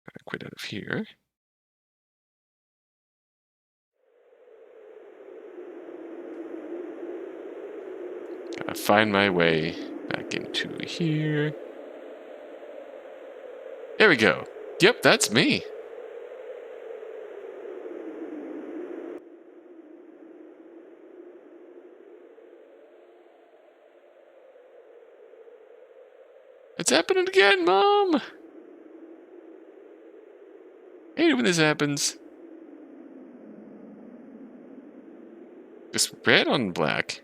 Gotta quit out of here. Gotta find my way back into here. There we go. Yep, that's me. It's happening again, Mom! I hate it when this happens. Just red on black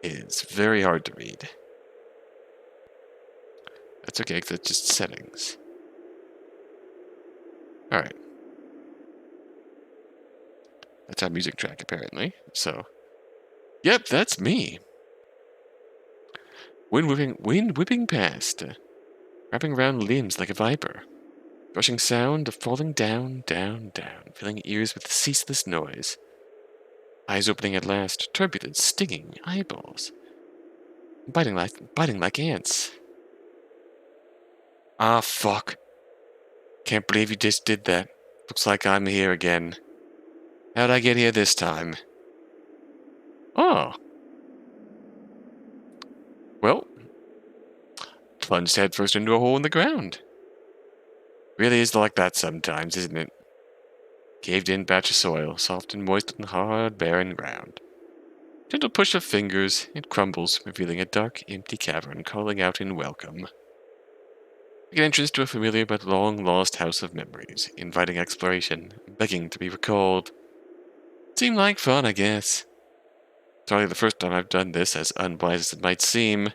is very hard to read. That's okay, because that's just settings. Alright. That's our music track, apparently. So, yep, that's me. Wind whipping past, wrapping around limbs like a viper. Rushing sound of falling down, down, down, filling ears with ceaseless noise. Eyes opening at last, turbulent, stinging eyeballs. Biting like ants. Ah, fuck. Can't believe you just did that. Looks like I'm here again. How'd I get here this time? Oh. Well, plunged headfirst into a hole in the ground. Really is like that sometimes, isn't it? Caved-in patch of soil, soft and moist on the hard, barren ground. Gentle push of fingers, it crumbles, revealing a dark, empty cavern calling out in welcome. Like an entrance to a familiar but long-lost house of memories, inviting exploration, begging to be recalled. Seemed like fun, I guess. It's hardly the first time I've done this, as unwise as it might seem.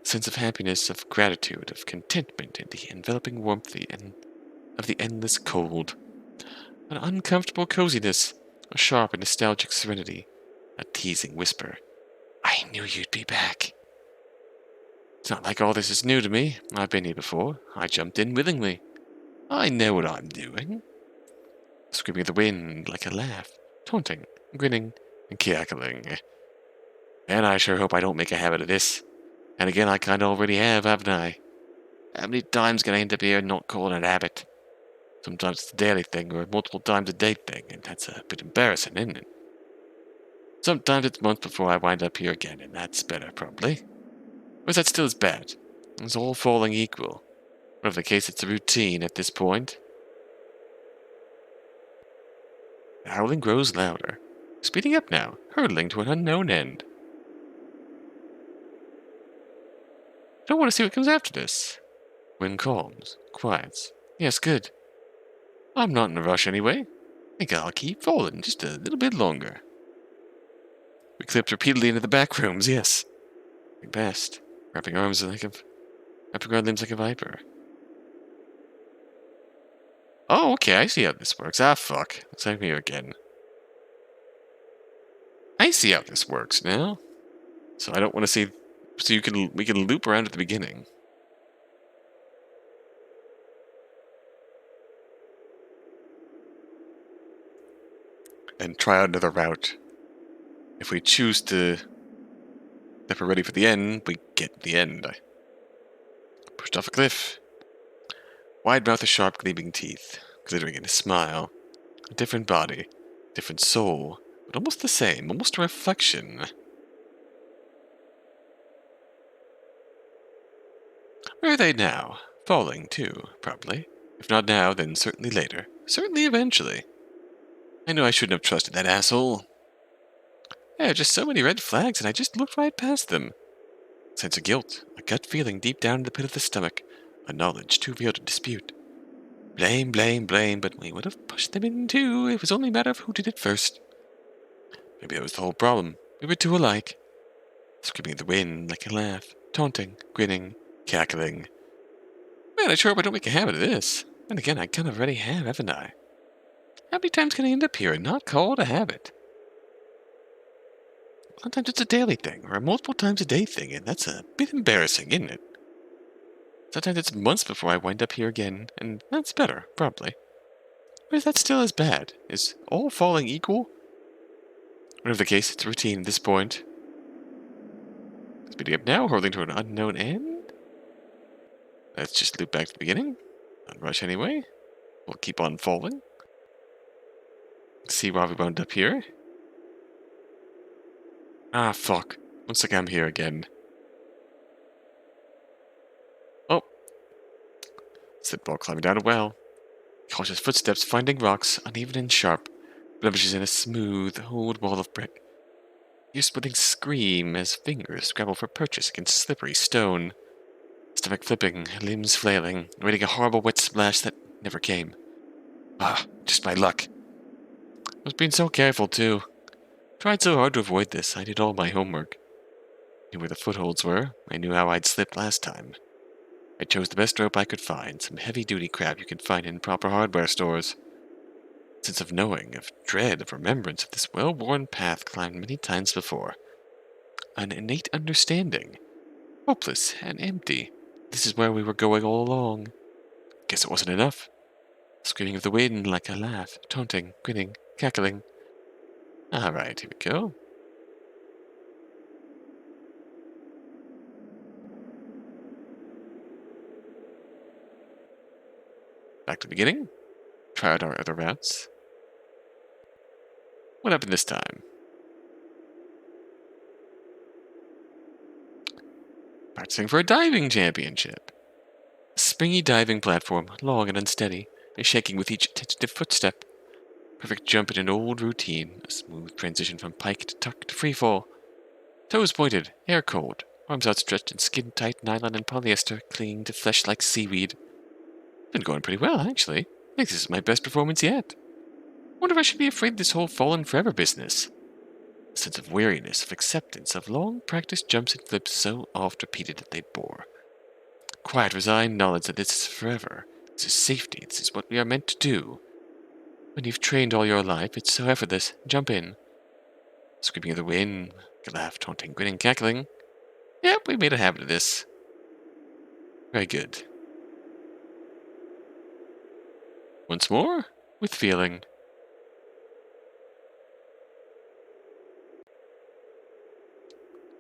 Sense of happiness, of gratitude, of contentment in the enveloping warmth of the endless cold. An uncomfortable coziness, a sharp and nostalgic serenity, a teasing whisper. I knew you'd be back. It's not like all this is new to me. I've been here before. I jumped in willingly. I know what I'm doing. Screaming at the wind like a laugh, taunting, grinning, and cackling. And I sure hope I don't make a habit of this. And again, I kinda already have, haven't I? How many times can I end up here and not call it a habit? Sometimes it's a daily thing or a multiple times a day thing, and that's a bit embarrassing, isn't it? Sometimes it's months before I wind up here again, and that's better, probably. Or is that still as bad? It's all falling equal. Whatever the case, it's a routine at this point. The howling grows louder, speeding up now, hurtling to an unknown end. I don't want to see what comes after this. Wind calms, quiets. Yes, good. I'm not in a rush anyway. I think I'll keep falling just a little bit longer. We clipped repeatedly into the back rooms, yes. We passed, wrapping our limbs like a viper. Oh, okay, I see how this works. Ah, fuck. Let's have here again. I see how this works now. So I don't want to see. So we can loop around at the beginning. And try out another route. If we choose to, if we're ready for the end, we get the end. I pushed off a cliff. Wide mouth of sharp, gleaming teeth, glittering in a smile. A different body, different soul, but almost the same, almost a reflection. Where are they now? Falling, too, probably. If not now, then certainly later. Certainly eventually. I knew I shouldn't have trusted that asshole. Yeah, just so many red flags, and I just looked right past them. Sense of guilt, a gut feeling deep down in the pit of the stomach, a knowledge too real to dispute. Blame, blame, blame, but we would have pushed them in too. It was only a matter of who did it first. Maybe that was the whole problem. We were too alike. Screaming at the wind like a laugh, taunting, grinning, cackling. Man, I sure hope I don't make a habit of this. And again, I kind of already have, haven't I? How many times can I end up here and not call it a habit? Sometimes it's a daily thing, or a multiple times a day thing, and that's a bit embarrassing, isn't it? Sometimes it's months before I wind up here again, and that's better, probably. Or is that still as bad? Is all falling equal? Whatever the case, it's routine at this point. Speeding up now, hurling to an unknown end? Let's just loop back to the beginning. Not rush anyway. We'll keep on falling. See why we wound up here. Ah, fuck. Looks like I'm here again. Oh. Slipball climbing down a well. Cautious footsteps finding rocks, uneven and sharp. Blemishes in a smooth, old wall of brick. Ear-splitting scream as fingers scrabble for purchase against slippery stone. Stomach flipping, limbs flailing, awaiting a horrible wet splash that never came. Ah, just my luck. I was being so careful, too. Tried so hard to avoid this, I did all my homework. Knew where the footholds were, I knew how I'd slipped last time. I chose the best rope I could find, some heavy-duty crap you can find in proper hardware stores. Sense of knowing, of dread, of remembrance of this well-worn path climbed many times before. An innate understanding. Hopeless and empty. This is where we were going all along. Guess it wasn't enough. Screaming of the wind like a laugh, taunting, grinning, cackling. Alright, here we go. Back to the beginning. Try out our other routes. What happened this time? Practicing for a diving championship. A springy diving platform, long and unsteady, is shaking with each tentative footstep. Perfect jump in an old routine, a smooth transition from pike to tuck to freefall. Toes pointed, hair cold, arms outstretched in skin-tight nylon and polyester, clinging to flesh like seaweed. Been going pretty well, actually. I think this is my best performance yet. Wonder if I should be afraid of this whole fallen forever business. A sense of weariness, of acceptance, of long practiced jumps and flips so oft repeated that they bore. Quiet, resigned knowledge that this is forever. This is safety. This is what we are meant to do. When you've trained all your life, it's so effortless. Jump in. Screaming of the wind, laugh, taunting, grinning, cackling. Yep, we made a habit of this. Very good. Once more, with feeling.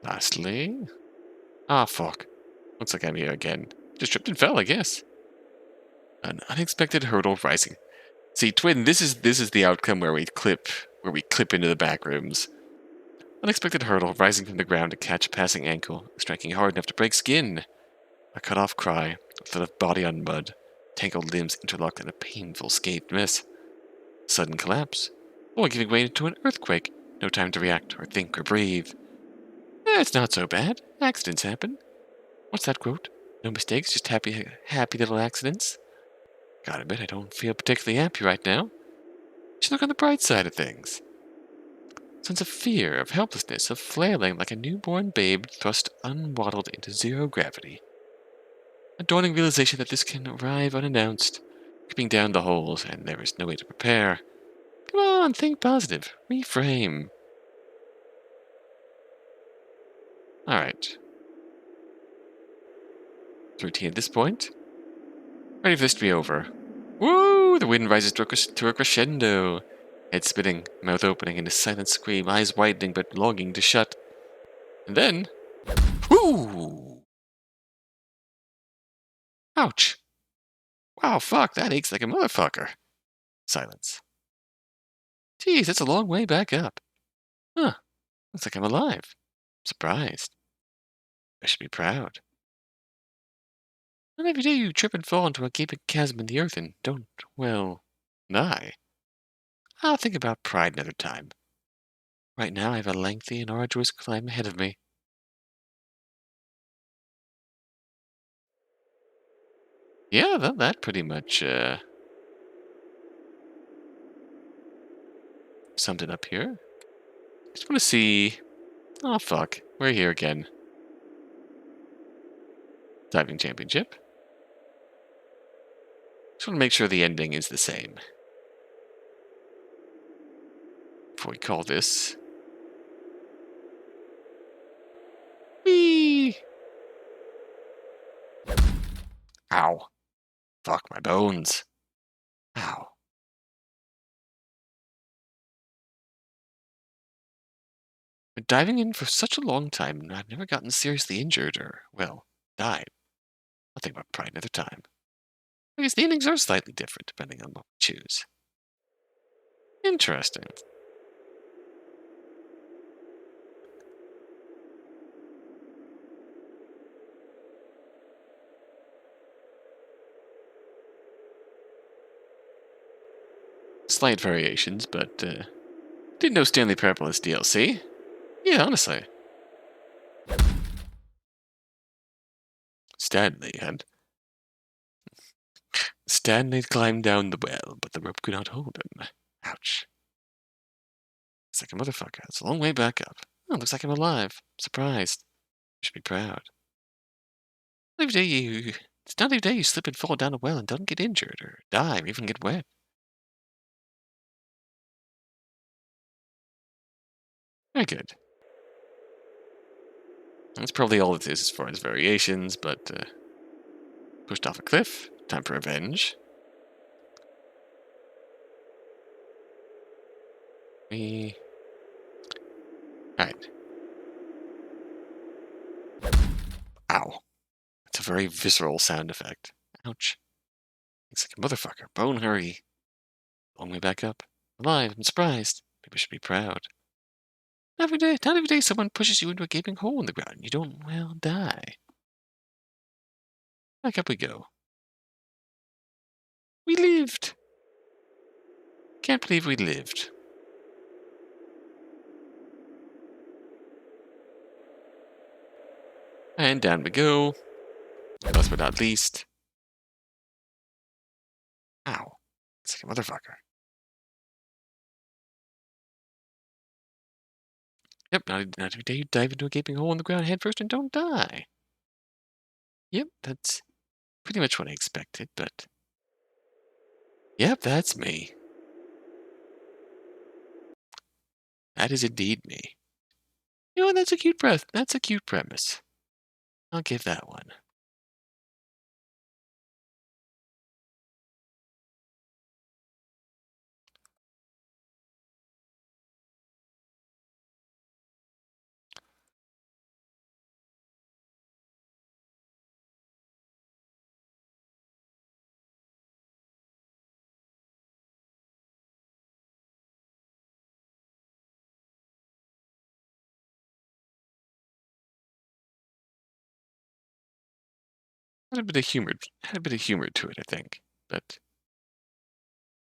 Lastly. Ah, fuck. Looks like I'm here again. Just tripped and fell, I guess. An unexpected hurdle rising. See, Twin, this is the outcome where we clip into the back rooms. Unexpected hurdle rising from the ground to catch a passing ankle, striking hard enough to break skin. A cut-off cry, a thud of body on mud, tangled limbs interlocked in a painful scathed mess. Sudden collapse, or giving way to an earthquake. No time to react or think or breathe. It's not so bad. Accidents happen. What's that quote? No mistakes, just happy little accidents. Gotta admit, I don't feel particularly happy right now. Should look on the bright side of things. Sense of fear, of helplessness, of flailing like a newborn babe thrust unwaddled into zero gravity. A dawning realization that this can arrive unannounced, creeping down the holes, and there is no way to prepare. Come on, think positive. Reframe. Alright. Routine at this point. Ready for this to be over. Woo! The wind rises to a crescendo. Head spinning, mouth opening in a silent scream, eyes widening but longing to shut. And then... Woo! Ouch. Wow, fuck, that aches like a motherfucker. Silence. Geez, that's a long way back up. Huh. Looks like I'm alive. Surprised. I should be proud. Not every day you trip and fall into a gaping chasm in the earth and don't, well, die. I'll think about pride another time. Right now I have a lengthy and arduous climb ahead of me. Yeah, that pretty much, summed it up here. Just want to see... Oh, fuck. We're here again. Diving Championship. Just want to make sure the ending is the same. Before we call this... Whee! Ow. Fuck my bones. Ow. Been diving in for such a long time, and I've never gotten seriously injured or, well, died. I'll think about pride another time. I guess the endings are slightly different depending on what we choose. Interesting. Slight variations, but didn't know Stanley Parable is DLC. Yeah, honestly. Stanley climbed down the well, but the rope could not hold him. Ouch. It's like a motherfucker. It's a long way back up. Oh, looks like I'm alive. Surprised. You should be proud. It's not every day you slip and fall down a well and don't get injured, or die, or even get wet. Very good. That's probably all it is as far as variations, but pushed off a cliff. Time for revenge. Alright. Ow. That's a very visceral sound effect. Ouch. Looks like a motherfucker. Bone hurry. Long way back up. Alive. I'm surprised. Maybe I should be proud. Not every day someone pushes you into a gaping hole in the ground and you don't, well, die. Back up we go. We lived! Can't believe we lived. And down we go. Last but not least. Ow. It's like a motherfucker. Yep, now you dive into a gaping hole in the ground head first and don't die. Yep, that's pretty much what I expected, but... Yep, that's me. That is indeed me. You know what, that's a cute breath. That's a cute premise. I'll give that one. Had a bit of humor to it, I think, but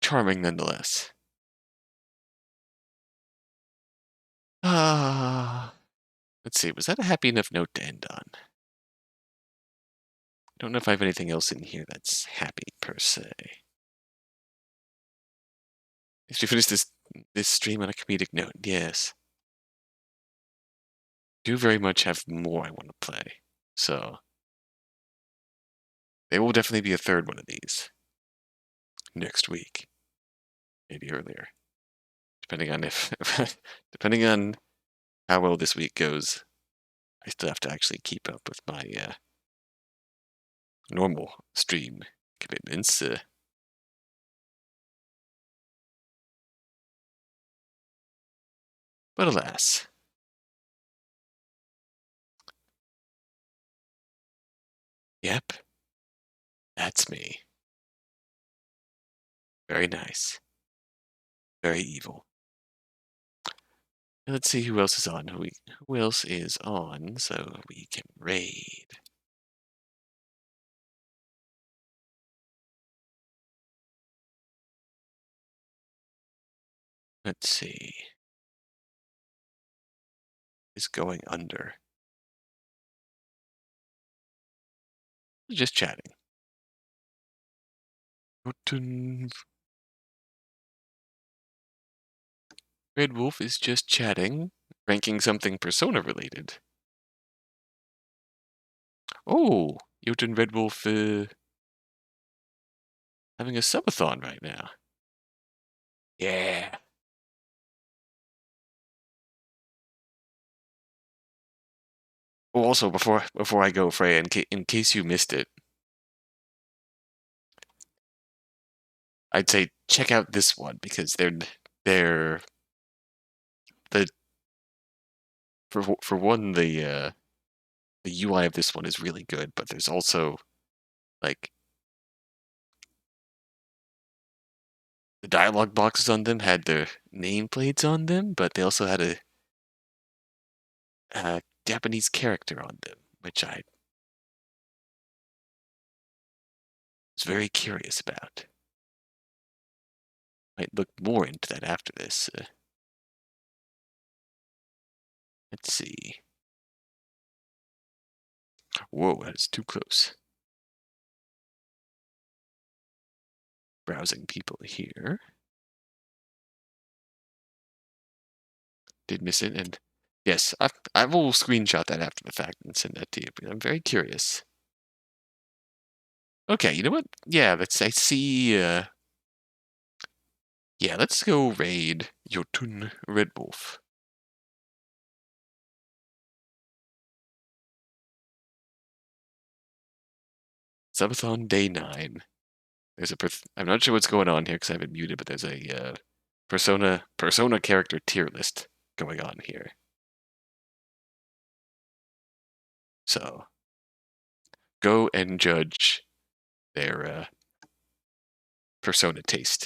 charming nonetheless. Let's see, was that a happy enough note to end on? I don't know if I have anything else in here that's happy per se. If you finish this stream on a comedic note, yes. Do very much have more I want to play, so there will definitely be a third one of these next week, maybe earlier, depending on depending on how well this week goes. I still have to actually keep up with my normal stream commitments. But alas. Yep. That's me. Very nice. Very evil. Let's see who else is on. Who else is on so we can raid. Let's see. Is going under. Just chatting. Red Wolf is just chatting, ranking something Persona related. Oh, Jotun Red Wolf having a subathon right now. Yeah. Oh, also, before I go, Freya, in case you missed it, I'd say check out this one because they're the for one the UI of this one is really good, but there's also like the dialogue boxes on them had their nameplates on them, but they also had a Japanese character on them, which I was very curious about. Might look more into that after this. Let's see. Whoa, that's too close. Browsing people here. Did miss it, and yes, I will screenshot that after the fact and send that to you, because I'm very curious. Okay, you know what? Yeah, I see, yeah, let's go raid Jotun Red Wolf. Subathon Day 9. There's I'm not sure what's going on here because I have it muted, but there's a Persona character tier list going on here. So, go and judge their Persona taste.